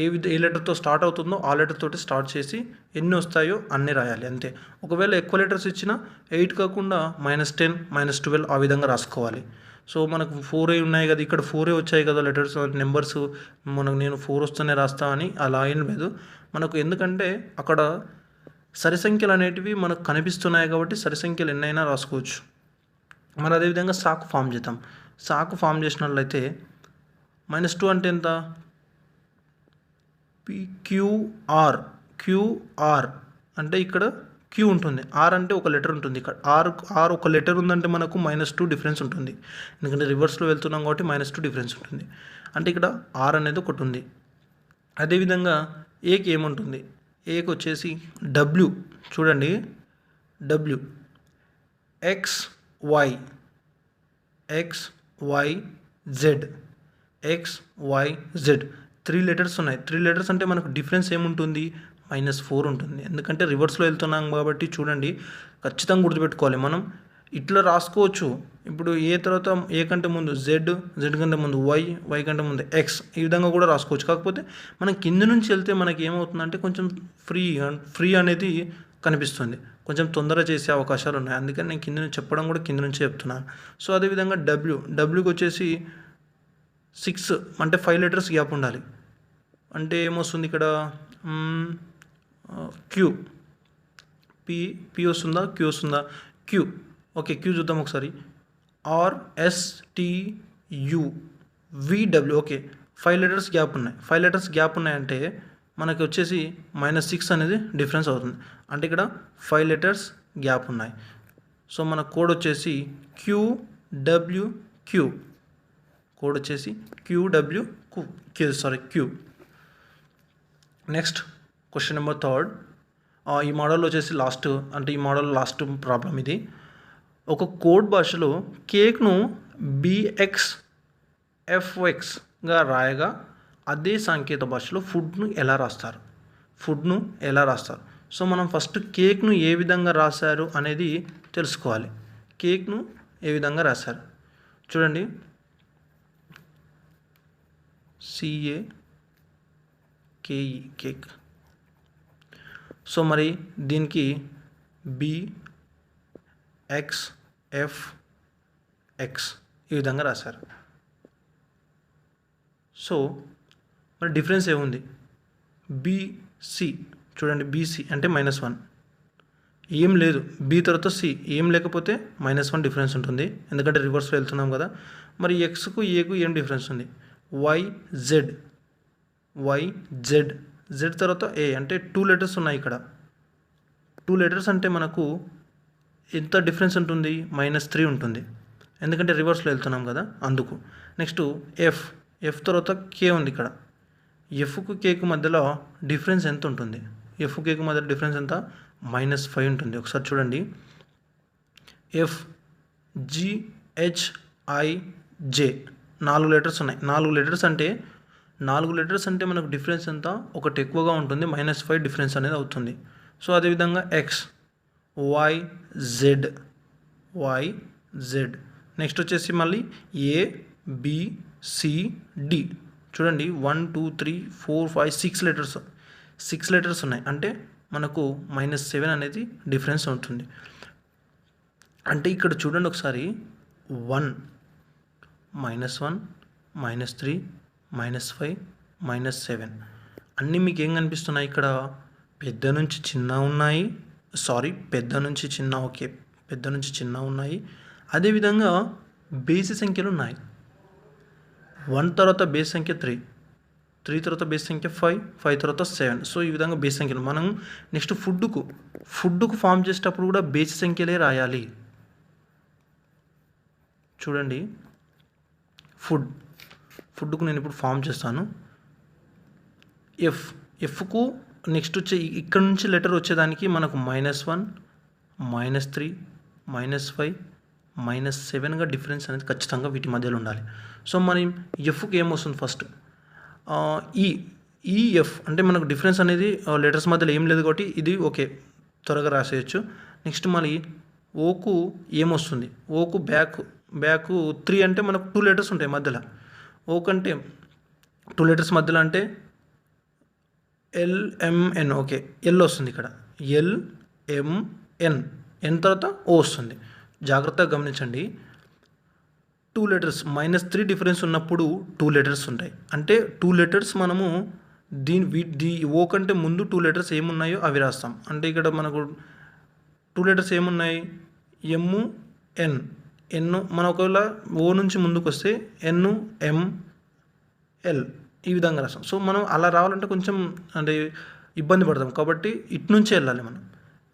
ఏ లెటర్తో స్టార్ట్ అవుతుందో ఆ లెటర్ తోటి స్టార్ట్ చేసి ఎన్ని వస్తాయో అన్నీ రాయాలి అంతే. ఒకవేళ ఎక్కువ లెటర్స్ ఇచ్చినా 8 కాకుండా -10 -12 ఆ విధంగా రాసుకోవాలి. సో మనకు 4 ఉన్నాయి కదా, ఇక్కడ 4 వచ్చాయి కదా లెటర్స్ నెంబర్స్, నేను 4 వస్తూనే రాస్తా అని అలా ఏం లేదు మనకు. ఎందుకంటే అక్కడ సరి సంఖ్యలు అనేటివి మనకు కనిపిస్తున్నాయి కాబట్టి సరి సంఖ్యలు ఎన్నైనా రాసుకోవచ్చు. మరి అదేవిధంగా సాకు ఫామ్ చేద్దాం. సాకు ఫామ్ చేసినట్లయితే -2 అంటే ఎంత, క్యూఆర్ అంటే ఇక్కడ క్యూ ఉంటుంది, ఆర్ అంటే ఒక లెటర్ ఉంటుంది. ఇక్కడ ఆర్ ఒక లెటర్ ఉందంటే మనకు -2 డిఫరెన్స్ ఉంటుంది. ఎందుకంటే రివర్స్లో వెళ్తున్నాం కాబట్టి -2 డిఫరెన్స్ ఉంటుంది. అంటే ఇక్కడ ఆర్ అనేది ఒకటి ఉంది. అదేవిధంగా ఏకి ఏముంటుంది, ఏకి వచ్చేసి డబ్ల్యూ, చూడండి డబ్ల్యూ, XY XYZ 3 లెటర్స్ ఉన్నాయి. 3 లెటర్స్ అంటే మనకు డిఫరెన్స్ ఏముంటుంది, -4 ఉంటుంది. ఎందుకంటే రివర్స్లో వెళ్తున్నాం కాబట్టి చూడండి ఖచ్చితంగా గుర్తుపెట్టుకోవాలి. మనం ఇట్లా రాసుకోవచ్చు. ఇప్పుడు ఏ తర్వాత ఏ కంటే ముందు జెడ్ కంటే ముందు వై కంటే ముందు ఎక్స్ ఈ విధంగా కూడా రాసుకోవచ్చు. కాకపోతే మనం కింద నుంచి వెళ్తే మనకి ఏమవుతుందంటే కొంచెం ఫ్రీ అనేది కనిపిస్తుంది, కొంచెం తొందర చేసే అవకాశాలు ఉన్నాయి. అందుకని నేను కింద నుంచి చెప్పడం కూడా కింద నుంచి చెప్తున్నాను. సో అదేవిధంగా డబ్ల్యూకి వచ్చేసి 6 అంటే 5 లెటర్స్ గ్యాప్ ఉండాలి. అంటే ఏమొస్తుంది ఇక్కడ క్యూ, పి వస్తుందా, క్యూ వస్తుందా, క్యూ. ఓకే క్యూ చూద్దాం ఒకసారి, RSTUVW. ఓకే 5 లెటర్స్ గ్యాప్ ఉన్నాయి. 5 లెటర్స్ గ్యాప్ ఉన్నాయంటే మనకి వచ్చేసి -6 అనేది డిఫరెన్స్ అవుతుంది. అంటే ఇక్కడ 5 లెటర్స్ గ్యాప్ ఉన్నాయి. సో మన కోడ్ వచ్చేసి QWQ, కోడ్ వచ్చేసి QWQ. Next question number 3. ఈ మోడల్లో వచ్చేసి ఈ మోడల్ లాస్ట్ ప్రాబ్లం ఇది. ఒక కోడ్ భాషలో కేక్ను BXFXగా రాయగా అదే సాంకేత భాషలో ఫుడ్ను ఎలా రాస్తారు. సో మనం ఫస్ట్ కేక్ను ఏ విధంగా రాశారు అనేది తెలుసుకోవాలి. కేక్ను ఏ విధంగా రాశారు చూడండి, CAKE కేక్. సో మరి దీనికి BXFX ఈ విధంగా రాశారు. సో మరి డిఫరెన్స్ ఏముంది, BC చూడండి, BC అంటే -1 ఏం లేదు, B తర్వాత C ఏం లేకపోతే -1 డిఫరెన్స్ ఉంటుంది. ఎందుకంటే రివర్స్లో వెళ్తున్నాం కదా. మరి Xకు Aకు ఏం డిఫరెన్స్ ఉంది, YZ Z తర్వాత A అంటే 2 లెటర్స్ ఉన్నాయి. ఇక్కడ 2 లెటర్స్ అంటే మనకు ఎంత డిఫరెన్స్ ఉంటుంది, -3 ఉంటుంది. ఎందుకంటే రివర్స్లో వెళ్తున్నాం కదా అందుకు. నెక్స్ట్ F తర్వాత K ఉంది. ఇక్కడ Fకు Kకు మధ్యలో డిఫరెన్స్ ఎంత ఉంటుంది, Fకు Kకు మధ్యలో డిఫరెన్స్ ఎంత, -5 ఉంటుంది. ఒకసారి చూడండి, FGHIJ 4 లెటర్స్ ఉన్నాయి. 4 లెటర్స్ అంటే మనకు డిఫరెన్స్ ఎంత, ఒకటి ఎక్కువగా ఉంటుంది, -5 డిఫరెన్స్ అనేది అవుతుంది. సో అదేవిధంగా YZ. నెక్స్ట్ వచ్చేసి మళ్ళీ ABCD చూడండి, 1 2 3 4 5 6 లెటర్స్ ఉన్నాయి. అంటే మనకు -7 అనేది డిఫరెన్స్ ఉంటుంది. అంటే ఇక్కడ చూడండి ఒకసారి 1 -1 -3 -5 -7 అన్నీ మీకు ఏం కనిపిస్తున్నాయి, ఇక్కడ పెద్ద నుంచి చిన్న ఉన్నాయి. పెద్ద నుంచి చిన్న ఓకే, పెద్ద నుంచి చిన్న ఉన్నాయి. అదేవిధంగా బేసి సంఖ్యలు ఉన్నాయి. 1 తర్వాత బేస్ సంఖ్య 3, 3 తర్వాత బేస్ సంఖ్య 5, 5 తర్వాత 7. సో ఈ విధంగా బేస్ సంఖ్యలు మనం నెక్స్ట్ ఫుడ్కు ఫామ్ చేసేటప్పుడు కూడా బేసి సంఖ్యలే రాయాలి. చూడండి, ఫుడ్కు నేను ఇప్పుడు ఫామ్ చేస్తాను. ఎఫ్కు నెక్స్ట్ వచ్చే ఇక్కడ నుంచి లెటర్ వచ్చేదానికి మనకు -1, -3, -5, -7గా డిఫరెన్స్ అనేది ఖచ్చితంగా వీటి మధ్యలో ఉండాలి. సో మరి ఎఫ్కి ఏమొస్తుంది ఫస్ట్ ఈఎఫ్ అంటే మనకు డిఫరెన్స్ అనేది లెటర్స్ మధ్యలో ఏం లేదు కాబట్టి ఇది ఓకే, త్వరగా రాసేయచ్చు. నెక్స్ట్ మళ్ళీ ఓకు ఏమొస్తుంది, ఓకు బ్యాక్ 3 అంటే మనకు 2 లెటర్స్ ఉంటాయి మధ్యలో. ఓ కంటే 2 లెటర్స్ మధ్యలో అంటే LMN, ఓకే, ఎల్ వస్తుంది ఇక్కడ, LMN, ఎన్ తర్వాత ఓ వస్తుంది. జాగ్రత్తగా గమనించండి, 2 లెటర్స్ -3 డిఫరెన్స్ ఉన్నప్పుడు 2 లెటర్స్ ఉంటాయి. అంటే 2 లెటర్స్ మనము ఓ కంటే ముందు 2 లెటర్స్ ఏమున్నాయో అవి రాస్తాం. అంటే ఇక్కడ మనకు 2 లెటర్స్ ఏమున్నాయి, MN, మనం ఒకవేళ ఓ నుంచి ముందుకు వస్తే NML ఈ విధంగా రాస్తాం. సో మనం అలా రావాలంటే కొంచెం అంటే ఇబ్బంది పడతాం కాబట్టి ఇటు నుంచే వెళ్ళాలి మనం.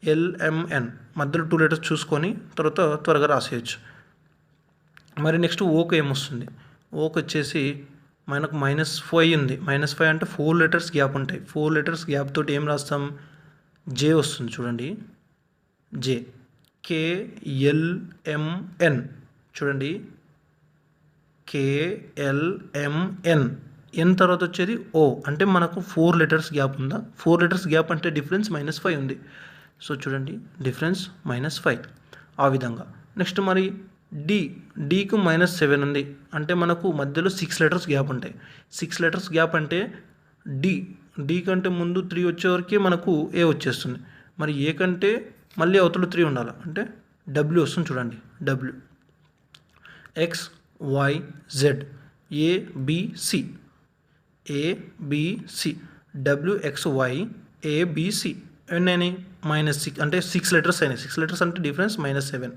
LMN మధ్యలో 2 లెటర్స్ చూసుకొని తర్వాత త్వరగా రాసేయచ్చు. మరి నెక్స్ట్ ఓకు ఏమొస్తుంది, ఓకు వచ్చేసి మనకు -5 ఉంది. -5 అంటే 4 లెటర్స్ గ్యాప్ ఉంటాయి. 4 లెటర్స్ గ్యాప్ తోటి ఏం రాస్తాం, జే వస్తుంది. చూడండి, జే, KLMN, చూడండి, KLMN, ఎన్ తర్వాత వచ్చేది ఓ, అంటే మనకు 4 లెటర్స్ గ్యాప్ ఉందా, 4 లెటర్స్ గ్యాప్ అంటే డిఫరెన్స్ -5 ఉంది. సో చూడండి, డిఫరెన్స్ -5 ఆ విధంగా. నెక్స్ట్ మరి డీకు -7 ఉంది, అంటే మనకు మధ్యలో 6 లెటర్స్ గ్యాప్ ఉంటాయి. 6 లెటర్స్ గ్యాప్ అంటే డి కంటే ముందు 3 వచ్చేవరకే మనకు ఏ వచ్చేస్తుంది. మరి ఏ కంటే మళ్ళీ అవతల 3 ఉండాలి, అంటే డబ్ల్యూ వస్తుంది. చూడండి, W, XYZ, ABC, WXY, ABC ఎన్ని -6 అంటే 6 లెటర్స్ అయినాయి. 6 లెటర్స్ అంటే డిఫరెన్స్ -7.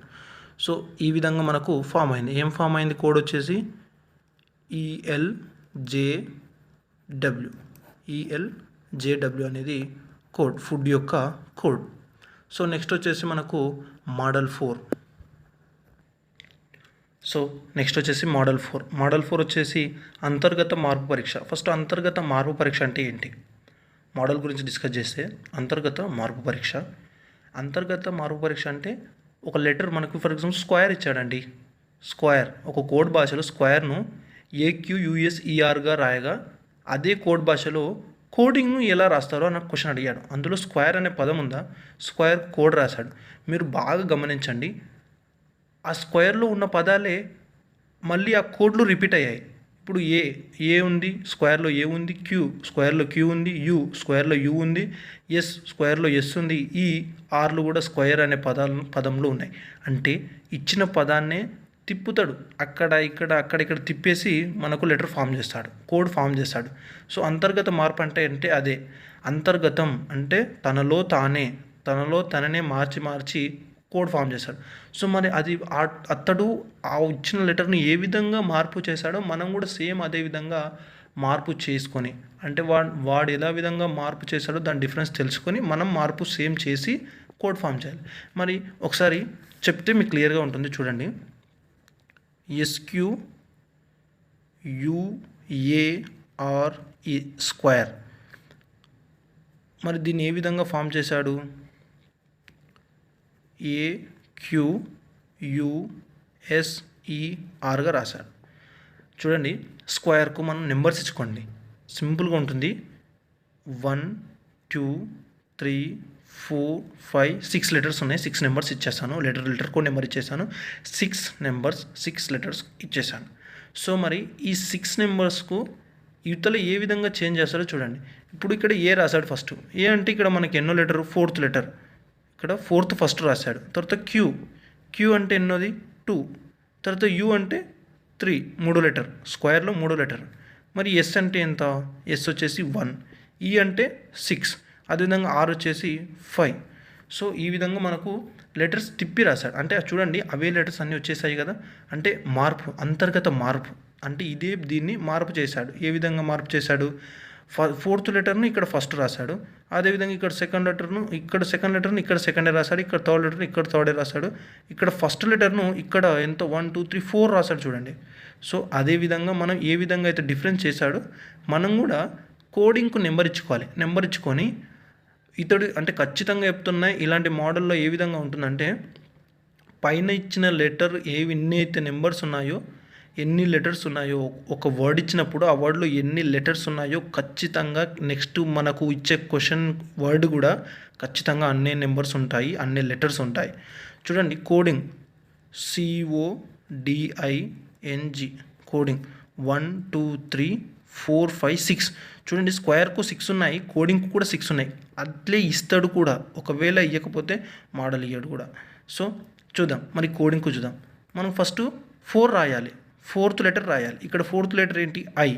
సో ఈ విధంగా మనకు ఫామ్ అయింది. ఏం ఫామ్ అయింది, కోడ్ వచ్చేసి ELJW అనేది కోడ్, ఫుడ్ యొక్క కోడ్. సో నెక్స్ట్ వచ్చేసి మనకు మోడల్ 4. మోడల్ 4 వచ్చేసి అంతర్గత మార్పు పరీక్ష. ఫస్ట్ అంతర్గత మార్పు పరీక్ష అంటే ఏంటి, మోడల్ గురించి డిస్కస్ చేస్తే అంతర్గత మార్పు పరీక్ష అంటే ఒక లెటర్ మనకు ఫర్ ఎగ్జాంపుల్ స్క్వేర్ ఇచ్చాడండి. స్క్వేర్ ఒక కోడ్ భాషలో స్క్వేర్ను AQUSERగా రాయగా అదే కోడ్ భాషలో కోడింగ్ను ఎలా రాస్తారో నాకు క్వశ్చన్ అడిగాడు. అందులో స్క్వేర్ అనే పదం ఉందా, స్క్వేర్ కోడ్ రాశాడు. మీరు బాగా గమనించండి, ఆ స్క్వేర్లో ఉన్న పదాలే మళ్ళీ ఆ కోడ్లో రిపీట్ అయ్యాయి. ఇప్పుడు ఏ ఉంది, స్క్వేర్లో ఏ ఉంది, స్క్వేర్లో క్యూ ఉంది, స్క్వేర్లో యూ ఉంది, స్క్వేర్లో ఎస్ ఉంది, ఆర్లు కూడా స్క్వేర్ అనే పదంలో ఉన్నాయి. అంటే ఇచ్చిన పదాన్నే తిప్పుతాడు, అక్కడ ఇక్కడ తిప్పేసి మనకు లెటర్ ఫామ్ చేస్తాడు, కోడ్ ఫామ్ చేస్తాడు. సో అంతర్గత మార్పు అంటే అదే. అంతర్గతం అంటే తనలో తననే మార్చి కోడ్ ఫామ్ చేశాడు. సో మరి అది అతడు ఆ ఇచ్చిన లెటర్ని ఏ విధంగా మార్పు చేశాడో మనం కూడా సేమ్ అదే విధంగా మార్పు చేసుకొని, అంటే వాడు ఎలా విధంగా మార్పు చేశాడో దాని డిఫరెన్స్ తెలుసుకొని మనం మార్పు సేమ్ చేసి కోడ్ ఫామ్ చేయాలి. మరి ఒకసారి చెప్తే మీకు క్లియర్గా ఉంటుంది. చూడండి, SQUARE స్క్వేర్. మరి దీన్ని ఏ విధంగా ఫామ్ చేశాడు, AQUSERగా రాశాడు. చూడండి, స్క్వేర్కు మనం నెంబర్స్ ఇచ్చుకోండి, సింపుల్గా ఉంటుంది. 1 2 3 4 5 6 లెటర్స్ ఉన్నాయి. 6 నెంబర్స్ ఇచ్చేసాను, లెటర్ కోడ్ నెంబర్ ఇచ్చేసాను. 6 నెంబర్స్ 6 లెటర్స్ ఇచ్చేసాను. సో మరి ఈ 6 నెంబర్స్కు ఇవతల ఏ విధంగా చేంజ్ చేస్తారో చూడండి. ఇప్పుడు ఇక్కడ ఏ రాశాడు ఫస్ట్. ఏ అంటే ఇక్కడ మనకి ఎన్నో లెటర్, 4th లెటర్, ఇక్కడ 4th ఫస్ట్ రాశాడు. తర్వాత క్యూ అంటే ఎన్నోది, 2. తర్వాత యూ అంటే 3, 3 లెటర్, స్క్వేర్లో 3 లెటర్. మరి ఎస్ అంటే ఎంత, ఎస్ వచ్చేసి 1, ఈ అంటే 6, అదేవిధంగా ఆర్ వచ్చేసి 5. సో ఈ విధంగా మనకు లెటర్స్ తిప్పి రాశాడు. అంటే చూడండి అవే లెటర్స్ అన్నీ వచ్చేసాయి కదా, అంటే మార్పు, అంతర్గత మార్పు. అంటే ఇదే దీన్ని మార్పు చేశాడు. ఏ విధంగా మార్పు చేశాడు? ఫోర్త్ లెటర్ను ఇక్కడ ఫస్ట్ రాశాడు, అదేవిధంగా ఇక్కడ సెకండ్ లెటర్ను ఇక్కడ సెకండే రాశాడు, ఇక్కడ థర్డ్ లెటర్ను ఇక్కడ థర్డే రాశాడు, ఇక్కడ ఫస్ట్ లెటర్ను ఇక్కడ ఎంత 1 2 3 4 రాశాడు చూడండి. సో అదేవిధంగా మనం ఏ విధంగా అయితే డిఫరెన్స్ చేశాడో మనం కూడా కోడింగ్కు నెంబర్ ఇచ్చుకోవాలి. నెంబర్ ఇచ్చుకొని ఇతడు అంటే ఖచ్చితంగా చెప్తున్నాయి ఇలాంటి మోడల్లో ఏ విధంగా ఉంటుందంటే, పైన ఇచ్చిన లెటర్ ఎన్ని అయితే నెంబర్స్ ఉన్నాయో, ఎన్ని లెటర్స్ ఉన్నాయో, ఒక వర్డ్ ఇచ్చినప్పుడు ఆ వర్డ్లో ఎన్ని లెటర్స్ ఉన్నాయో ఖచ్చితంగా నెక్స్ట్ మనకు ఇచ్చే క్వశ్చన్ వర్డ్ కూడా ఖచ్చితంగా అన్నే నెంబర్స్ ఉంటాయి, అన్నే లెటర్స్ ఉంటాయి. చూడండి కోడింగ్ CODING కోడింగ్ 1 2 3 4 5 6. చూడండి స్క్వేర్కు 6 ఉన్నాయి, కోడింగ్కు కూడా 6 ఉన్నాయి. అట్లే ఇస్తాడు కూడా, ఒకవేళ ఇవ్వకపోతే మోడల్ ఇయ్యాడు కూడా. సో చూద్దాం మరి కోడింగ్కు చూద్దాం. మనం ఫస్ట్ 4 రాయాలి, ఫోర్త్ లెటర్ రాయాలి. ఇక్కడ ఫోర్త్ లెటర్ ఏంటి? I.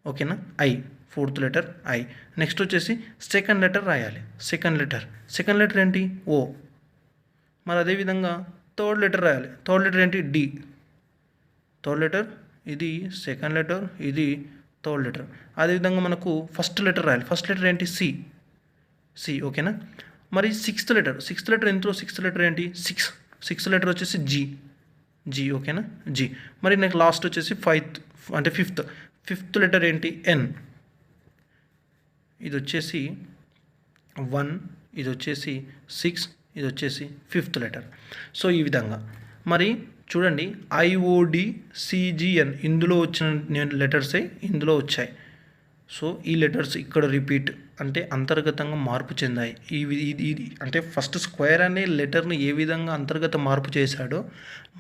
ఓకేనా? I fourth letter I. Next వచ్చేసి సెకండ్ లెటర్ రాయాలి. సెకండ్ లెటర్ ఏంటి? O. మరి అదేవిధంగా థర్డ్ లెటర్ రాయాలి. థర్డ్ లెటర్ ఏంటి? D. థర్డ్ లెటర్ ఇది సెకండ్ లెటర్, ఇది థర్డ్ లెటర్. అదేవిధంగా మనకు ఫస్ట్ లెటర్ రాయాలి. ఫస్ట్ లెటర్ ఏంటి? C. ఓకేనా? మరి సిక్స్త్ లెటర్ ఎంతో సిక్స్త్ లెటర్ ఏంటి? 6. సిక్స్త్ లెటర్ వచ్చేసి G. ఓకేనా? G. మరి నాకు లాస్ట్ వచ్చేసి ఫిఫ్త్ లెటర్ ఏంటి? N. ఇది వచ్చేసి 1, ఇది వచ్చేసి 6, ఇది వచ్చేసి ఫిఫ్త్ లెటర్. సో ఈ విధంగా మరి చూడండి IODCGN ఇందులో వచ్చిన లెటర్సే ఇందులో వచ్చాయి. సో ఈ లెటర్స్ ఇక్కడ రిపీట్ అంటే అంతర్గతంగా మార్పు చెందాయి. ఇది అంటే ఫస్ట్ స్క్వేర్ అనే లెటర్ని ఏ విధంగా అంతర్గత మార్పు చేశాడో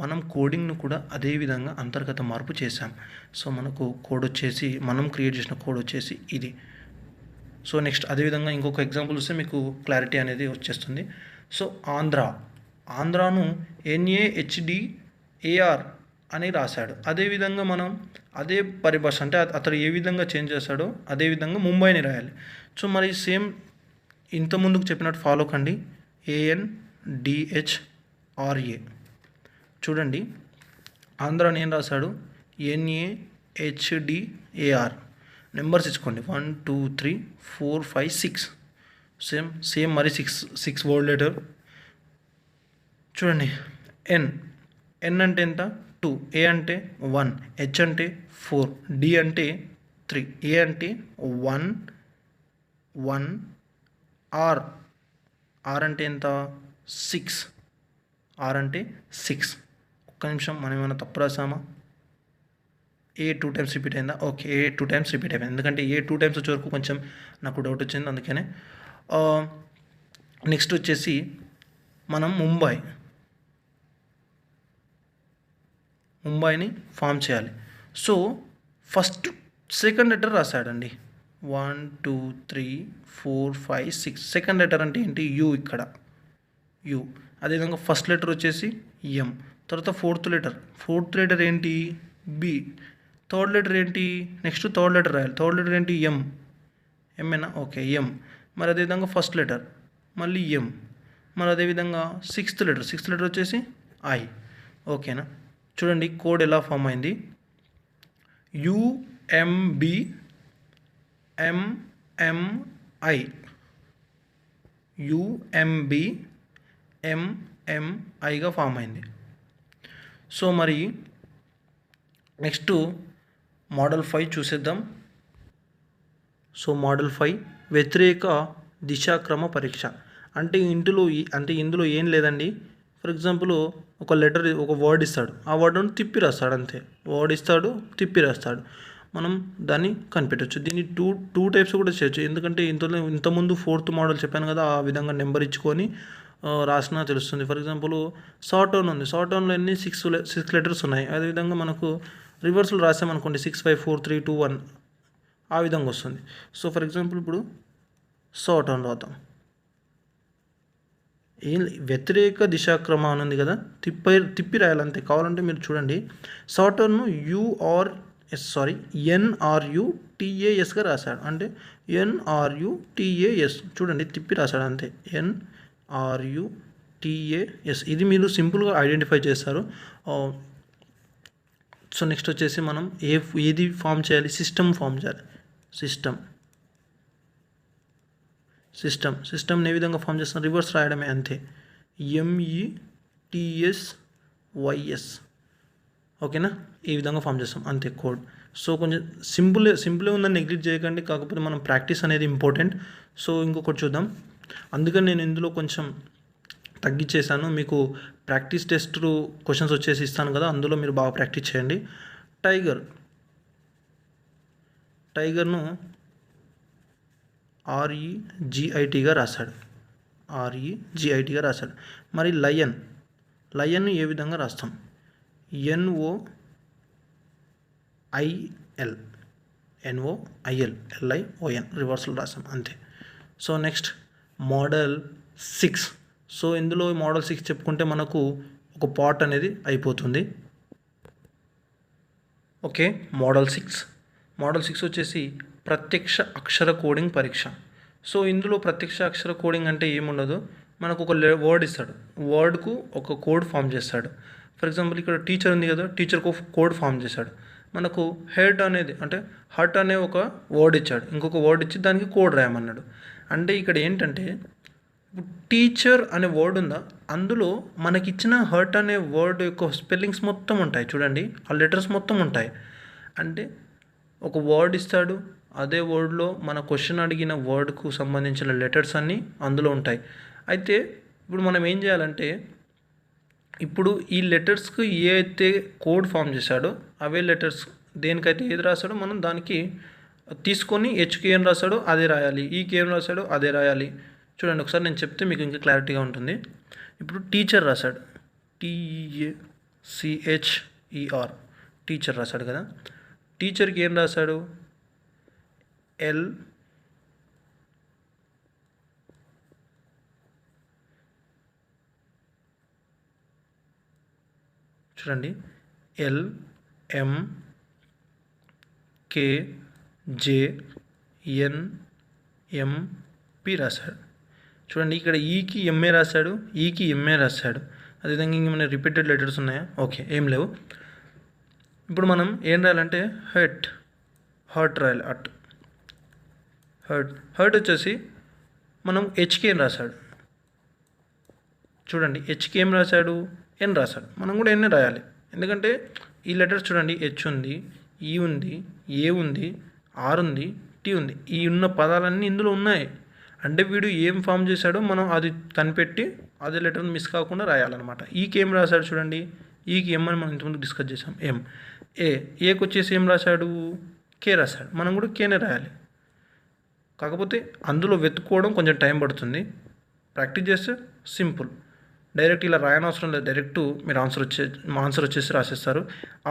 మనం కోడింగ్ను కూడా అదే విధంగా అంతర్గత మార్పు చేశాం. సో మనకు కోడ్ వచ్చేసి మనం క్రియేట్ చేసిన కోడ్ వచ్చేసి ఇది. సో నెక్స్ట్ అదేవిధంగా ఇంకొక ఎగ్జాంపుల్ వస్తే మీకు క్లారిటీ అనేది వచ్చేస్తుంది. సో ఆంధ్రాను NAHDAR అని రాశాడు. అదేవిధంగా మనం అదే పరిభాష అంటే అతడు ఏ విధంగా చేంజ్ చేశాడో అదేవిధంగా ముంబైని రాయాలి. సో మరి సేమ్ ఇంత ముందుకు చెప్పినట్టు ఫాలో కండి. ANDHRA. చూడండి ఆంధ్రాని ఏం రాశాడు? NAHDAR. నెంబర్స్ ఇచ్చుకోండి 1 2 3 4 5 6. సేమ్ మరి 6 వర్డ్ లెటర్. చూడండి N అంటే ఎంత? 2. A అంటే 1, H అంటే 4, D అంటే 3, A అంటే 1 R అంటే ఎంత? 6. R అంటే 6. ఒక్క నిమిషం, మనం ఏమైనా తప్పు రాసామా? A 2 టైమ్స్ రిపీట్ అయిందా? ఓకే, A 2 టైమ్స్ రిపీట్ అయిపోయింది. ఎందుకంటే A 2 టైమ్స్ వచ్చే వరకు కొంచెం నాకు డౌట్ వచ్చింది, అందుకనే. నెక్స్ట్ వచ్చేసి మనం ముంబైని ఫామ్ చేయాలి. సో ఫస్ట్ సెకండ్ లెటర్ రాశాడండి. 1 2 3 4 5 6. సెకండ్ లెటర్ అంటే ఏంటి? U. ఇక్కడ U. అదేవిధంగా ఫస్ట్ లెటర్ వచ్చేసి M. తర్వాత ఫోర్త్ లెటర్ ఏంటి? B. థర్డ్ లెటర్ ఏంటి? నెక్స్ట్ థర్డ్ లెటర్ రాయాలి. థర్డ్ లెటర్ ఏంటి? M. ఏనా? Okay, M. మరి అదేవిధంగా ఫస్ట్ లెటర్ మళ్ళీ M. మరి అదేవిధంగా సిక్స్త్ లెటర్ వచ్చేసి I. ఓకేనా? చూడండి కోడ్ ఎలా ఫామ్ అయింది. UMBMMIగా ఫామ్ అయింది. సో మరి నెక్స్ట్ మోడల్ 5 చూసేద్దాం. సో మోడల్ 5 వ్యతిరేక దిశాక్రమ పరీక్ష. అంటే ఇందులో ఏం లేదండి. ఫర్ ఎగ్జాంపుల్ ఒక వర్డ్ ఇస్తాడు, ఆ వర్డ్ను తిప్పి రాస్తాడు, అంతే. వర్డ్ ఇస్తాడు, తిప్పి రాస్తాడు, మనం దాన్ని కనిపెట్టవచ్చు. దీన్ని టూ టైప్స్ కూడా చేయొచ్చు. ఎందుకంటే ఇంతకుముందు ఫోర్త్ మోడల్ చెప్పాను కదా, ఆ విధంగా నెంబర్ ఇచ్చుకొని రాసినా తెలుస్తుంది. ఫర్ ఎగ్జాంపుల్ షార్ట్ టర్న్ ఉంది, షార్ట్ టర్న్లో ఎన్ని 6 లెటర్స్ ఉన్నాయి. అదేవిధంగా మనకు రివర్స్లో రాసామనుకోండి 6 5 4 3 2 1 ఆ విధంగా వస్తుంది. సో ఫర్ ఎగ్జాంపుల్ ఇప్పుడు షార్ట్ టర్న్ రాద్దాం. వ్యతిరేక దిశాక్రమ అని ఉంది కదా, తిప్పి రాయాలంతే. కావాలంటే మీరు చూడండి, షార్ట్ టర్న్ను NRUTASగా రాశాడు. అంటే NRUTAS చూడండి, తిప్పి రాశాడు అంతే. NRUTAS టీఏఎస్, ఇది మీరు సింపుల్గా ఐడెంటిఫై చేస్తారు. సో నెక్స్ట్ వచ్చేసి మనం ఏది ఫామ్ చేయాలి, సిస్టమ్ ఫామ్ చేయాలి. సిస్టమ్ని ఏ విధంగా ఫామ్ చేస్తాం, రివర్స్ రాయడమే అంతే. METSYS, ఓకేనా, ఈ విధంగా ఫామ్ చేస్తాం అంతే కోడ్. సో కొంచెం సింపుల్ ఉందని నెగ్లెక్ట్ చేయకండి, కాకపోతే మనం ప్రాక్టీస్ అనేది ఇంపార్టెంట్. సో ఇంకొకటి చూద్దాం. అందుకని నేను ఇందులో కొంచెం తగ్గించేసాను. మీకు ప్రాక్టీస్ టెస్ట్ క్వశ్చన్స్ వచ్చేసి ఇస్తాను కదా, అందులో మీరు బాగా ప్రాక్టీస్ చేయండి. టైగర్ను REGITగా రాశాడు. మరి లయన్ ఏ విధంగా రాస్తాం, NOIL రివర్స్లో రాస్తాం అంతే. So next model 6. సో ఇందులో మోడల్ 6 చెప్పుకుంటే మనకు ఒక పార్ట్ అనేది అయిపోతుంది. ఓకే, మోడల్ 6 వచ్చేసి ప్రత్యక్ష అక్షర కోడింగ్ పరీక్ష. సో ఇందులో ప్రత్యక్ష అక్షర కోడింగ్ అంటే ఏముండదు, మనకు ఒక వర్డ్ ఇస్తాడు, వర్డ్కు ఒక కోడ్ ఫామ్ చేస్తాడు. ఫర్ ఎగ్జాంపుల్ ఇక్కడ టీచర్ ఉంది కదా, టీచర్కు కోడ్ ఫామ్ చేశాడు. మనకు హర్ట్ అనే ఒక వర్డ్ ఇచ్చాడు, ఇంకొక వర్డ్ ఇచ్చి దానికి కోడ్ రాయమన్నాడు. అంటే ఇక్కడ ఏంటంటే టీచర్ అనే వర్డ్ ఉందా, అందులో మనకిచ్చిన హర్ట్ అనే వర్డ్ యొక్క స్పెల్లింగ్స్ మొత్తం ఉంటాయి చూడండి, ఆ లెటర్స్ మొత్తం ఉంటాయి. అంటే ఒక వర్డ్ ఇస్తాడు, అదే వర్డ్లో మన క్వశ్చన్ అడిగిన వర్డ్కు సంబంధించిన లెటర్స్ అన్నీ అందులో ఉంటాయి. అయితే ఇప్పుడు మనం ఏం చేయాలంటే, ఇప్పుడు ఈ లెటర్స్కి ఏ అయితే కోడ్ ఫామ్ చేశాడో అవే లెటర్స్, దేనికైతే ఏది రాశాడో మనం దానికి తీసుకొని హెచ్కి ఏం రాశాడో అదే రాయాలి, ఈకి ఏం రాశాడో అదే రాయాలి. చూడండి ఒకసారి నేను చెప్తే మీకు ఇంకా క్లారిటీగా ఉంటుంది. ఇప్పుడు టీచర్ రాశాడు, TECHER, టీచర్ రాశాడు కదా, టీచర్కి ఏం రాశాడు, చూడండి LMKJNMP రాశాడు. చూడండి ఇక్కడ ఈకి ఎంఏ రాశాడు, ఈకి ఎంఏ రాశాడు. అదేవిధంగా ఇంకేమైనా రిపీటెడ్ లెటర్స్ ఉన్నాయా, ఓకే ఏం లేవు. ఇప్పుడు మనం ఏం రాయాలంటే హర్ట్ రాయాలి. హర్ట్ వచ్చేసి మనం హెచ్కి ఏం రాశాడు, చూడండి హెచ్కి ఏం రాశాడు, ఎన్ రాశాడు. మనం కూడా ఎన్నే రాయాలి, ఎందుకంటే ఈ లెటర్స్ చూడండి, హెచ్ ఉంది, ఈ ఉంది, ఏ ఉంది, ఆర్ ఉంది, టీ ఉంది, ఈ ఉన్న పదాలన్నీ ఇందులో ఉన్నాయి. అంటే వీడు ఏం ఫామ్ చేశాడో మనం అది కనిపెట్టి అదే లెటర్ని మిస్ కాకుండా రాయాలన్నమాట. ఈకి ఏం రాశాడు చూడండి, ఈకి ఎం అని మనం ఇంతకుముందు డిస్కస్ చేసాం, ఏకి వచ్చేసి ఏం రాశాడు, కే రాశాడు. మనం కూడా కేనే రాయాలి. కాకపోతే అందులో వెతుక్కోవడం కొంచెం టైం పడుతుంది, ప్రాక్టీస్ చేస్తే సింపుల్. డైరెక్ట్ ఇలా రాయనవసరం లేదు, డైరెక్ట్ మీరు ఆన్సర్ వచ్చేసి రాసేస్తారు.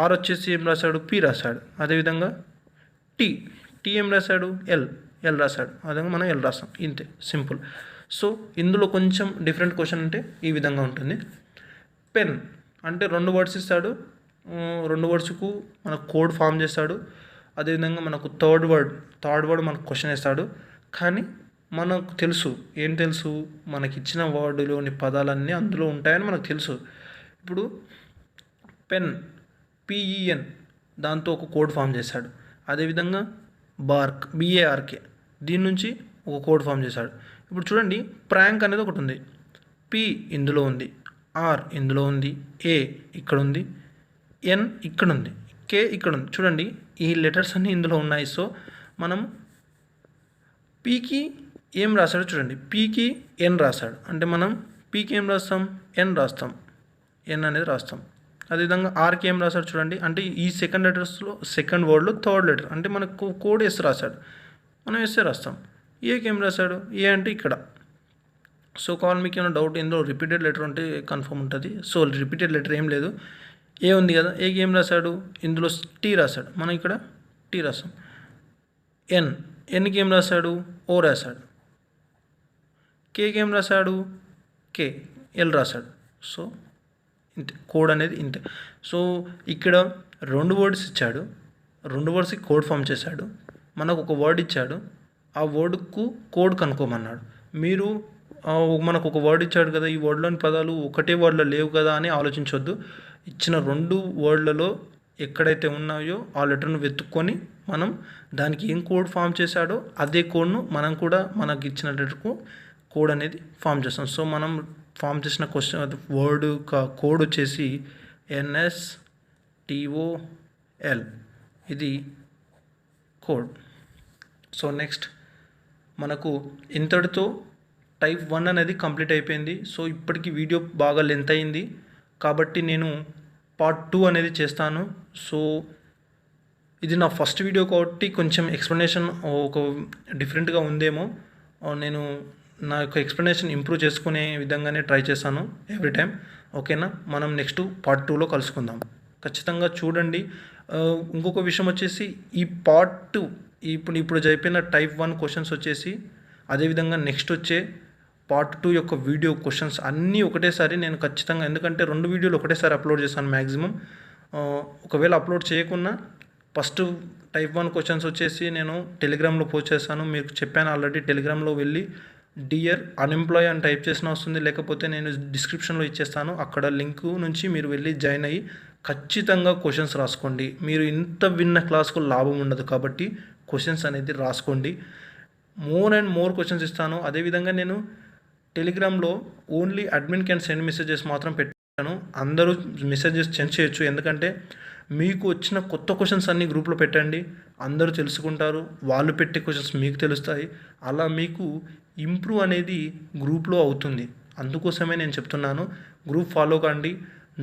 ఆర్ వచ్చేసి ఏం రాశాడు, పి రాశాడు. అదేవిధంగా టీ ఏం రాశాడు, ఎల్ రాశాడు. అదేవిధంగా మనం ఎల్ రాస్తాం, ఇంతే సింపుల్. సో ఇందులో కొంచెం డిఫరెంట్ క్వశ్చన్ అంటే ఈ విధంగా ఉంటుంది. పెన్ అంటే 2 వర్డ్స్ ఇస్తాడు, 2 వర్డ్స్కు మనకు కోడ్ ఫామ్ చేస్తాడు. అదేవిధంగా మనకు థర్డ్ వర్డ్ మనకు క్వశ్చన్ ఇస్తాడు. కానీ మనకు తెలుసు, ఏం తెలుసు, మనకి ఇచ్చిన వర్డ్లోని పదాలన్నీ అందులో ఉంటాయని మనకు తెలుసు. ఇప్పుడు పెన్ PEN దాంతో ఒక కోడ్ ఫామ్ చేశాడు. అదేవిధంగా BARK దీని నుంచి ఒక కోడ్ ఫామ్ చేశాడు. ఇప్పుడు చూడండి ప్రాంక్ అనేది ఒకటి ఉంది, పి ఇందులో ఉంది, ఆర్ ఇందులో ఉంది, ఏ ఇక్కడ ఉంది, ఎన్ ఇక్కడ ఉంది, కే ఇక్కడ ఉంది. చూడండి ఈ లెటర్స్ అన్నీ ఇందులో ఉన్నాయి. సో మనం పీకి ఏం రాశాడో చూడండి, పీకి ఎన్ రాశాడు అంటే మనం పీకి ఏం రాస్తాం, ఎన్ రాస్తాం, ఎన్ అనేది రాస్తాం. అదేవిధంగా ఆర్కి ఏం రాశాడు చూడండి, అంటే ఈ సెకండ్ లెటర్స్లో సెకండ్ వర్డ్లో థర్డ్ లెటర్ అంటే మనకు కోడ్ ఎస్ రాశాడు, మనం ఎస్ఏ రాస్తాం. ఏకి ఏం రాశాడు, ఏ అంటే ఇక్కడ. సో కావాలి మీకు ఏమైనా డౌట్, ఇందులో రిపీటెడ్ లెటర్ ఉంటే కన్ఫర్మ్ ఉంటుంది. సో రిపీటెడ్ లెటర్ ఏం లేదు, ఏ ఉంది కదా, ఏకి ఏం రాశాడు, ఇందులో టీ రాశాడు, మనం ఇక్కడ టీ రాస్తాం. ఎన్కి ఏం రాశాడు, ఓ రాశాడు. కేకి ఏం రాశాడు, కే, ఎల్ రాశాడు. సో ఇంతే కోడ్ అనేది ఇంతే. సో ఇక్కడ 2 వర్డ్స్ ఇచ్చాడు, 2 వర్డ్స్కి కోడ్ ఫామ్ చేశాడు, మనకు ఒక వర్డ్ ఇచ్చాడు, ఆ వర్డ్కు కోడ్ కనుక్కోమన్నాడు. మీరు మనకు ఒక వర్డ్ ఇచ్చాడు కదా, ఈ వర్డ్లోని పదాలు ఒకటే వర్డ్లో లేవు కదా అని ఆలోచించొద్దు. ఇచ్చిన 2 వర్డ్లలో ఎక్కడైతే ఉన్నాయో ఆ లెటర్ను వెతుక్కొని మనం దానికి ఏం కోడ్ ఫామ్ చేశాడో అదే కోడ్ను మనం కూడా మనకి ఇచ్చిన లెటర్కు కోడ్ అనేది ఫామ్ చేస్తాం. సో మనం ఫామ్ చేసిన వర్డ్ కోడ్ వచ్చేసి NSTOL, ఇది కోడ్. సో నెక్స్ట్ మనకు ఇంతటితో టైప్ 1 అనేది కంప్లీట్ అయిపోయింది. సో ఇప్పటికి వీడియో బాగా లెంత్ అయింది కాబట్టి నేను పార్ట్ 2 అనేది చేస్తాను. సో ఇది నా ఫస్ట్ వీడియో కాబట్టి కొంచెం ఎక్స్ప్లెనేషన్ ఒక డిఫరెంట్గా ఉందేమో, నేను నా యొక్క ఎక్స్ప్లెనేషన్ ఇంప్రూవ్ చేసుకునే విధంగానే ట్రై చేస్తాను ఎవ్రీ టైం. ఓకేనా, మనం నెక్స్ట్ పార్ట్ 2లో కలుసుకుందాం. ఖచ్చితంగా చూడండి. ఇంకొక విషయం వచ్చేసి ఈ పార్ట్ 2 ఇప్పుడు చెప్పిన టైప్ 1 క్వశ్చన్స్ వచ్చేసి అదేవిధంగా నెక్స్ట్ వచ్చే పార్ట్ 2 యొక్క వీడియో క్వశ్చన్స్ అన్నీ ఒకటేసారి నేను ఖచ్చితంగా, ఎందుకంటే 2 వీడియోలు ఒకటేసారి అప్లోడ్ చేస్తాను మ్యాక్సిమం. ఒకవేళ అప్లోడ్ చేయకున్నా ఫస్ట్ టైప్ 1 క్వశ్చన్స్ వచ్చేసి నేను టెలిగ్రామ్లో పోస్ట్ చేస్తాను. మీకు చెప్పాను ఆల్రెడీ, టెలిగ్రామ్లో వెళ్ళి డియర్ అన్ఎంప్లాయ్ అని టైప్ చేసిన వస్తుంది, లేకపోతే నేను డిస్క్రిప్షన్లో ఇచ్చేస్తాను. అక్కడ లింక్ నుంచి మీరు వెళ్ళి జాయిన్ అయ్యి ఖచ్చితంగా క్వశ్చన్స్ రాసుకోండి. మీరు ఇంత విన్న క్లాస్కు లాభం ఉండదు కాబట్టి క్వశ్చన్స్ అనేది రాసుకోండి. మోర్ అండ్ మోర్ క్వశ్చన్స్ ఇస్తాను. అదేవిధంగా నేను టెలిగ్రామ్లో only admin can send messages మాత్రం పెట్టాను. అందరూ మెసేజెస్ సెండ్ చేయొచ్చు, ఎందుకంటే మీకు వచ్చిన కొత్త క్వశ్చన్స్ అన్నీ గ్రూప్లో పెట్టండి. అందరూ తెలుసుకుంటారు, వాళ్ళు పెట్టే క్వశ్చన్స్ మీకు తెలుస్తాయి. అలా మీకు ఇంప్రూవ్ అనేది గ్రూప్లో అవుతుంది. అందుకోసమే నేను చెప్తున్నాను, గ్రూప్ ఫాలో కండి.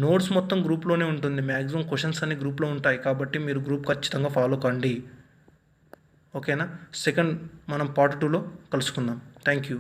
నోట్స్ మొత్తం గ్రూప్లోనే ఉంటుంది, మ్యాక్సిమం క్వశ్చన్స్ అన్ని గ్రూప్లో ఉంటాయి కాబట్టి మీరు గ్రూప్ ఖచ్చితంగా ఫాలో కండి. ఓకేనా, సెకండ్ మనం పార్ట్ 2లో కలుసుకుందాం. Thank you.